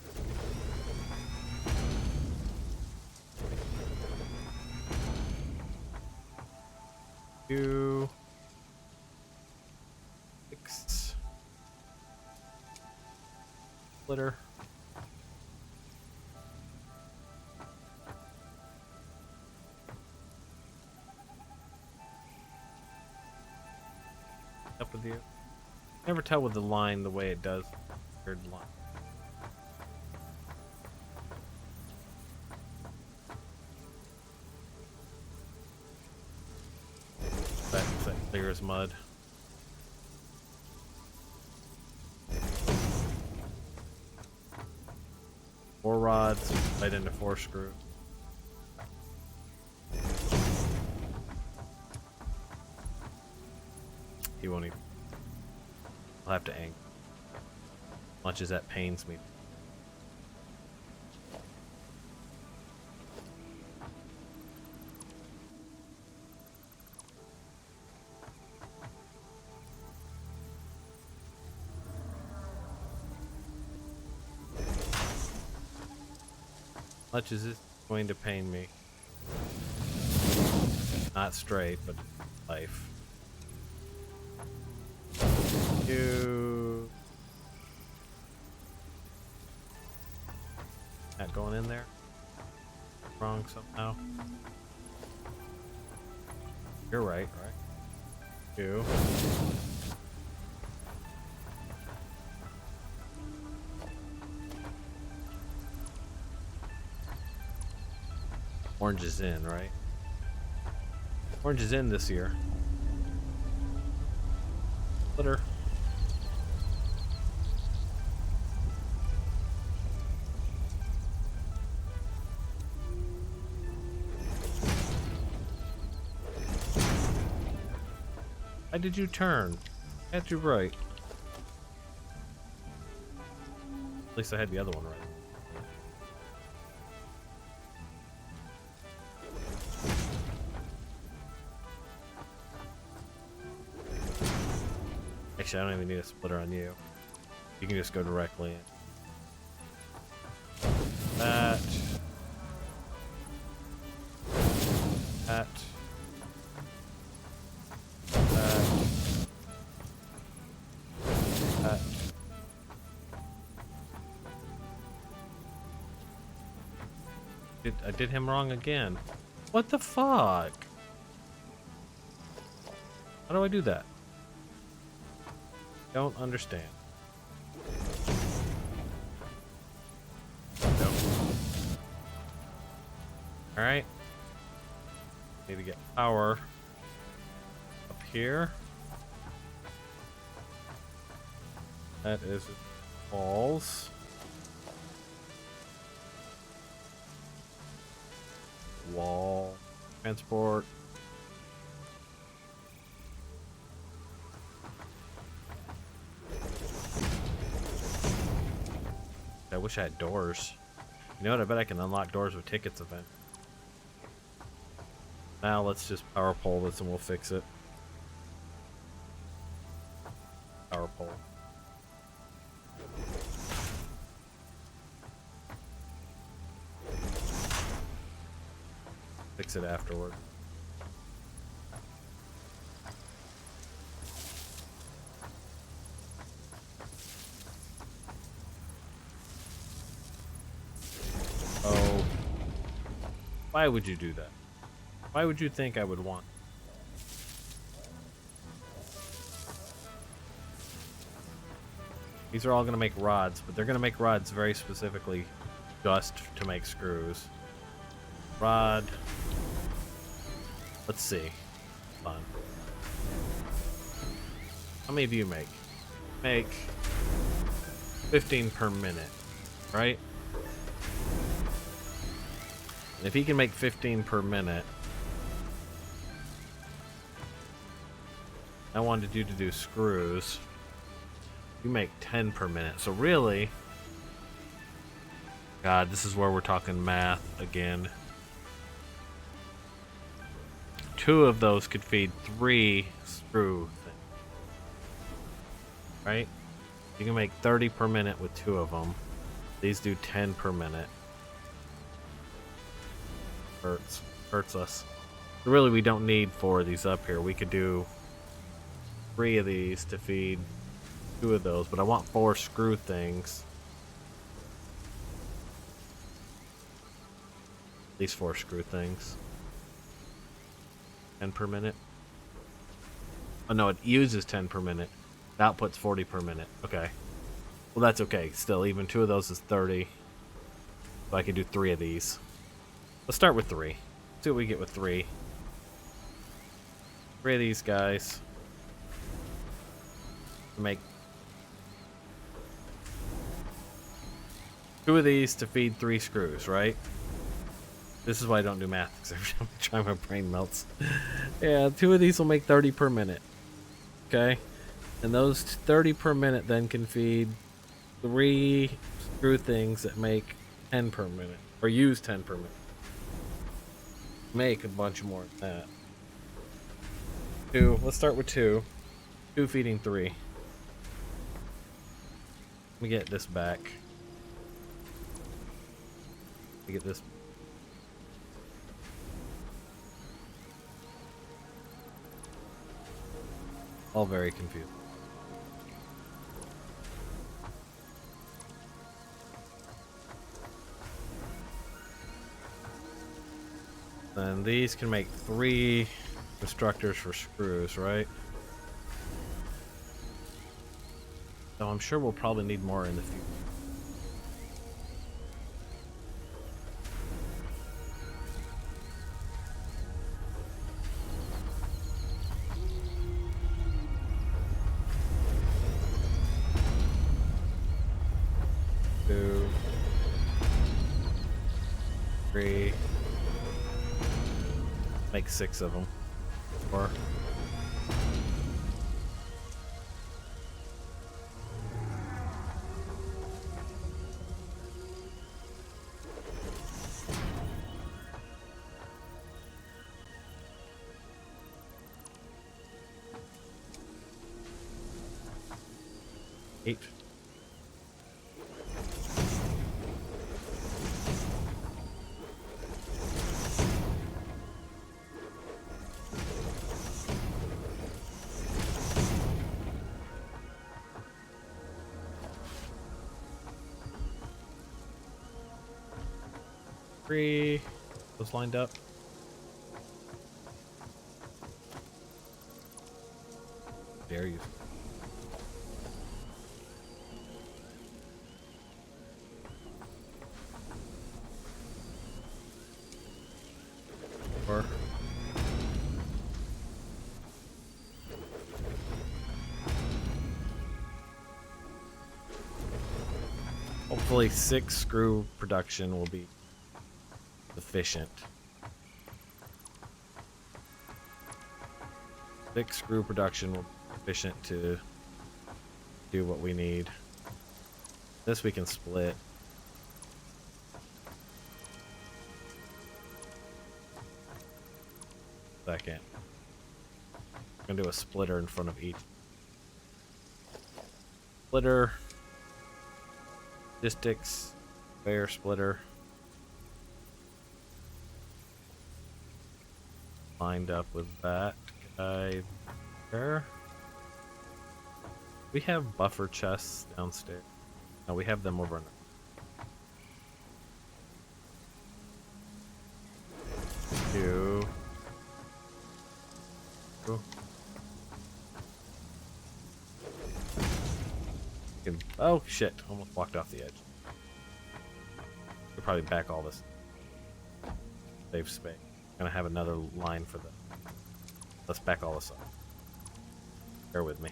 Two. 6. Splitter. Up with you. Never tell with the line the way it does. Weird line. That clear as mud. Four rods right into 4 screw. He won't even. I'll have to aim. Much as that pains me. Much as it's going to pain me. Not straight, but life. You. Not going in there. Wrong somehow. You're right, right? You. Orange is in, right? Orange is in this year. Splitter. Why did you turn? I had you right. At least I had the other one right. Actually, I don't even need a splitter on you. You can just go directly in. That. That. That. I did him wrong again. What the fuck? How do I do that? Don't understand. Nope. Alright. Need to get power up here. That is walls. Wall. Transport. I wish I had doors. You know what? I bet I can unlock doors with tickets event. Now let's just power pole this and we'll fix it. Power pole. Fix it afterward. Oh. Why would you do that? Why would you think I would want? These are all going to make rods, but they're going to make rods very specifically just to make screws. Rod. Let's see. Fun. How many do you make? Make 15 per minute, right? And if he can make 15 per minute, I wanted you to do screws. You make 10 per minute. So really, God, this is where we're talking math again. 2 of those could feed 3 screw things. Right? You can make 30 per minute with 2 of them. These do 10 per minute. Hurts us. So really, we don't need 4 of these up here. We could do 3 of these to feed 2 of those, but I want 4 screw things. These 4 screw things. 10 per minute. Oh no, it uses 10 per minute. It outputs 40 per minute. Okay. Well, that's okay. Still, even 2 of those is 30. So I can do 3 of these. Let's start with 3. See what we get with 3. 3 of these guys. Make 2 of these to feed 3 screws, right? This is why I don't do math, because every time I try my brain melts. Yeah, 2 of these will make 30 per minute. Okay? And those 30 per minute then can feed 3 screw things that make 10 per minute. Or use 10 per minute. Make a bunch more than that. 2. Let's start with 2. 2 feeding 3. Let me get this back. Let me get this. All very confused. Then these can make 3 constructors for screws, right? So I'm sure we'll probably need more in the future. Two, 3. Make 6 of them. 4. Eight. Three. Those lined up. Dare you. Hopefully 6 screw production will be sufficient. 6 screw production will be sufficient to do what we need. This we can split. Second. I'm gonna do a splitter in front of each. Splitter. Logistics. Bear splitter. Lined up with that guy there. We have buffer chests downstairs. No, we have them over. Two. Oh shit! Almost walked off the edge. We'll probably back all this. Save space. Gonna have another line for the. Let's back all this up. Bear with me.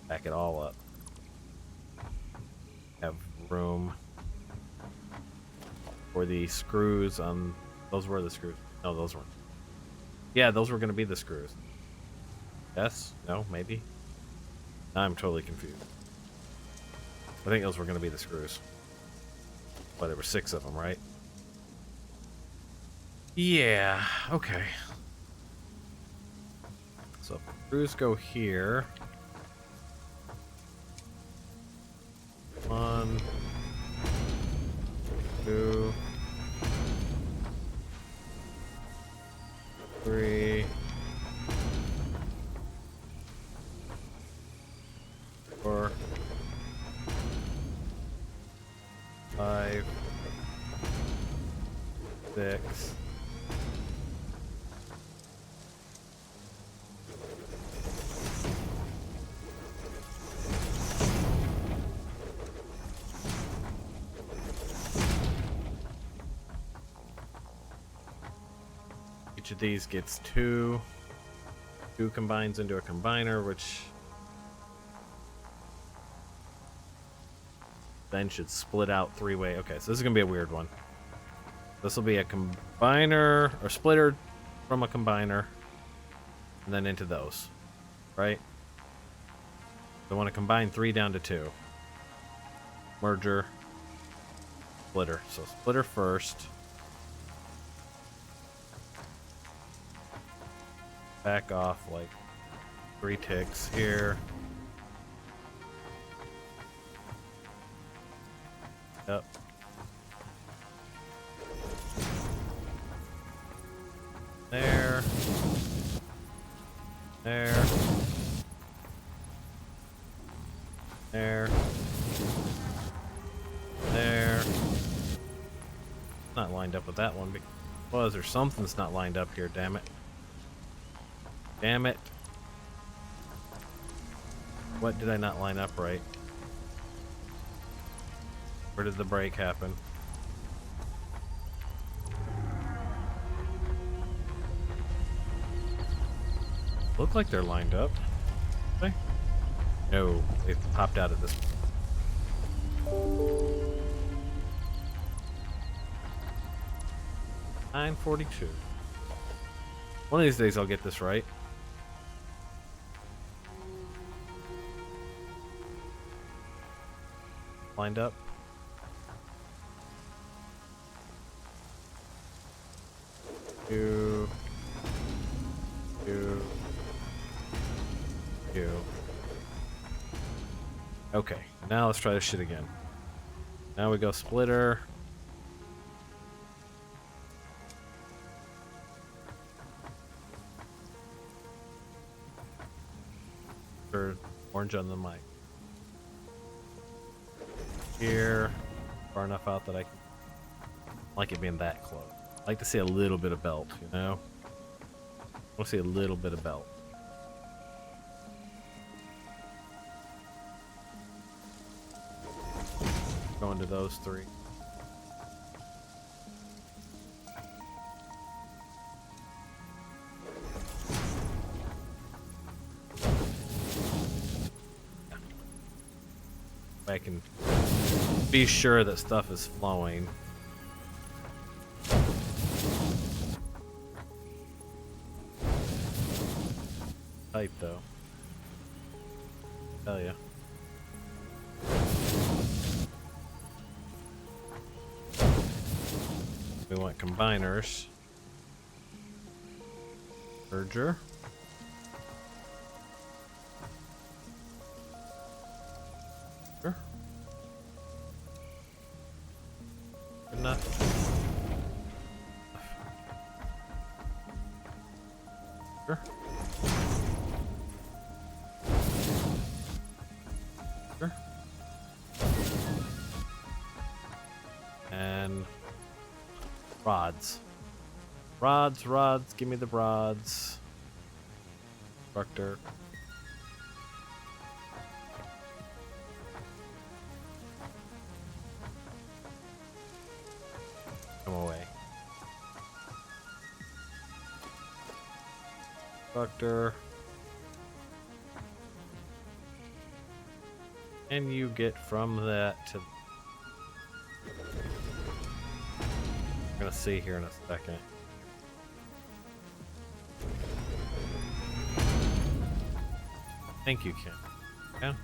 Back it all up. Have room for the screws on. Those were the screws. No, those weren't. Yeah, those were gonna be the screws. Yes? No? Maybe? Now I'm totally confused. I think those were gonna be the screws. But there were 6 of them, right? Yeah, okay. So screws go here. 1, 2, 3, 4, 5, 6. Each of these gets 2. 2 combines into a combiner, which then should split out 3-way. Okay, so this is gonna be a weird one. This will be a combiner or splitter from a combiner, and then into those, right? So I want to combine 3 down to 2. Merger, splitter. So splitter first. Back off like 3 ticks here. Yep. There. There. There. There. Not lined up with that one because there's something's not lined up here, damn it. Damn it. What did I not line up right? Where did the break happen? Look like they're lined up. Okay. No, they've popped out at this point. 942. One of these days I'll get this right. Lined up. Two. Okay, now let's try this shit again. Now we go splitter. Or orange on the mic. Here, far enough out that I can like it being that close. I like to see a little bit of belt, you know? I want to see a little bit of belt. Going to those 3. I can be sure that stuff is flowing. Tight though. Hell yeah. We want combiners. Merger. Sure. Good enough. Sure. Sure. And rods. Rods, give me the rods. Constructor. Come away. Constructor. And you get from that to... We're gonna see here in a second. Thank you, Ken. Yeah.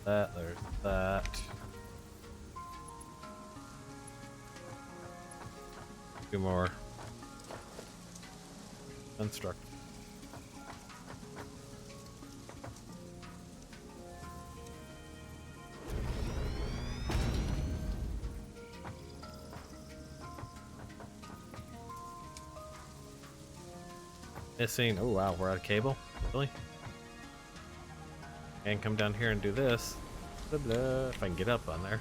There's that. Two more. Construct. Missing. Oh wow, we're out of cable. Really? And come down here and do this. Blah, blah, if I can get up on there.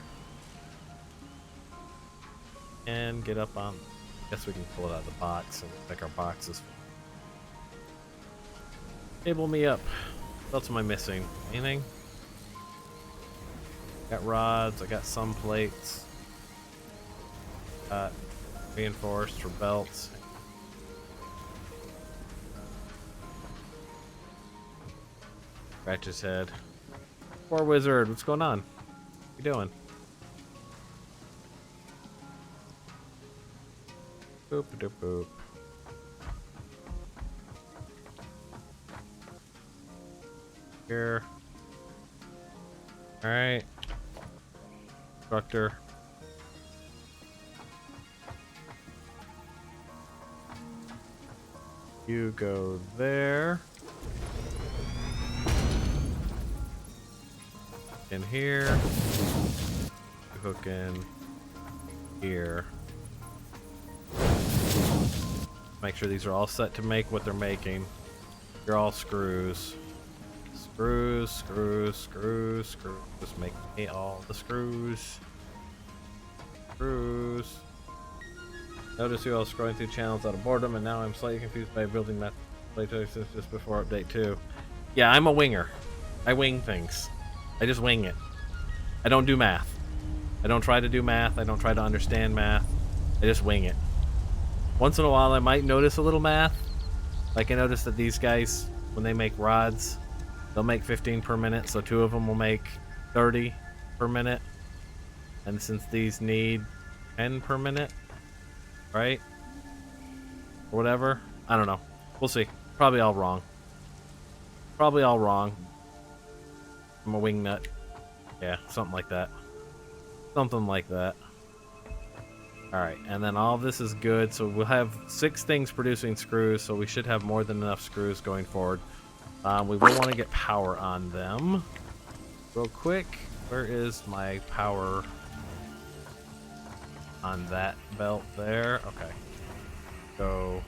And get up on. Guess we can pull it out of the box and make our boxes. Cable me up. What else am I missing? Anything? Got rods. I got some plates. Got reinforced for belts. Scratch his head. Poor wizard, what's going on? What you doing? Boop doop boop. Here. Alright. Constructor. You go there. In here, hook in here. Make sure these are all set to make what they're making. They're all screws. Screws, screws, screws, screws. Just make me all the screws. Screws. Notice you all scrolling through channels out of boredom, and now I'm slightly confused by building that playtime since just before update 2. Yeah, I'm a winger. I wing things. I just wing it. I don't do math. I don't try to do math. I don't try to understand math. I just wing it. Once in a while, I might notice a little math. Like I noticed that these guys, when they make rods, they'll make 15 per minute, so 2 of them will make 30 per minute. And since these need 10 per minute, right? Or whatever. I don't know. We'll see. Probably all wrong. Probably all wrong. I'm a wing nut. Yeah, something like that. Something like that. Alright, and then all of this is good, so we'll have 6 things producing screws, so we should have more than enough screws going forward. We will want to get power on them. Real quick, where is my power on that belt there? Okay. Go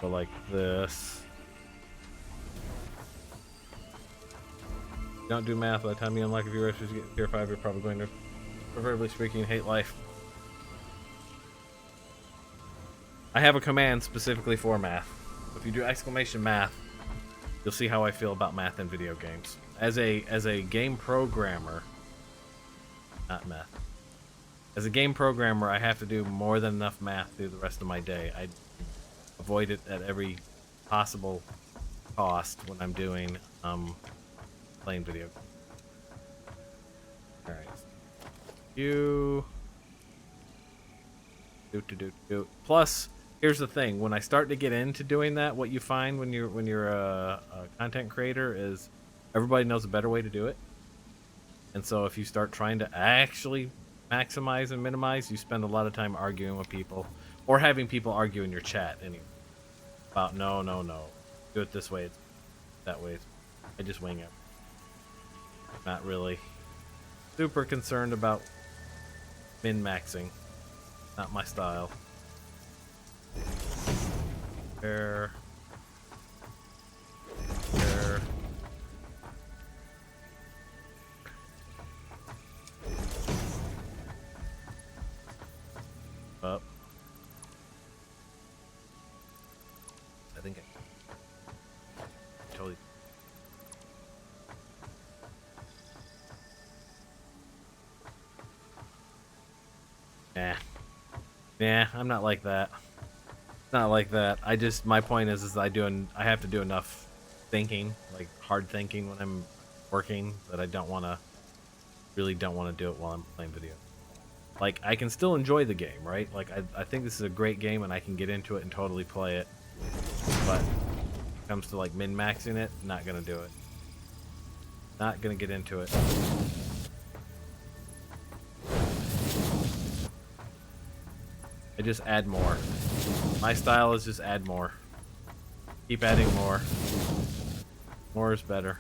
like this. Don't do math. By the time you unlock a few recipes to get tier 5, you're probably going to, preferably speaking, hate life. I have a command specifically for math. If you do exclamation math, you'll see how I feel about math in video games. As a game programmer, not math. As a game programmer, I have to do more than enough math through the rest of my day. I avoid it at every possible cost when I'm doing playing video. All right, you do. Plus, here's the thing: when I start to get into doing that, what you find when you're a content creator is everybody knows a better way to do it. And so if you start trying to actually maximize and minimize, you spend a lot of time arguing with people or having people argue in your chat anyway about no, do it this way, it's that way. I just wing it. Not really super concerned about min-maxing. Not my style. There. Up. I think I totally. Nah, I'm not like that. Not like that. My point is I have to do enough thinking, like hard thinking when I'm working, that I really don't want to do it while I'm playing video. Like, I can still enjoy the game, right? Like, I think this is a great game and I can get into it and totally play it. But when it comes to, like, min-maxing it, not gonna do it. Not gonna get into it. I just add more. My style is just add more. Keep adding more. More is better.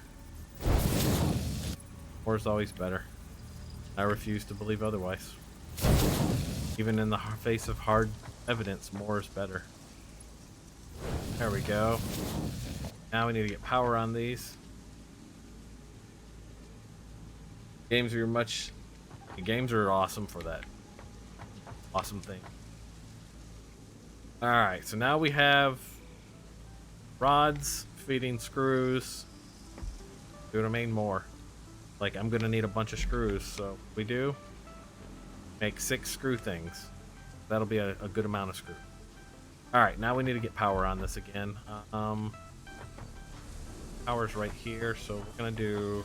More is always better. I refuse to believe otherwise. Even in the face of hard evidence, more is better. There we go. Now we need to get power on these. Games are awesome for that. Awesome thing. Alright, so now we have rods, feeding screws. Gonna need more. Like, I'm gonna need a bunch of screws, so we do make 6 screw things. That'll be a good amount of screw. Alright, now we need to get power on this again. Power's right here, so we're gonna do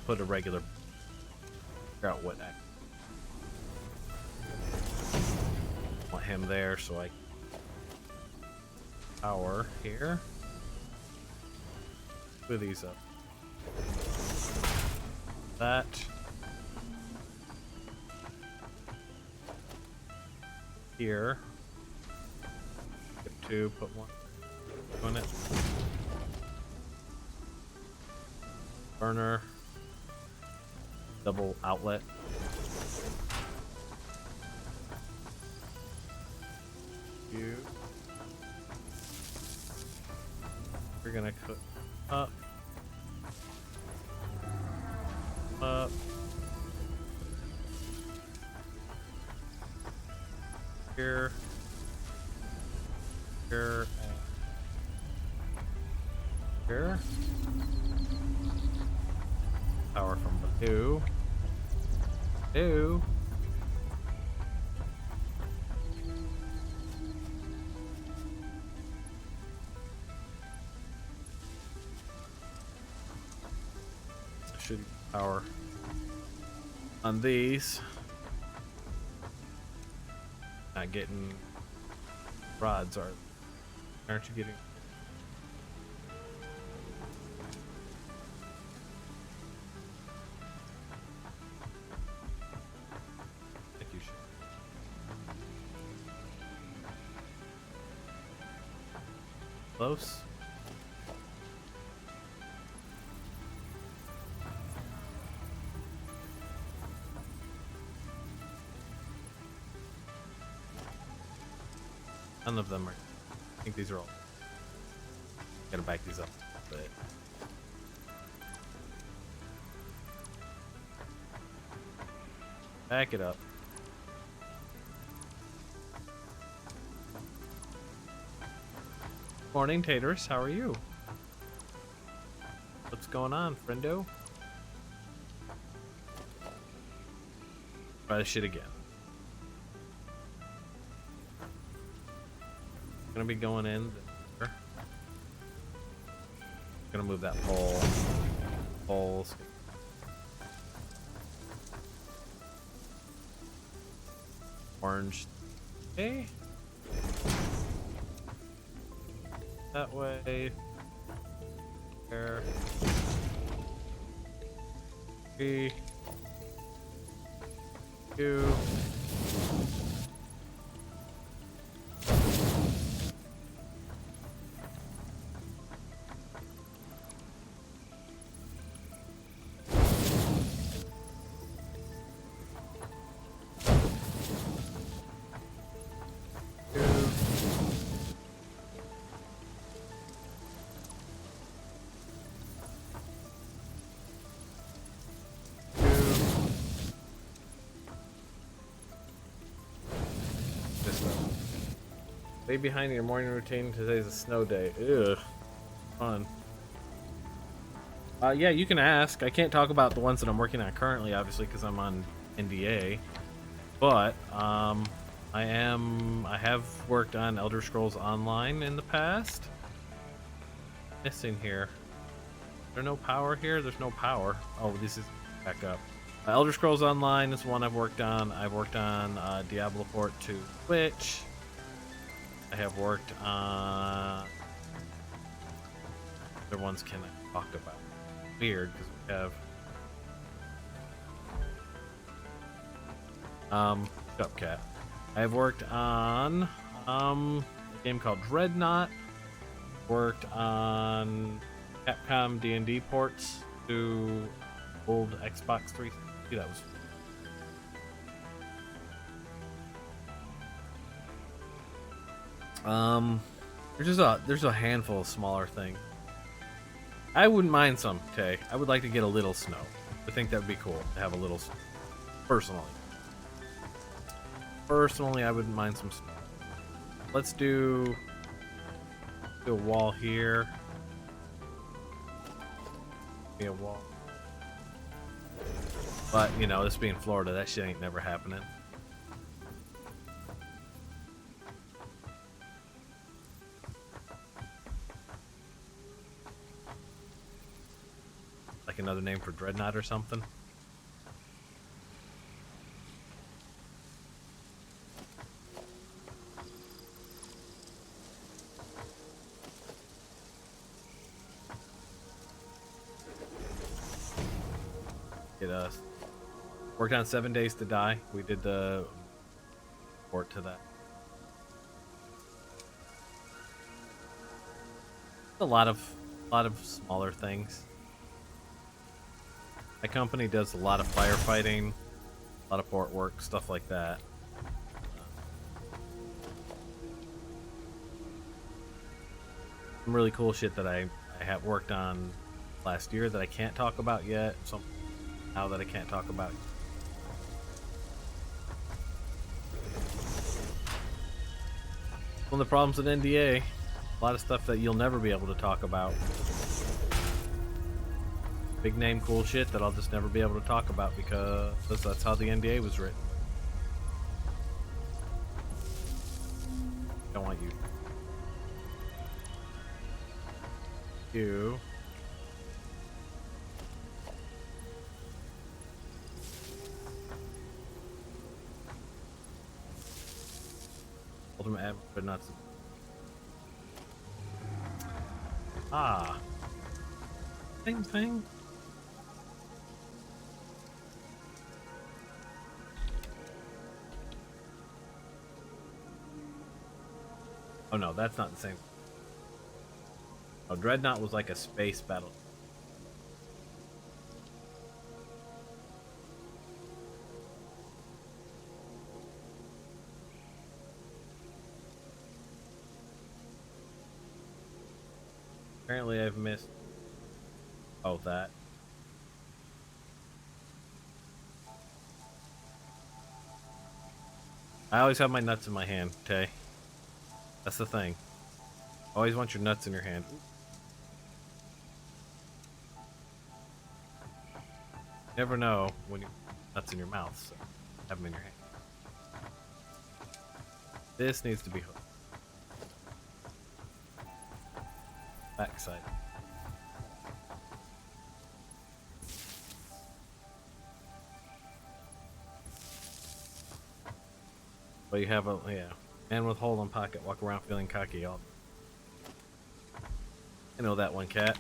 put a regular, figure out what I want him there, so I power here. Put these up. That. Here. Get 2, put 1 on it. Burner. Double outlet. You. We're gonna cook up. Here. Here. Here. Power from the 2. Should power on these. Not getting rods, aren't you getting? I think you should. Close. None of them are. I think these are all. Gotta back these up a bit. Back it up. Morning, Taters. How are you? What's going on, friendo? Try this shit again. Gonna be going in there. Gonna move that pole. Poles. Orange. Okay. That way. There. 3. 2. Stay behind your morning routine. Today's a snow day. Ugh. Fun. Yeah, you can ask. I can't talk about the ones that I'm working on currently, obviously, because I'm on NDA. But I have worked on Elder Scrolls Online in the past. Missing here. Is there no power here? There's no power. Oh, this is back up. Elder Scrolls Online is one I've worked on. I've worked on Diablo Port to Switch. I have worked on other ones can I talk about? Weird because we have shut up, cat. I have worked on a game called Dreadnought. Worked on Capcom D&D ports to old Xbox 360. That was there's a handful of smaller things. I wouldn't mind some, Tay. I would like to get a little snow. I think that would be cool to have a little snow. Personally, I wouldn't mind some snow. Let's do a wall here. Be a wall. But, you know, this being Florida, that shit ain't never happening. Like another name for Dreadnought or something. Get us. Worked on 7 Days to Die. We did the port to that. A lot of smaller things. My company does a lot of firefighting, a lot of port work, stuff like that. Some really cool shit that I have worked on last year that I can't talk about yet. Some now that I can't talk about. One of the problems with NDA, a lot of stuff that you'll never be able to talk about. Big name cool shit that I'll just never be able to talk about because that's how the NDA was written. Don't want you. You. Ultimate ad, but not. Same thing. Oh no, that's not the same. Oh, Dreadnought was like a space battle. Apparently I've missed... Oh, that. I always have my nuts in my hand, Tay. That's the thing. Always want your nuts in your hand. Never know when you nuts in your mouth. So. have them in your hand. This needs to be hooked. Backside. But you have a, yeah. Man with hole in pocket, walk around feeling cocky all. I know that one, cat.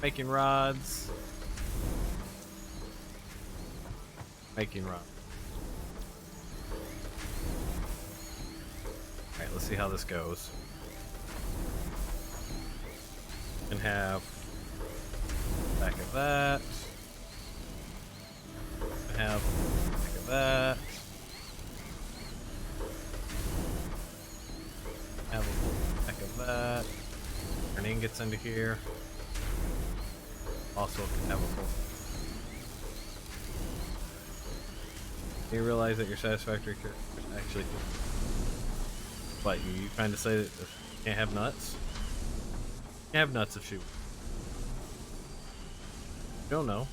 Making rods. Making rods. Alright, let's see how this goes. And have back of that. And have back of that. Have a back of that. Turn ingots into here. Also can have a full. You realize that your satisfactory actually. What, you trying to say that you can't have nuts? You can't have nuts if you don't know.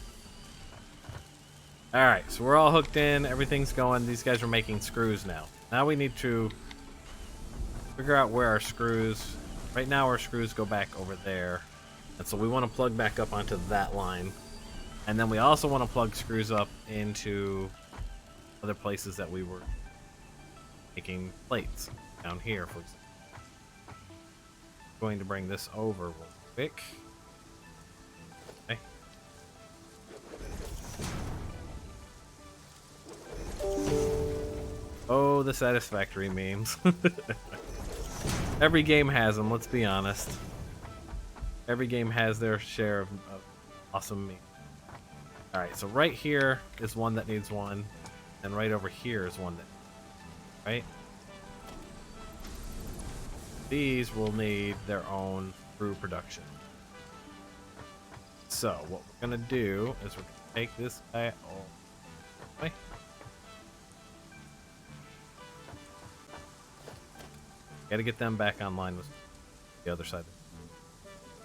Alright, so we're all hooked in, everything's going. These guys are making screws now. Now we need to figure out where our screws. Right now our screws go back over there. And so we want to plug back up onto that line. And then we also want to plug screws up into other places that we were making plates. Down here, for example. Going to bring this over real quick. Okay. Oh, the Satisfactory memes. Every game has them, let's be honest. Every game has their share of awesome memes. Alright, so right here is one that needs one. And right over here is one that... Right? These will need their own screw production. So, what we're going to do is we're going to take this guy all the way. Got to get them back online with the other side.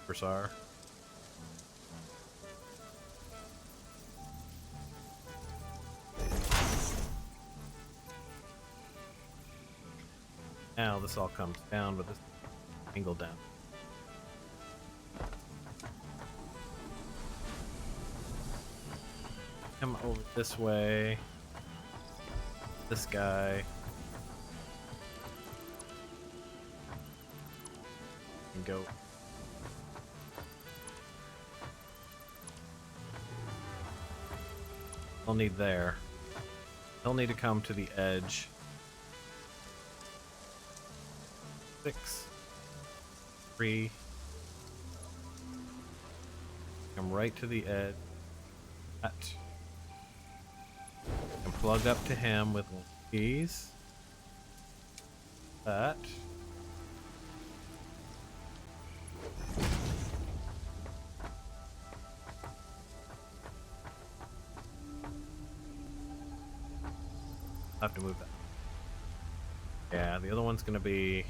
Versar. Now this all comes down with this angle down. Come over this way. This guy. And go. They'll need there. They'll need to come to the edge. 6, 3. Come right to the edge. That. And plug up to him with one of these. That. I'll have to move that. Yeah, the other one's gonna be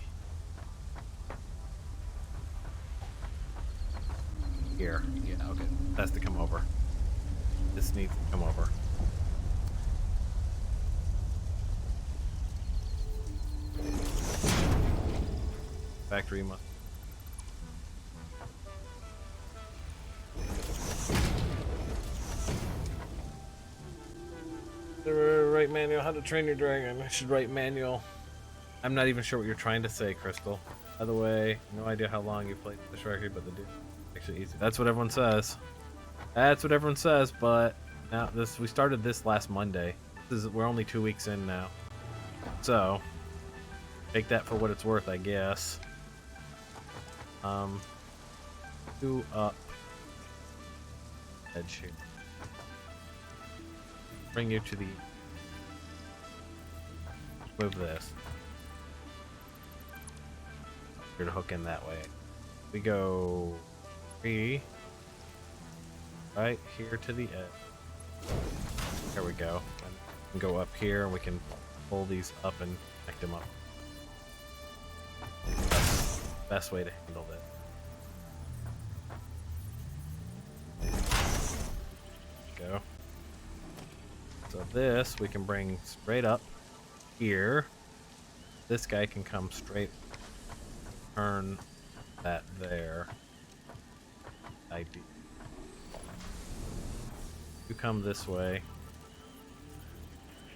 here. Yeah, okay. That's to come over. This needs to come over. Factory must. Write manual how to train your dragon. I should write manual. I'm not even sure what you're trying to say, Crystal. By the way, no idea how long you played this record, but the dude actually easy. That's what everyone says. That's what everyone says, but now we started this last Monday. We're only 2 weeks in now. So take that for what it's worth, I guess. 2 up edge here. Bring you to the move this. You're gonna hook in that way. We go 3 right here to the edge. There we go. And we can go up here and we can pull these up and connect them up. That's the best way to handle this. Go. So this we can bring straight up here. This guy can come straight, turn that there. ID. You come this way.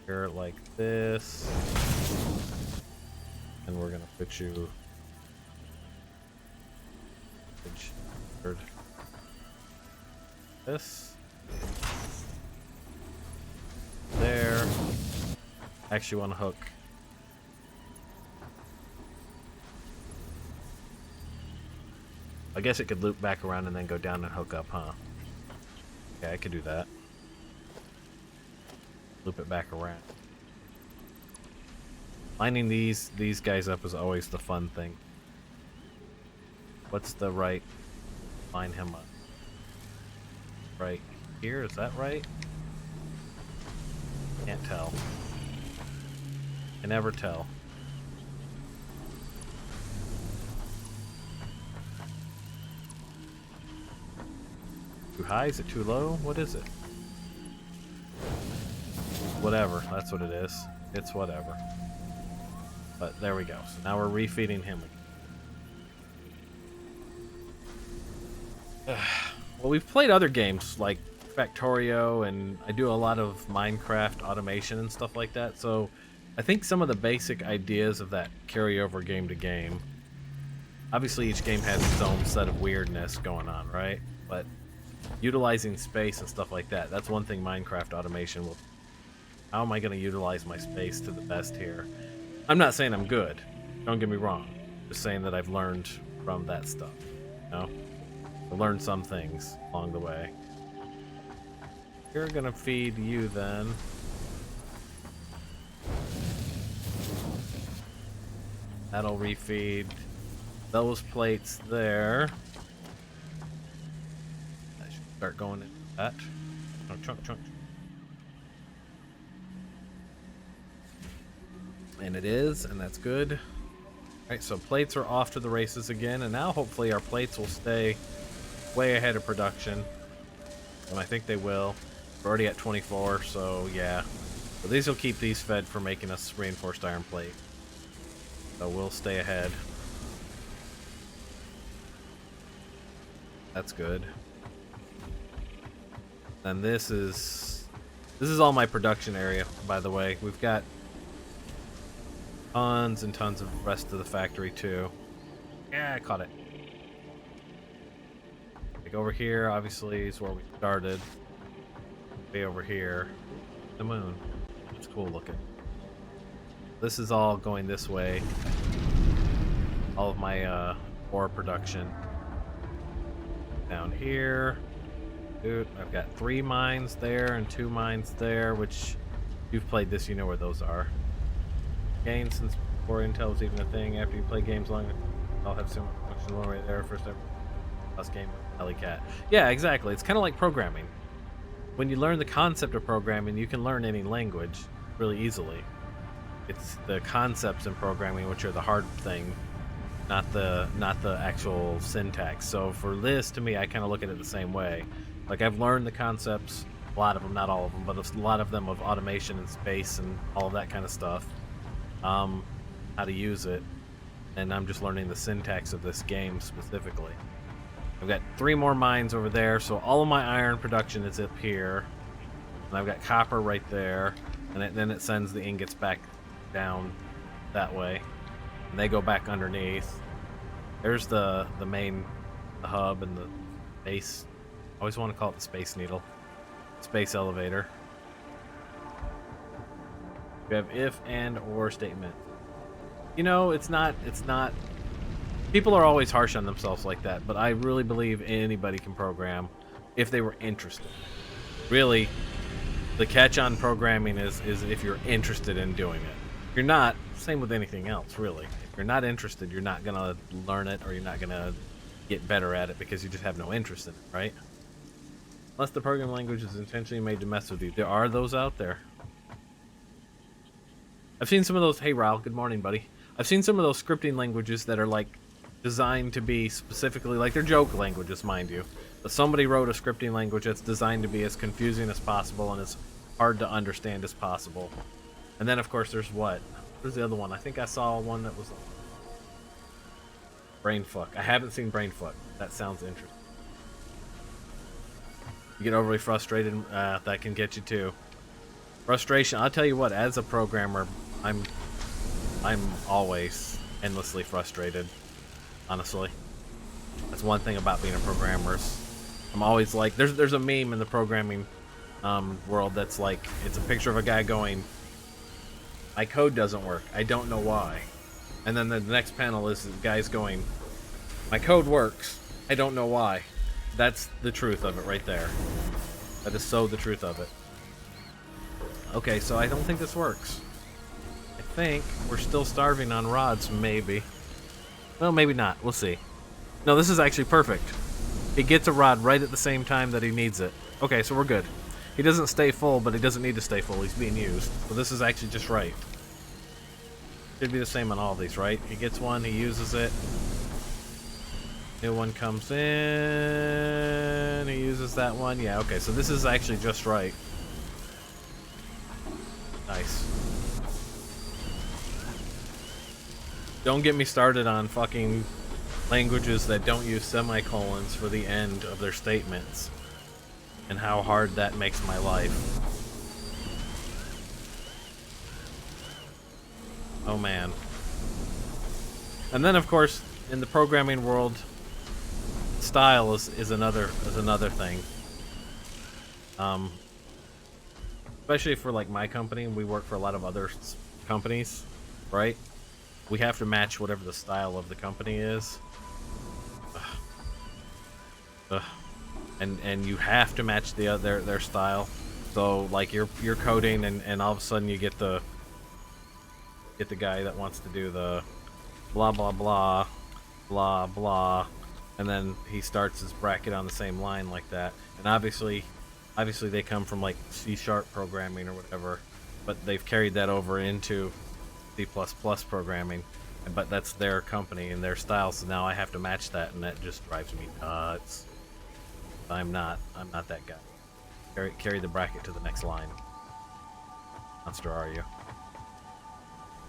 Here like this. And we're gonna put you this there. Actually want to hook I guess it could loop back around and then go down and hook up, huh? Okay, I could do that. Loop it back around. Lining these guys up is always the fun thing. What's the right? Line him up. Right here, is that right? Can't tell. Can never tell. Too high? Is it too low? What is it? Whatever, that's what it is. It's whatever. But there we go. So now we're refeeding him again. Well, we've played other games like Factorio, and I do a lot of Minecraft automation and stuff like that, so I think some of the basic ideas of that carry over game to game. Obviously each game has its own set of weirdness going on, right? But utilizing space and stuff like that, that's one thing Minecraft automation will... How am I going to utilize my space to the best here? I'm not saying I'm good, don't get me wrong. Just saying that I've learned from that stuff, you know? I learned some things along the way. You're gonna feed you then. That'll refeed those plates there. I should start going into that. Chunk, chunk, chunk. And it is, and that's good. Alright, so plates are off to the races again, and now hopefully our plates will stay way ahead of production. And I think they will. We're already at 24, so yeah. So these will keep these fed for making us reinforced iron plate. So we'll stay ahead. That's good. And this is all my production area, by the way. We've got tons and tons of the rest of the factory too. Yeah, I caught it. Like over here, obviously, is where we started. Way over here, the moon. It's cool looking. This is all going this way. All of my ore production. Down here. Dude, I've got 3 mines there and 2 mines there, which you've played this, you know where those are. Gained since before Intel was even a thing. After you play games long, I'll have similar functions one right there. First ever last game with Ellie Cat. Yeah, exactly. It's kind of like programming. When you learn the concept of programming, you can learn any language really easily. It's the concepts in programming which are the hard thing, not the actual syntax. So for this, to me, I kind of look at it the same way. Like, I've learned the concepts, a lot of them, not all of them, but a lot of them of automation and space and all of that kind of stuff. How to use it, and I'm just learning the syntax of this game specifically. I've got 3 more mines over there, so all of my iron production is up here, and I've got copper right there, and then it sends the ingots back down that way, and they go back underneath. There's the main hub and the base. I always want to call it the Space Needle, space elevator. We have if and or statement. You know, it's not people are always harsh on themselves like that, but I really believe anybody can program if they were interested. Really, the catch on programming is if you're interested in doing it. If you're not, same with anything else, really. If you're not interested, you're not gonna learn it, or you're not gonna get better at it because you just have no interest in it, right? Unless the programming language is intentionally made to mess with you. There are those out there. I've seen some of those. Hey, Raul, good morning, buddy. I've seen some of those scripting languages that are like designed to be specifically, like, they're joke languages, mind you. But somebody wrote a scripting language that's designed to be as confusing as possible and as hard to understand as possible. And then of course there's what? There's the other one. I think I saw one that was Brainfuck. I haven't seen Brainfuck. That sounds interesting. You get overly frustrated, that can get you too. Frustration, I'll tell you what, as a programmer, I'm always endlessly frustrated, honestly. That's one thing about being a programmer. I'm always like, there's a meme in the programming world that's like, it's a picture of a guy going, my code doesn't work, I don't know why. And then the next panel is the guy's going, my code works, I don't know why. That's the truth of it right there. That is so the truth of it. Okay, so I don't think this works. I think we're still starving on rods, maybe. Well, maybe not. We'll see. No, this is actually perfect. He gets a rod right at the same time that he needs it. Okay, so we're good. He doesn't stay full, but he doesn't need to stay full. He's being used. So this is actually just right. Should be the same on all of these, right? He gets one, he uses it. New one comes in, he uses that one. Yeah, okay, so this is actually just right. Nice. Don't get me started on fucking languages that don't use semicolons for the end of their statements and how hard that makes my life. Oh man. And then of course in the programming world, style is another thing. Especially for like my company, and we work for a lot of other companies, right? We have to match whatever the style of the company is. And you have to match their style. So like you're coding and all of a sudden you get the guy that wants to do the blah blah blah blah blah, and then he starts his bracket on the same line like that. And obviously they come from like C# programming or whatever, but they've carried that over into C++ programming, but that's their company and their style, so now I have to match that, and that just drives me nuts. I'm not that guy. Carry the bracket to the next line. Monster, are you?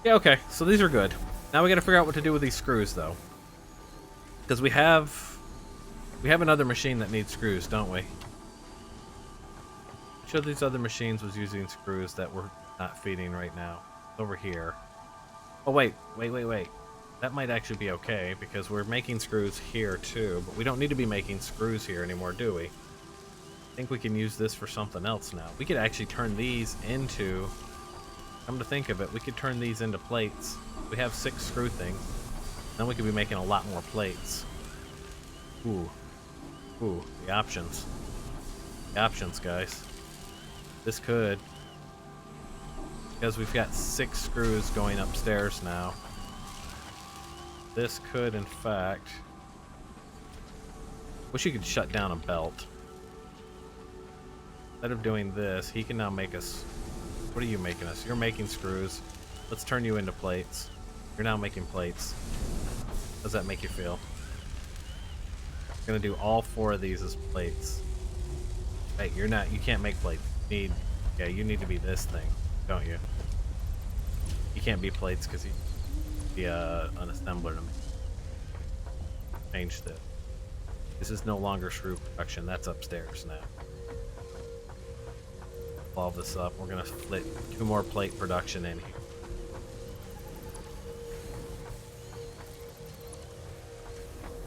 Yeah, okay, so these are good. Now we gotta figure out what to do with these screws though. Because we have another machine that needs screws, don't we? Which of these other machines was using screws that we're not feeding right now? Over here. Oh wait. That might actually be okay, because we're making screws here too, but we don't need to be making screws here anymore, do we? I think we can use this for something else now. We could actually turn these into, come to think of it, we could turn these into plates. We have 6 screw things. Then we could be making a lot more plates. Ooh, the options. The options, guys. This could, because we've got 6 screws going upstairs now. This could, in fact... Wish you could shut down a belt. Instead of doing this, he can now make us... What are you making us? You're making screws. Let's turn you into plates. You're now making plates. How does that make you feel? I'm gonna do all 4 of these as plates. Hey, you're not... You can't make plates. You need to be this thing, don't you? You can't be plates because you be an assembler to me. Changed it. This is no longer screw production. That's upstairs now. Evolve this up. We're gonna split 2 more plate production in here.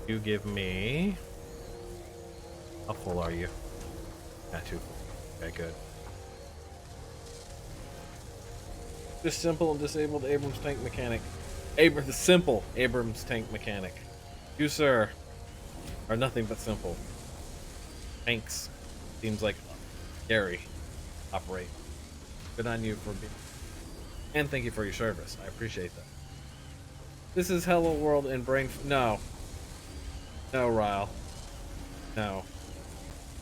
You give me... How full are you? Not too full. Okay, good. Just simple and disabled Abrams tank mechanic. The simple Abrams tank mechanic. You, sir, are nothing but simple. Tanks seems like scary. Operate. Good on you for being. And thank you for your service. I appreciate that. This is Hello World in Brain. No. No, Ryle. No.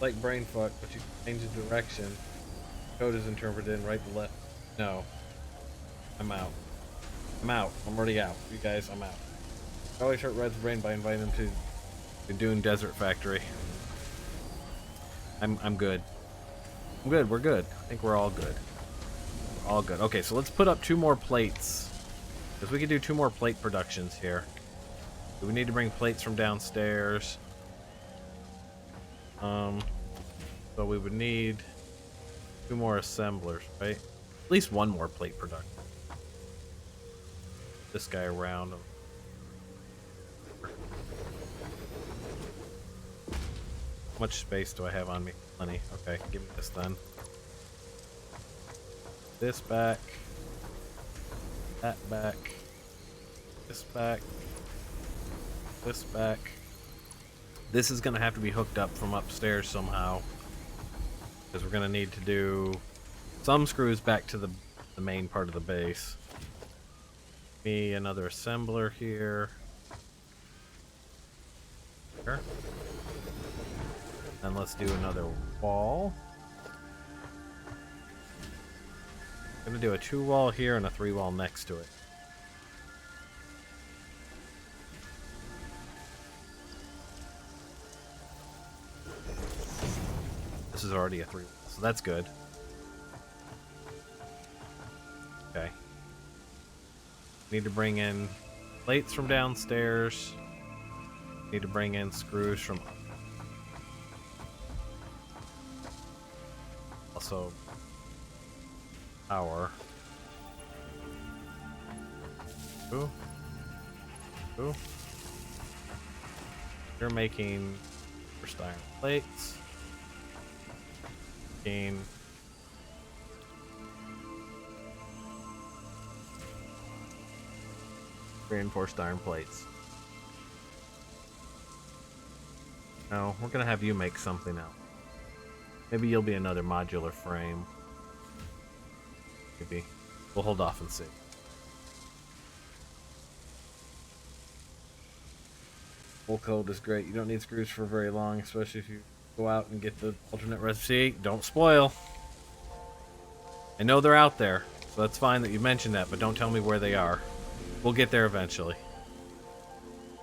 Like Brainfuck, but you can change the direction. Code is interpreted in right to left. No. I'm out. I'm already out. You guys, I'm out. I always hurt Red's brain by inviting him to the Dune Desert Factory. I'm good. I'm good. We're good. I think we're all good. We're all good. Okay, so let's put up 2 more plates. Because we can do 2 more plate productions here. Do we need to bring plates from downstairs? So we would need 2 more assemblers, right? At least 1 more plate production. This guy around. How much space do I have on me? Plenty. Okay, give me this then. This back. That back. This back. This back. This is going to have to be hooked up from upstairs somehow. Because we're going to need to do some screws back to the main part of the base. Me another assembler here. Here. And let's do another wall. I'm going to do a 2 wall here and a 3 wall next to it. This is already a 3 wall, so that's good. Okay. Need to bring in plates from downstairs. Need to bring in screws from... Also... power. Ooh. Ooh. You're making first iron plates. Making... reinforced iron plates. No, we're gonna have you make something else. Maybe you'll be another modular frame. Maybe. We'll hold off and see. Full code is great. You don't need screws for very long, especially if you go out and get the alternate recipe. Don't spoil. I know they're out there, so that's fine that you mentioned that, but don't tell me where they are. We'll get there eventually.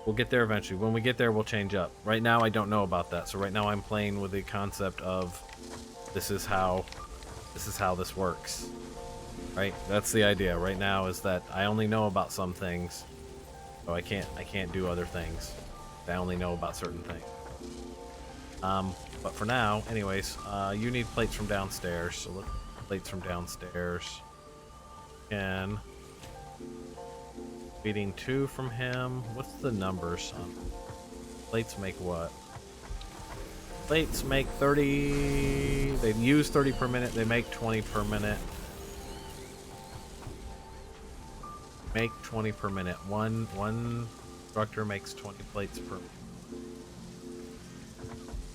We'll get there eventually. When we get there, we'll change up. Right now, I don't know about that. So right now, I'm playing with the concept of this is how this works. Right? That's the idea. Right now is that I only know about some things, so I can't do other things. I only know about certain things. But for now, anyways, you need plates from downstairs. So look, plates from downstairs. And feeding 2 from him. What's the numbers on plates? Make what? Plates make 30. They use 30 per minute. They make 20 per minute. Make 20 per minute. One instructor makes 20 plates per minute.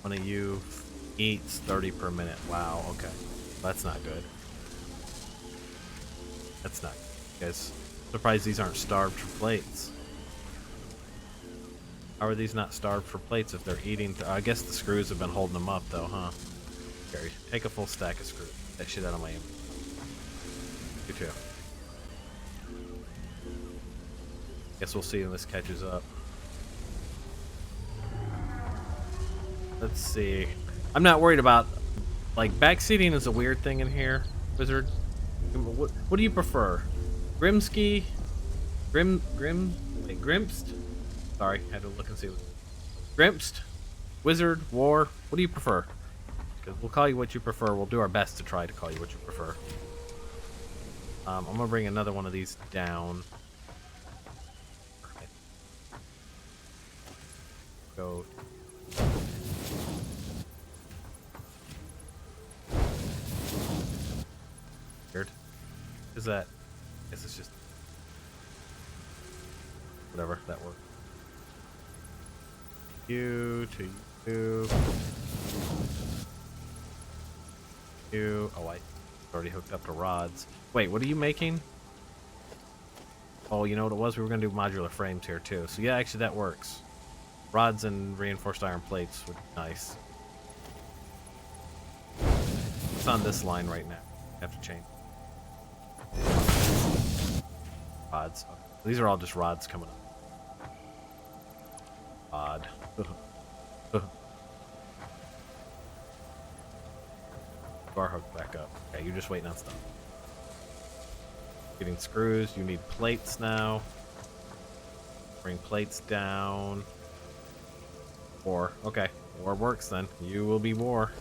One of you eats 30 per minute. Wow, okay. That's not good. That's not good. Guys, surprised these aren't starved for plates. How are these not starved for plates if they're eating? I guess the screws have been holding them up though, huh? Gary, take a full stack of screws. Get that shit out of my inventory. You too. Guess we'll see when this catches up. Let's see. I'm not worried about, like, backseating is a weird thing in here, Wizard. What do you prefer? Grimsky? Grimpst? Sorry, had to look and see. Grimpst? Wizard? War? What do you prefer? Because we'll call you what you prefer. We'll do our best to try to call you what you prefer. I'm gonna bring another one of these down. Go. Weird. Is that? I guess it's just whatever that works. You to you. You. Oh, I already hooked up to rods. Wait, what are you making? Oh, you know what it was? We were gonna do modular frames here too. So yeah, actually that works. Rods and reinforced iron plates would be nice. It's on this line right now. I have to change. Rods. Okay. These are all just rods coming up. Odd. Bar hooked back up. Okay, you're just waiting on stuff. Getting screws. You need plates now. Bring plates down. War. Okay. War works then. You will be war.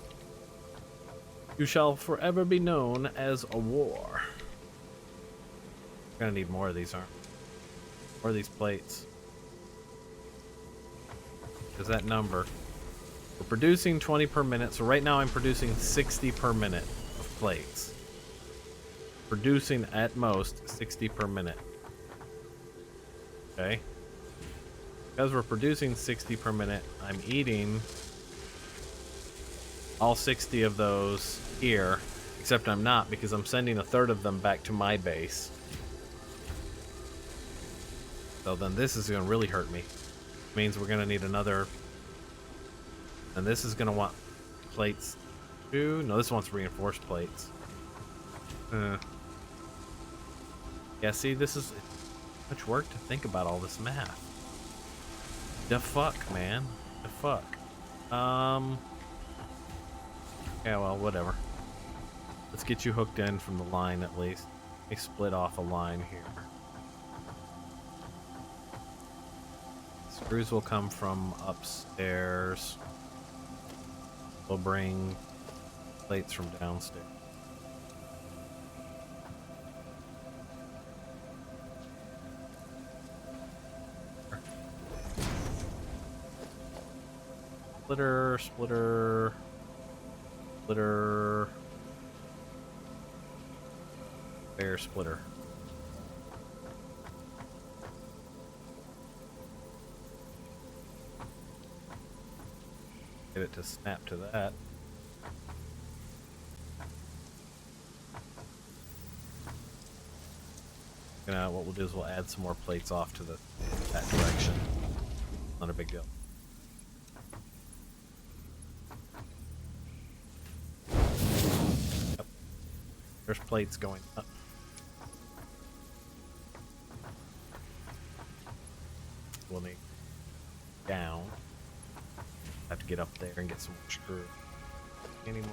You shall forever be known as a war. We're gonna need more of these, aren't we? More of these plates. Because that number. We're producing 20 per minute, so right now I'm producing 60 per minute of plates. Producing at most 60 per minute. Okay. Because we're producing 60 per minute, I'm eating all 60 of those here, except I'm not because I'm sending a third of them back to my base. So then this is going to really hurt me. It means we're going to need another. And this is going to want plates too. No, this wants reinforced plates. Yeah, see, this is much work to think about all this math. The fuck, man. The fuck. Yeah, well, whatever. Let's get you hooked in from the line at least. Let me split off a line here. Screws will come from upstairs. We'll bring plates from downstairs. Splitter, splitter, splitter, bear splitter. Get it to snap to that. What we'll do is we'll add some more plates off to that direction. Not a big deal. Yep. There's plates going up. We'll need down. Have to get up there and get some more screw. Any more?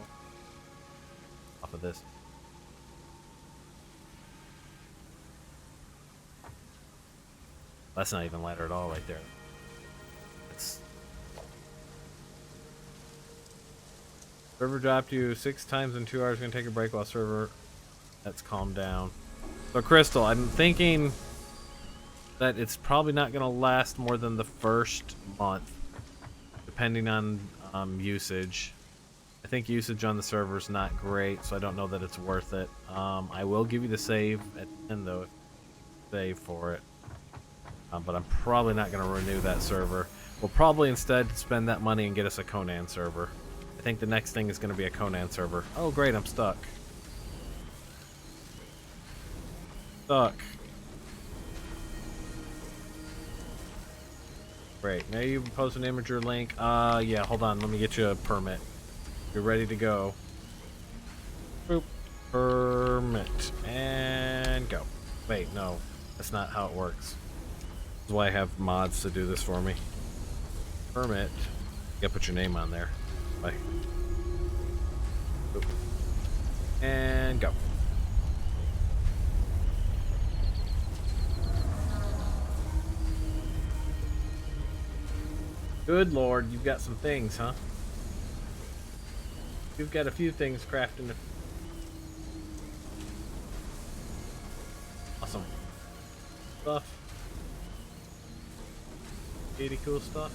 Off of this. That's not even ladder at all right there. It's... Server dropped you 6 times in 2 hours. Gonna take a break while server... That's calmed down. So Crystal, I'm thinking that it's probably not gonna last more than the first month, depending on usage. I think usage on the server is not great, so I don't know that it's worth it. I will give you the save at the end though, if you save for it. But I'm probably not going to renew that server. We'll probably instead spend that money and get us a Conan server. I think the next thing is going to be a Conan server. Oh great, I'm stuck. Stuck. Great, now you post an image or link. Yeah, hold on, let me get you a permit. You're ready to go. Boop. Permit. And go. Wait, no. That's not how it works. That's why I have mods to do this for me. Permit. You gotta put your name on there. Bye. Boop. And go. Good lord, you've got some things, huh? You've got a few things crafting. Awesome. Stuff. Pretty cool stuff.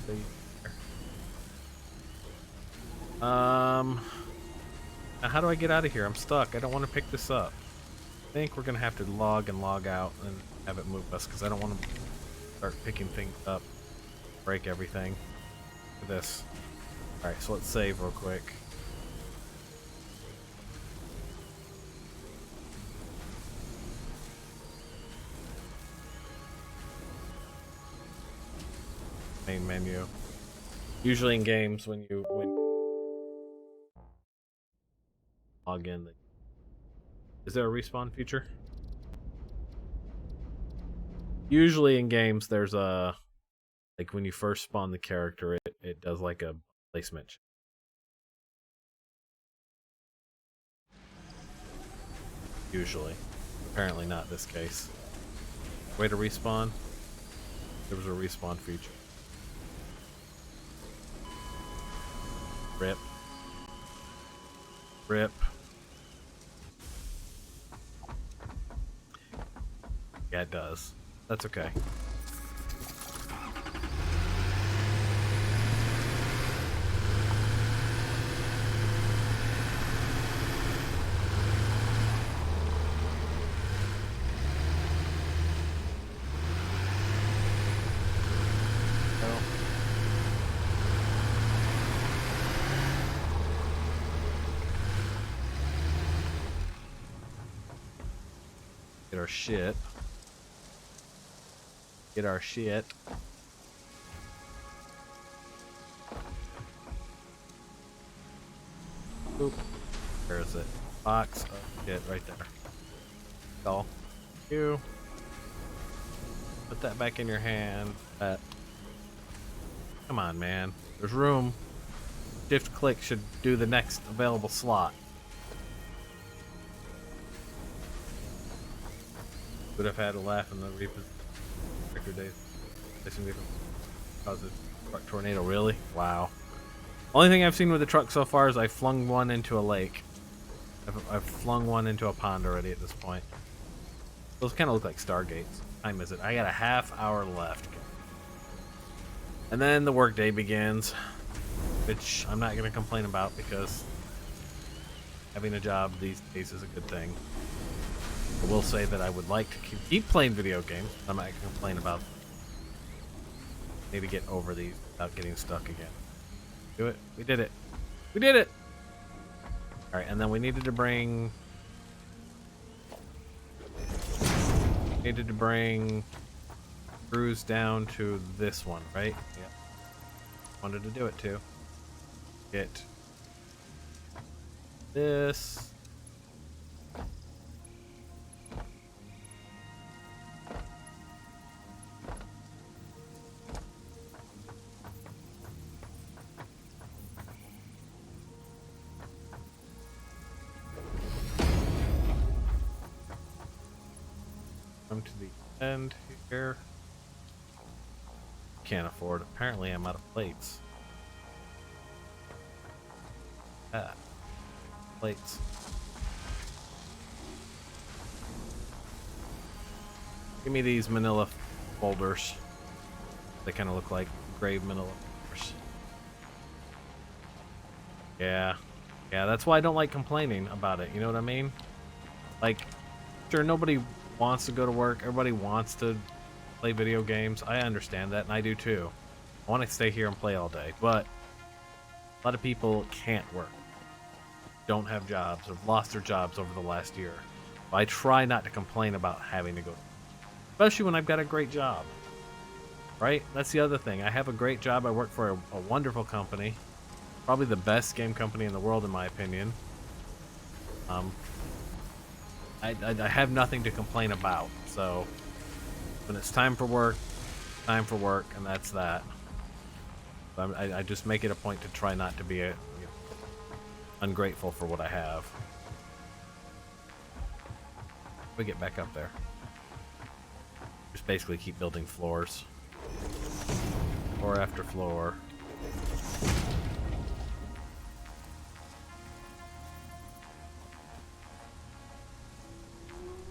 Now how do I get out of here? I'm stuck. I don't want to pick this up. I think we're gonna have to log and log out and have it move us because I don't want to start picking things up, break everything. Look at this. All right, so let's save real quick. Main menu. Usually in games when you log in, is there a respawn feature? Usually in games there's a, like when you first spawn the character, it does like a placement. usually. Apparently not this case. Way to respawn. There was a respawn feature. Rip. Rip. Yeah, it does. That's okay. Get our shit. Get our shit. Oop. Where is it? Box of shit right there. All. You. Put that back in your hand. Come on, man. There's room. Shift click should do the next available slot. Would have had a laugh in the record days. Cause a tornado, really? Wow. Only thing I've seen with the truck so far is I flung one into a lake. I've flung one into a pond already at this point. Those kind of look like stargates. What time is it? I got a half hour left. And then the workday begins, which I'm not going to complain about because having a job these days is a good thing. I will say that I would like to keep playing video games. I'm not going to complain about need to get over these without getting stuck again. Do it. We did it. We did it! Alright, and then we needed to bring... Cruise down to this one, right? Yeah. Wanted to do it too. Get this. Come to the end here. Can't afford. Apparently I'm out of plates. Ah. Plates. Give me these manila folders. They kind of look like engraved manila folders. Yeah. Yeah, that's why I don't like complaining about it. You know what I mean? Like, sure, nobody wants to go to work. Everybody wants to play video games. I understand that, and I do too. I want to stay here and play all day, but a lot of people can't work. Don't have jobs, or lost their jobs over the last year. I try not to complain about having to go, especially when I've got a great job. Right? That's the other thing. I have a great job. I work for a wonderful company. Probably the best game company in the world, in my opinion. I have nothing to complain about. So when it's time for work, and that's that. I just make it a point to try not to be ungrateful for what I have. We get back up there. Just basically keep building floors. Floor after floor.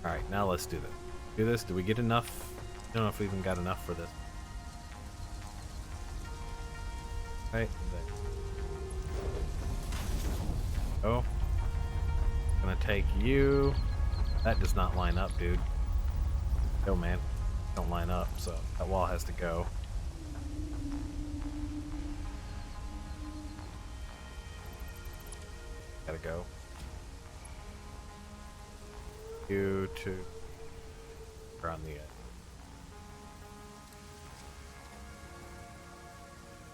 Alright, now let's do this. Do this. Do we get enough? I don't know if we even got enough for this. Right there. Oh. Gonna take you. That does not line up, dude. Go, man. Don't line up, so that wall has to go. Gotta go. You to around the edge.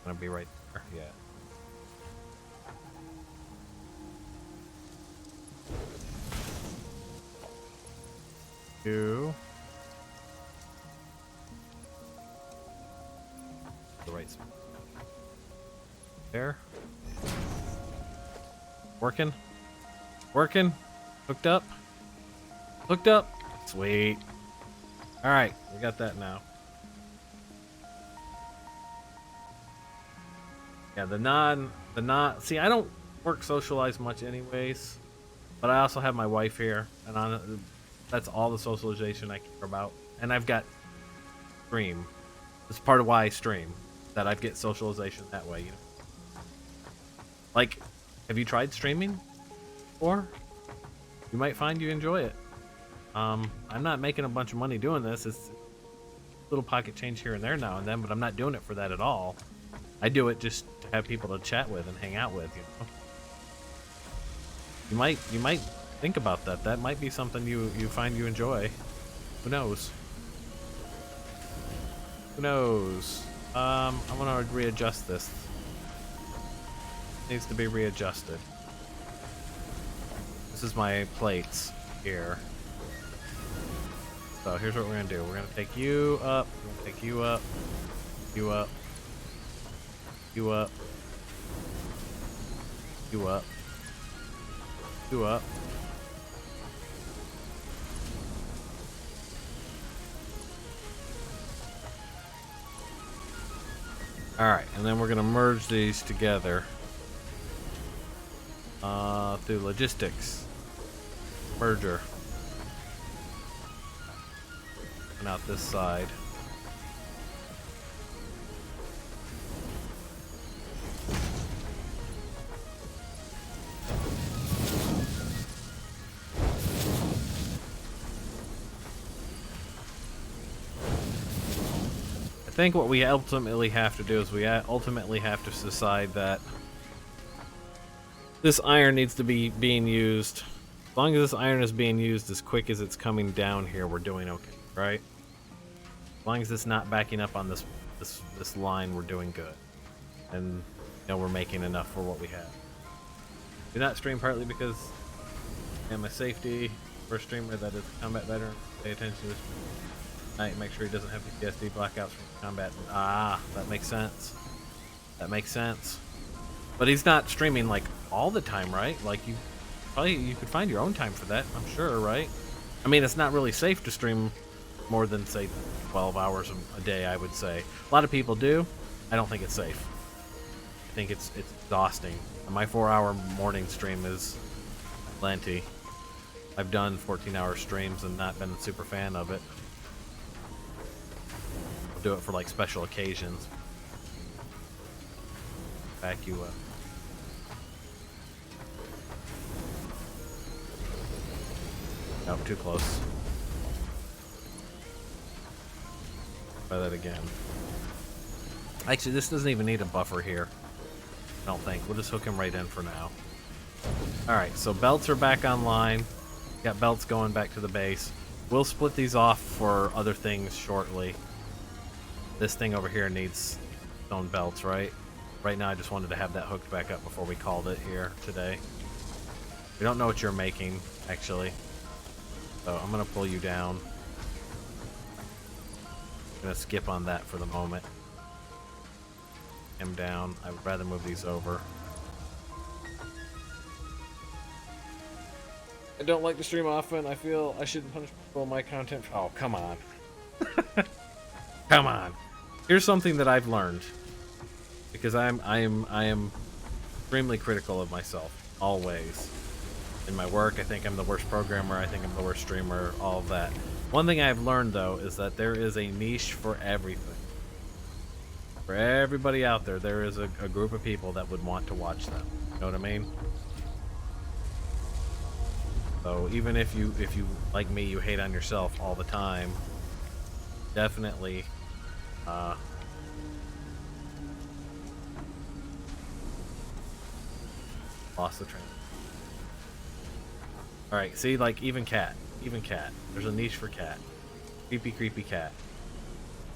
Gonna be right there, yeah. You. The right spot. There. Working. Working. Hooked up. Hooked up. Sweet. All right, we got that now. Yeah, the non. See, I don't work socialize much, anyways. But I also have my wife here, and that's all the socialization I care about. And I've got stream. It's part of why I stream, that I get socialization that way. You know, like, have you tried streaming before? You might find you enjoy it. I'm not making a bunch of money doing this. It's a little pocket change here and there now and then, but I'm not doing it for that at all. I do it just to have people to chat with and hang out with. You know. You might think about that. That might be something you find you enjoy. Who knows? Who knows? I want to readjust this. It needs to be readjusted. This is my plates here. So here's what we're gonna do. We're gonna take you up. We're gonna take you up. You up. You up. You up. You up. Alright, and then we're gonna merge these together through logistics. Merger. And out this side. I think what we ultimately have to do is we ultimately have to decide that this iron needs to be being used. As long as this iron is being used as quick as it's coming down here, we're doing okay, right? As long as it's not backing up on this line, we're doing good. And you know, we're making enough for what we have. Do not stream partly because I'm a safety for a streamer that is a combat veteran. Pay attention to this. Make sure he doesn't have PTSD blackouts from combat. Ah, that makes sense. That makes sense. But he's not streaming like all the time, right? Like you could find your own time for that, I'm sure, right? I mean, it's not really safe to stream more than say 12 hours a day, I would say. A lot of people do. I don't think it's safe. I think it's exhausting. And my 4-hour morning stream is plenty. I've done 14-hour streams and not been a super fan of it. I'll do it for like special occasions. Back you up. Nope, too close. Try that again. Actually, this doesn't even need a buffer here. I don't think. We'll just hook him right in for now. Alright, so belts are back online. Got belts going back to the base. We'll split these off for other things shortly. This thing over here needs its own belts, right? Right now I just wanted to have that hooked back up before we called it here today. We don't know what you're making, actually. So I'm going to pull you down. I'm going to skip on that for the moment. Him down. I would rather move these over. I don't like to stream often. I feel I shouldn't punish people on my content. Oh, come on. Come on. Here's something that I've learned. Because I am extremely critical of myself. Always. In my work, I think I'm the worst programmer. I think I'm the worst streamer. All of that. One thing I've learned, though, is that there is a niche for everything. For everybody out there, there is a group of people that would want to watch them. You know what I mean? So even if you like me, you hate on yourself all the time, definitely lost the train. All right, see, like even cat. There's a niche for cat. Creepy cat.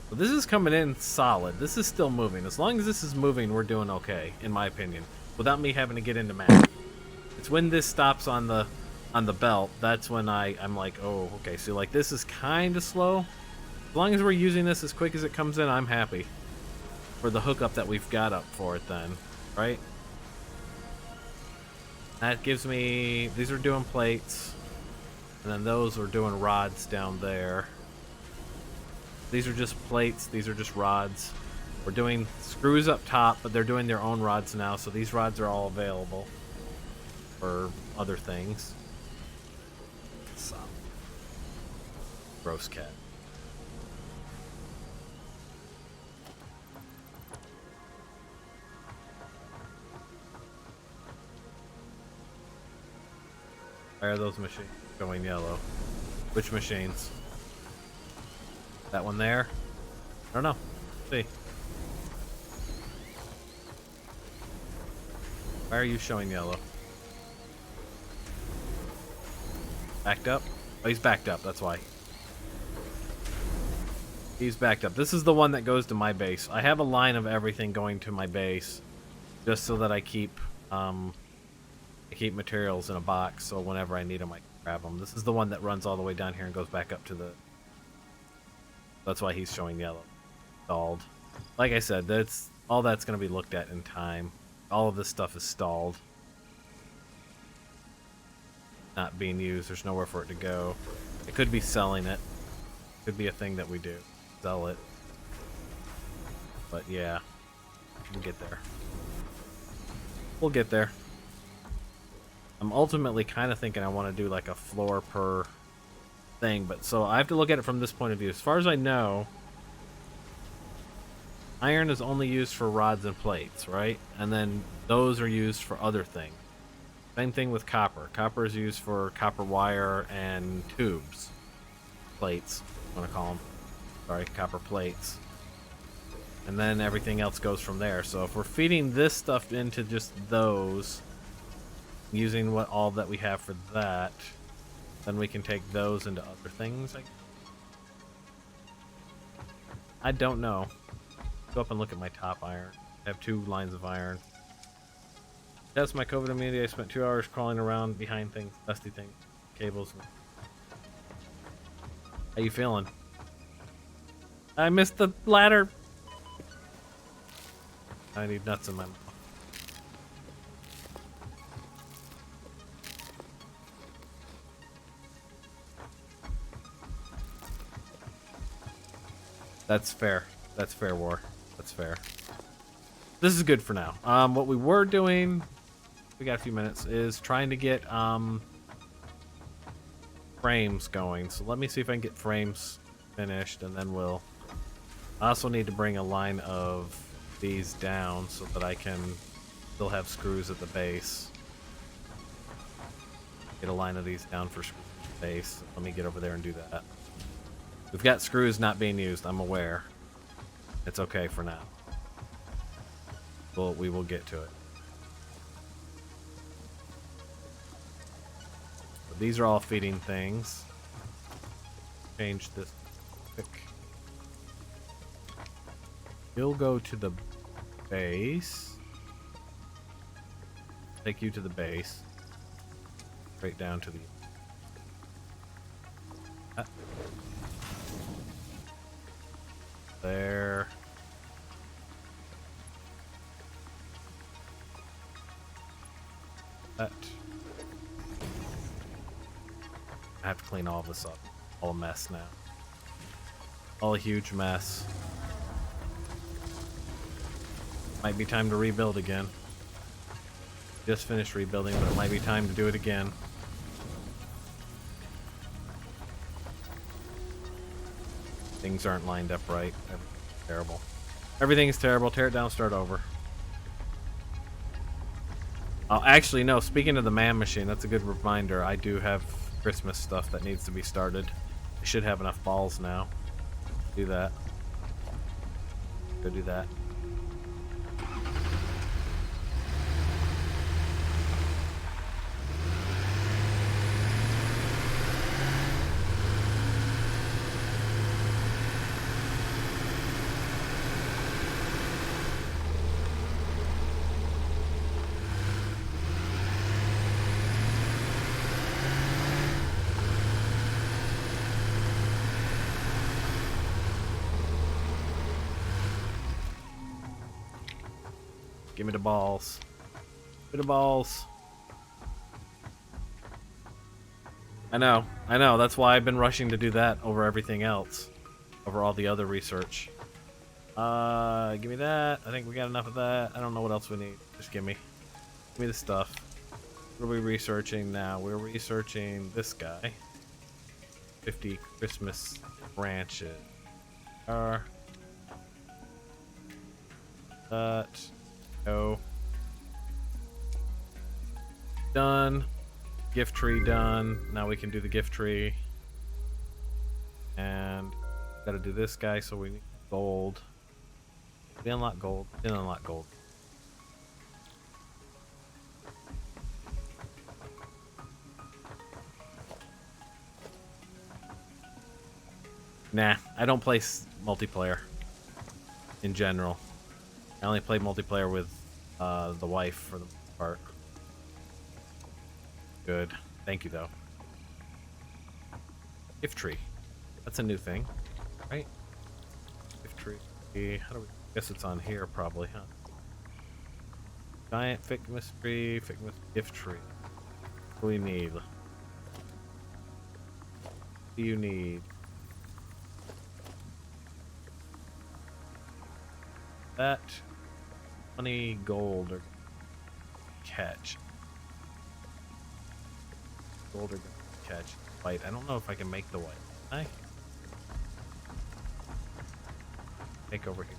So this is coming in solid. This is still moving. As long as this is moving, we're doing okay, in my opinion. Without me having to get into math. It's when this stops on the belt, that's when I'm like, oh, okay. So like this is kind of slow. As long as we're using this as quick as it comes in, I'm happy. For the hookup that we've got up for it then, right? That gives me, these are doing plates. And then those are doing rods down there. These are just plates. These are just rods. We're doing screws up top, but they're doing their own rods now. So these rods are all available for other things. So, gross cat. Why are those machines going yellow? Which machines? That one there? I don't know. Let's see. Why are you showing yellow? Backed up? Oh, he's backed up. That's why. He's backed up. This is the one that goes to my base. I have a line of everything going to my base, just so that I keep materials in a box. So whenever I need them, I can grab them. This is the one that runs all the way down here and goes back up to the. That's why he's showing yellow. Stalled. Like I said, that's all that's going to be looked at in time. All of this stuff is stalled. Not being used. There's nowhere for it to go. It could be selling it. Could be a thing that we do. Sell it. But yeah. We'll get there. We'll get there. I'm ultimately kind of thinking I want to do like a floor per thing. But so I have to look at it from this point of view. As far as I know, iron is only used for rods and plates, right? And then those are used for other things. Same thing with copper. Copper is used for copper wire and tubes. Plates, I want to call them. Sorry, copper plates. And then everything else goes from there. So if we're feeding this stuff into just those, using what all that we have for that, then we can take those into other things. I don't know. Go up and look at my top iron. I have 2 lines of iron. That's my COVID immunity. I spent 2 hours crawling around behind things, dusty things, cables. How you feeling? I missed the ladder. I need nuts in my mouth. That's fair. That's fair, War. That's fair. This is good for now. What we were doing, we got a few minutes, is trying to get frames going. So let me see if I can get frames finished, and then we'll. I also need to bring a line of these down so that I can still have screws at the base. Get a line of these down for screws at the base. Let me get over there and do that. We've got screws not being used, I'm aware. It's okay for now. We will get to it. So these are all feeding things. Change this quick. You'll go to the base. Take you to the base. Straight down to the... There. That. I have to clean all this up. All a mess now. All a huge mess. Might be time to rebuild again. Just finished rebuilding, but it might be time to do it again. Things aren't lined up right. Everything's terrible. Everything's terrible. Tear it down, start over. Oh, actually, no. Speaking of the man machine, that's a good reminder. I do have Christmas stuff that needs to be started. I should have enough balls now. Do that. Go do that. Give me the balls. Give me the balls. I know. That's why I've been rushing to do that over everything else. Over all the other research. Give me that. I think we got enough of that. I don't know what else we need. Just give me the stuff. What are we researching now? We're researching this guy. 50 Christmas branches. That. Go. Done. Gift tree done. Now we can do the gift tree. And gotta do this guy, so we need gold. We unlock gold. We didn't unlock gold. Nah, I don't play multiplayer in general. I only play multiplayer with the wife for the most part. Good. Thank you, though. Gift tree. That's a new thing, right? Gift tree. How do we... Guess it's on here, probably, huh? Giant Figmas tree, Figmas gift tree. What do we need? What do you need? That 20 gold or catch. Gold or catch. White. I don't know if I can make the white. Can I? Make over here.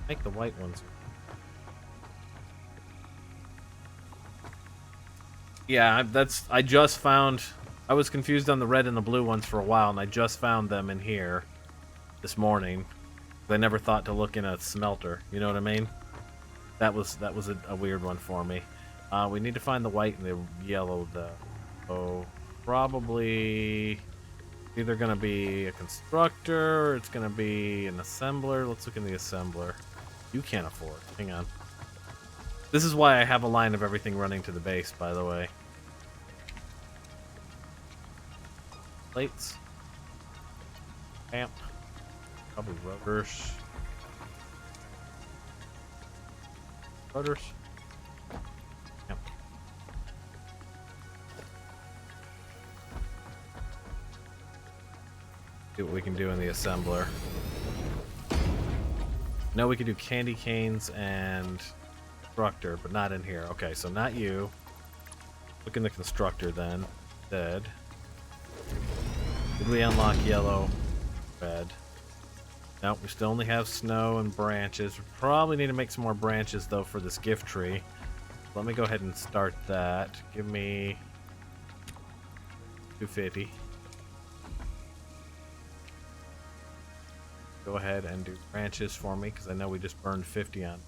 Make the white ones. Yeah, I just found... I was confused on the red and the blue ones for a while, and I just found them in here this morning. I never thought to look in a smelter, you know what I mean? That was a weird one for me. We need to find the white and the yellow, though. So, probably... either gonna be a constructor, or it's gonna be an assembler. Let's look in the assembler. You can't afford. Hang on. This is why I have a line of everything running to the base, by the way. Plates. Amp. Probably rubbers. Rudders. Yep. See what we can do in the assembler. No, we can do candy canes and constructor, but not in here. Okay, so not you. Look in the constructor then. Dead. Did we unlock yellow? Red. Nope, we still only have snow and branches. We probably need to make some more branches, though, for this gift tree. Let me go ahead and start that. Give me 250. Go ahead and do branches for me, because I know we just burned 50 on.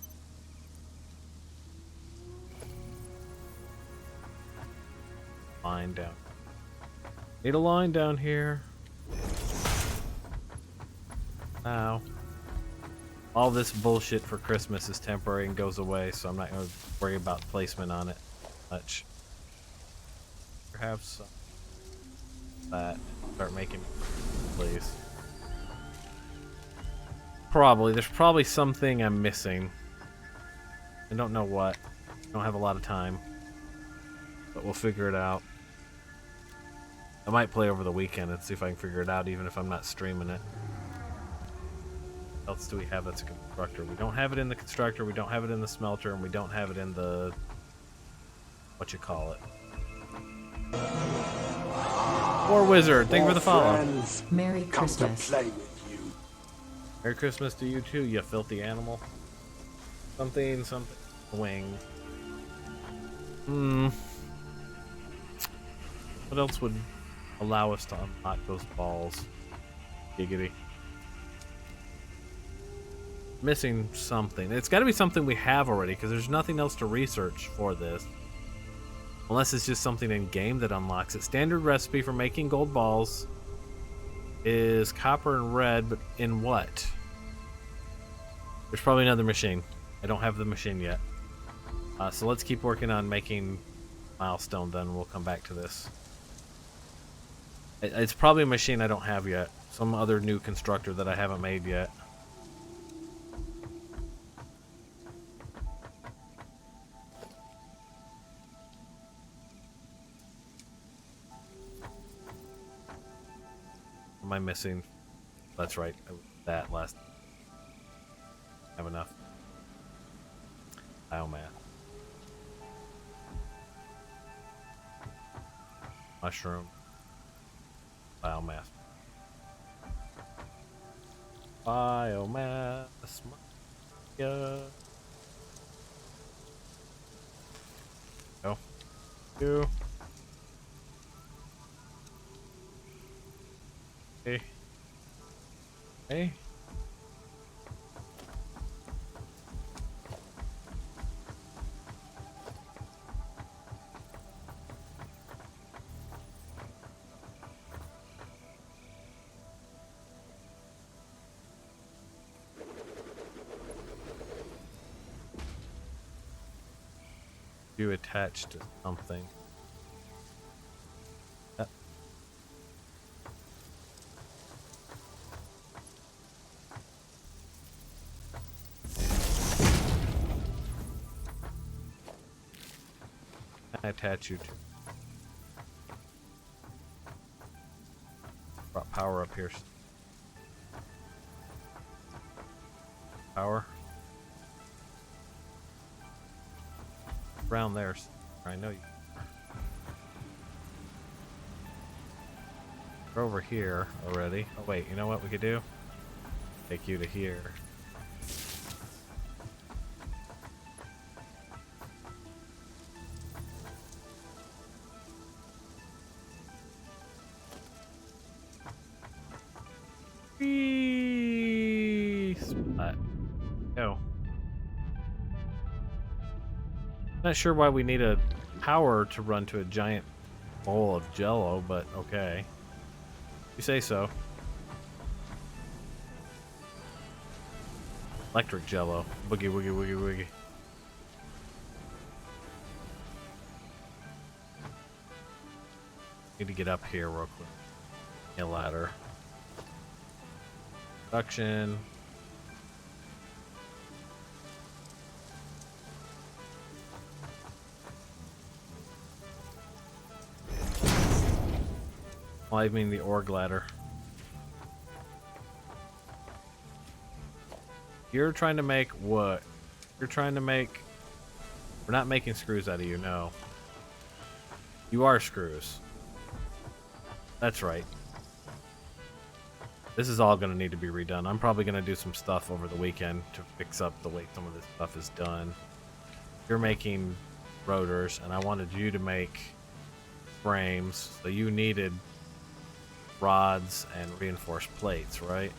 Line down. Need a line down here. Now, all this bullshit for Christmas is temporary and goes away, so I'm not going to worry about placement on it much. Perhaps some that start making, please. Probably. There's probably something I'm missing. I don't know what. I don't have a lot of time, but we'll figure it out. I might play over the weekend and see if I can figure it out, even if I'm not streaming it. What else do we have that's a constructor? We don't have it in the constructor, we don't have it in the smelter, and we don't have it in the... what you call it. War Wizard, thank you for the follow. Merry Christmas. Merry Christmas to you too, you filthy animal. Something. Wing. What else would allow us to unlock those balls? Giggity. Missing something. It's got to be something we have already, because there's nothing else to research for this. Unless it's just something in game that unlocks it. Standard recipe for making gold balls is copper and red, but in what? There's probably another machine. I don't have the machine yet. So let's keep working on making milestone, then we'll come back to this. It's probably a machine I don't have yet. Some other new constructor that I haven't made yet. am I missing? That's right. That last. Have enough. Biomass. Mushroom. Biomass. Biomass. Yeah. Go. You. Hey. Hey. You attached to something. I attach you to. Brought power up here. Power. Around there. I know you. We're over here already. Oh wait, you know what we could do? Take you to here. Splat. Go. Not sure why we need a power to run to a giant bowl of jello, but okay. You say so. Electric jello. Boogie woogie woogie woogie. Need to get up here real quick. A ladder. Production. Well, I mean the org ladder. You're trying to make what? You're trying to make... We're not making screws out of you, no. You are screws. That's right. This is all going to need to be redone. I'm probably going to do some stuff over the weekend to fix up the way some of this stuff is done. You're making rotors, and I wanted you to make frames, so you needed rods and reinforced plates, right?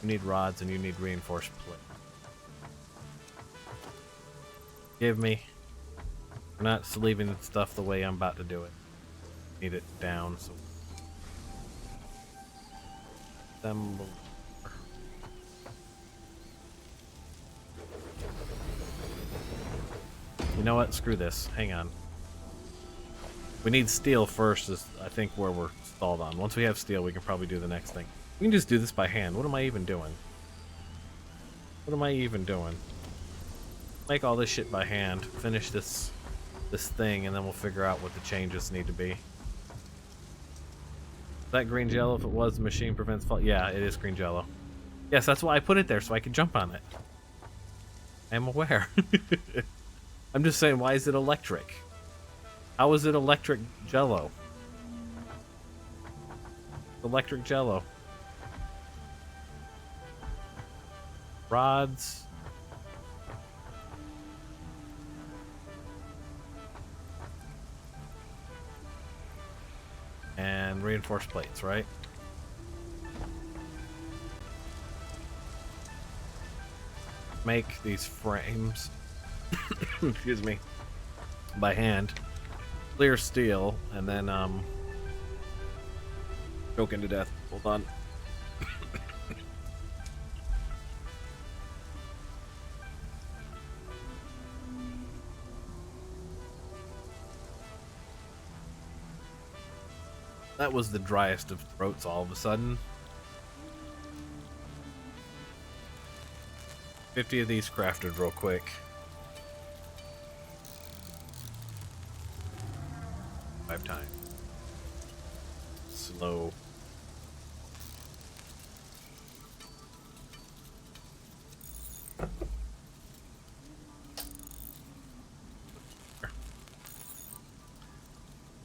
You need rods and you need reinforced plates. Give me. We're not leaving stuff the way I'm about to do it. Need it down, so... Assemble. You know what? Screw this. Hang on. We need steel first, is I think where we're stalled on. Once we have steel, we can probably do the next thing. We can just do this by hand. What am I even doing? What am I even doing? Make all this shit by hand. Finish this thing, and then we'll figure out what the changes need to be. Is that green jello? If it was, the machine prevents fault. Yeah, it is green jello. Yes, that's why I put it there, so I could jump on it. I am aware. I'm just saying, why is it electric? How is it electric jello? Electric jello. Rods. And reinforced plates, right? Make these frames. Excuse me. By hand. Clear steel, and then choking to death. Hold on. That was the driest of throats all of a sudden. 50 of these crafted real quick. Five times. slow.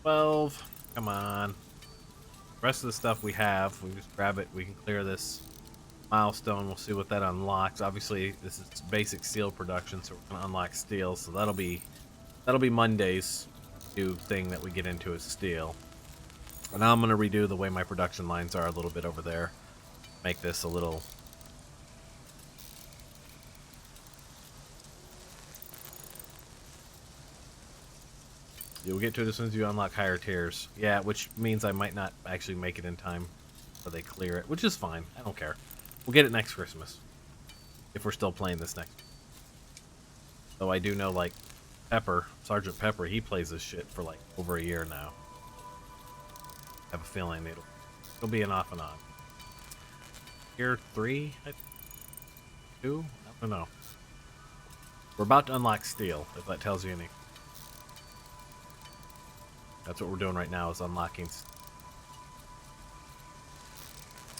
$12. Come on. The rest of the stuff we have, we just grab it. We can clear this milestone. We'll see what that unlocks. Obviously, this is basic steel production, so we're gonna unlock steel. So that'll be Monday's new thing that we get into is steel. And now I'm gonna redo the way my production lines are a little bit over there. Make this a little. You'll get to it as soon as you unlock higher tiers. Yeah, which means I might not actually make it in time so they clear it, which is fine. I don't care. We'll get it next Christmas. If we're still playing this next. Though I do know, like, Pepper, Sergeant Pepper, he plays this shit for, like, over a year now. I have a feeling it'll be an off and on. Tier 3? 2? I don't know. We're about to unlock steel, if that tells you anything. That's what we're doing right now, is unlocking.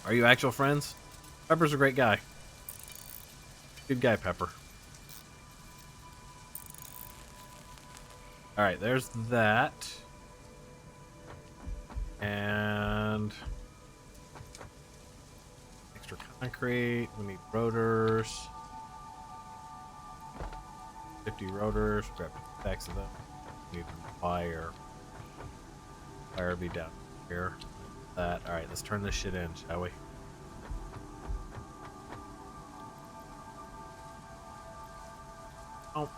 Are you actual friends? Pepper's a great guy. Good guy, Pepper. Alright, there's that. And extra concrete. We need rotors. 50 rotors. Grab stacks of them. We need wire. Wire be down here. That. Alright, let's turn this shit in, shall we? Oh.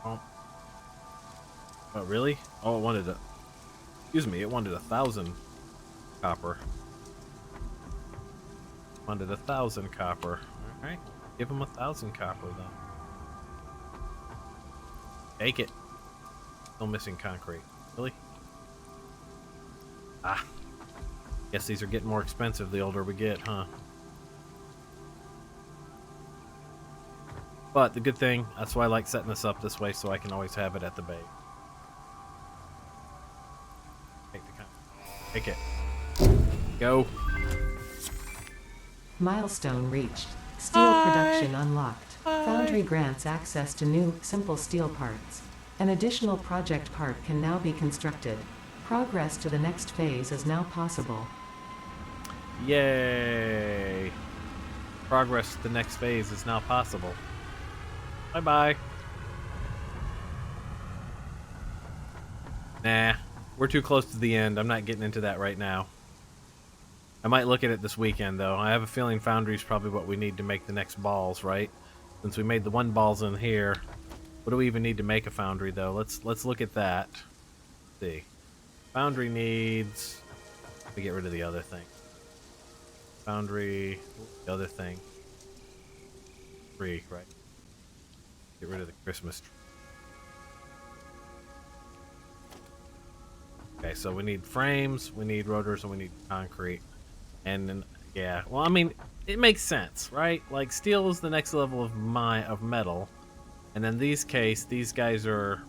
Oh. Oh, really? Oh, it wanted a... Excuse me, it wanted 1,000 copper. Wanted 1,000 copper. Alright, give him 1,000 copper then. Take it. Still missing concrete. Really? Ah. Guess these are getting more expensive the older we get, huh? But the good thing, that's why I like setting this up this way, so I can always have it at the bay. Take it. Go. Milestone reached. Steel production unlocked. Foundry grants access to new, simple steel parts. An additional project part can now be constructed. Progress to the next phase is now possible. Yay. Progress to the next phase is now possible. Bye-bye. Nah. We're too close to the end. I'm not getting into that right now. I might look at it this weekend, though. I have a feeling Foundry's probably what we need to make the next balls, right? Since we made the one balls in here. What do we even need to make a Foundry, though? Let's look at that. Let's see. Foundry needs... Let me get rid of the other thing. Foundry... The other thing. 3, right? Get rid of the Christmas tree. Okay, so we need frames, we need rotors, and we need concrete. And then, yeah, well, I mean, it makes sense, right? Like, steel is the next level of metal. And then these guys were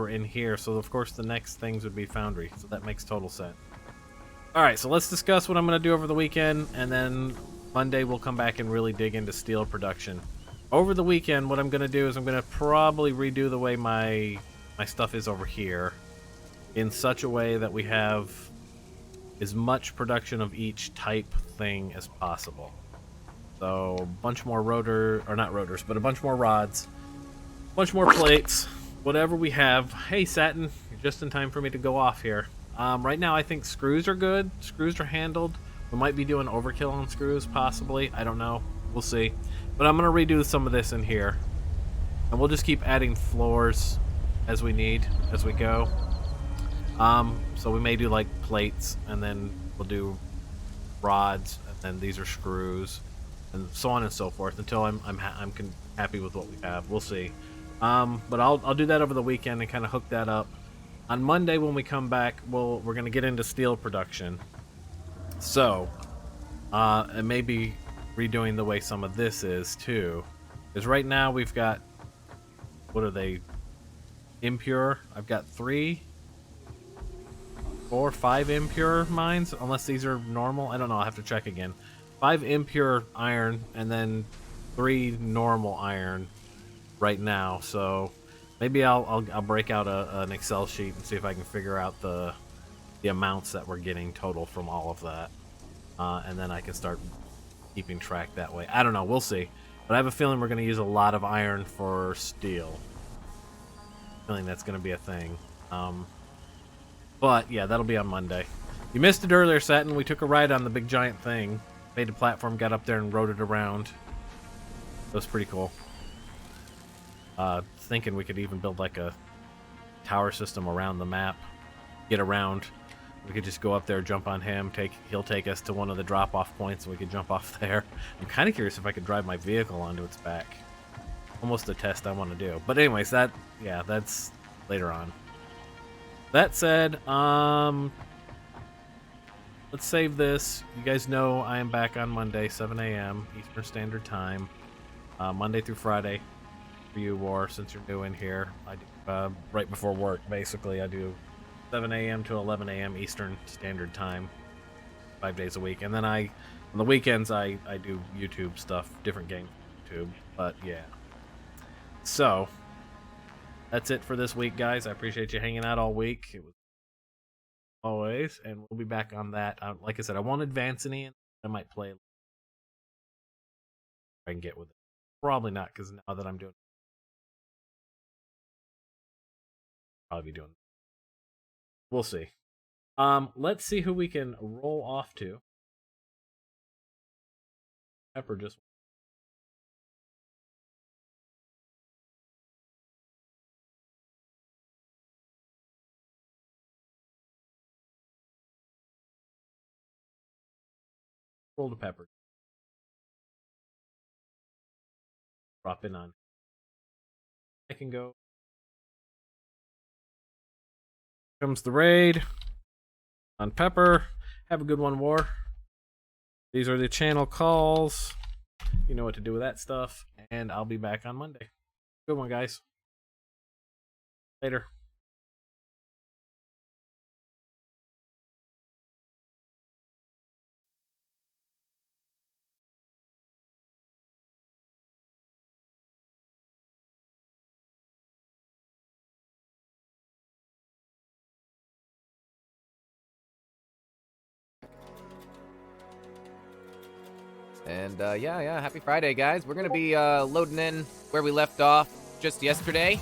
in here, so of course the next things would be Foundry. So that makes total sense. Alright, so let's discuss what I'm going to do over the weekend, and then Monday we'll come back and really dig into steel production. Over the weekend, what I'm going to do is I'm going to probably redo the way my stuff is over here, in such a way that we have as much production of each type thing as possible. So a bunch more not rotors, but a bunch more rods, a bunch more plates, whatever we have. Hey Satin, you're just in time for me to go off here. Right now I think screws are good. Screws are handled. We might be doing overkill on screws, possibly. I don't know. We'll see. But I'm going to redo some of this in here. And we'll just keep adding floors as we need, as we go. So we may do like plates, and then we'll do rods, and then these are screws, and so on and so forth until I'm happy with what we have. We'll see. But I'll do that over the weekend and kind of hook that up. On Monday when we come back, we're gonna get into steel production. So, and maybe redoing the way some of this is too, because right now we've got, what are they? Impure. I've got 3, 4, 5 impure mines, unless these are normal. I don't know. I'll have to check again. 5 impure iron and then 3 normal iron right now. So maybe I'll break out an Excel sheet and see if I can figure out the amounts that we're getting total from all of that, and then I can start keeping track that way. I don't know. We'll see. But I have a feeling we're going to use a lot of iron for steel. Feeling that's going to be a thing. But yeah, that'll be on Monday. You missed it earlier, Satin. We took a ride on the big giant thing. Made a platform, got up there and rode it around. That was pretty cool. Thinking we could even build like a tower system around the map. Get around. We could just go up there, jump on him. He'll take us to one of the drop-off points, and we could jump off there. I'm kind of curious if I could drive my vehicle onto its back. Almost a test I want to do. But anyways, that's later on. That said, let's save this. You guys know I am back on Monday, 7 a.m. Eastern Standard Time. Monday through Friday for you, War, since you're new in here. I do right before work, basically. I do 7 a.m. to 11 a.m. Eastern Standard Time, 5 days a week. And then on the weekends, I do YouTube stuff, different games on YouTube. But yeah. So, that's it for this week, guys. I appreciate you hanging out all week. It was always, and we'll be back on that. Like I said, I won't advance any. I might play if I can get with it. Probably not, because now that I'm doing probably be doing. We'll see. Let's see who we can roll off to. Pepper just roll to Pepper. Drop in on. I can go. Comes the raid on Pepper. Have a good one, War. These are the channel calls. You know what to do with that stuff. And I'll be back on Monday. Good one, guys. Later. And yeah, happy Friday, guys. We're gonna be loading in where we left off just yesterday.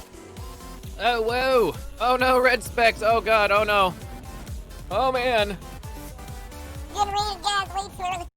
Oh, whoa! Oh no, red specks! Oh god, oh no! Oh man! Get ready, guys, wait for it.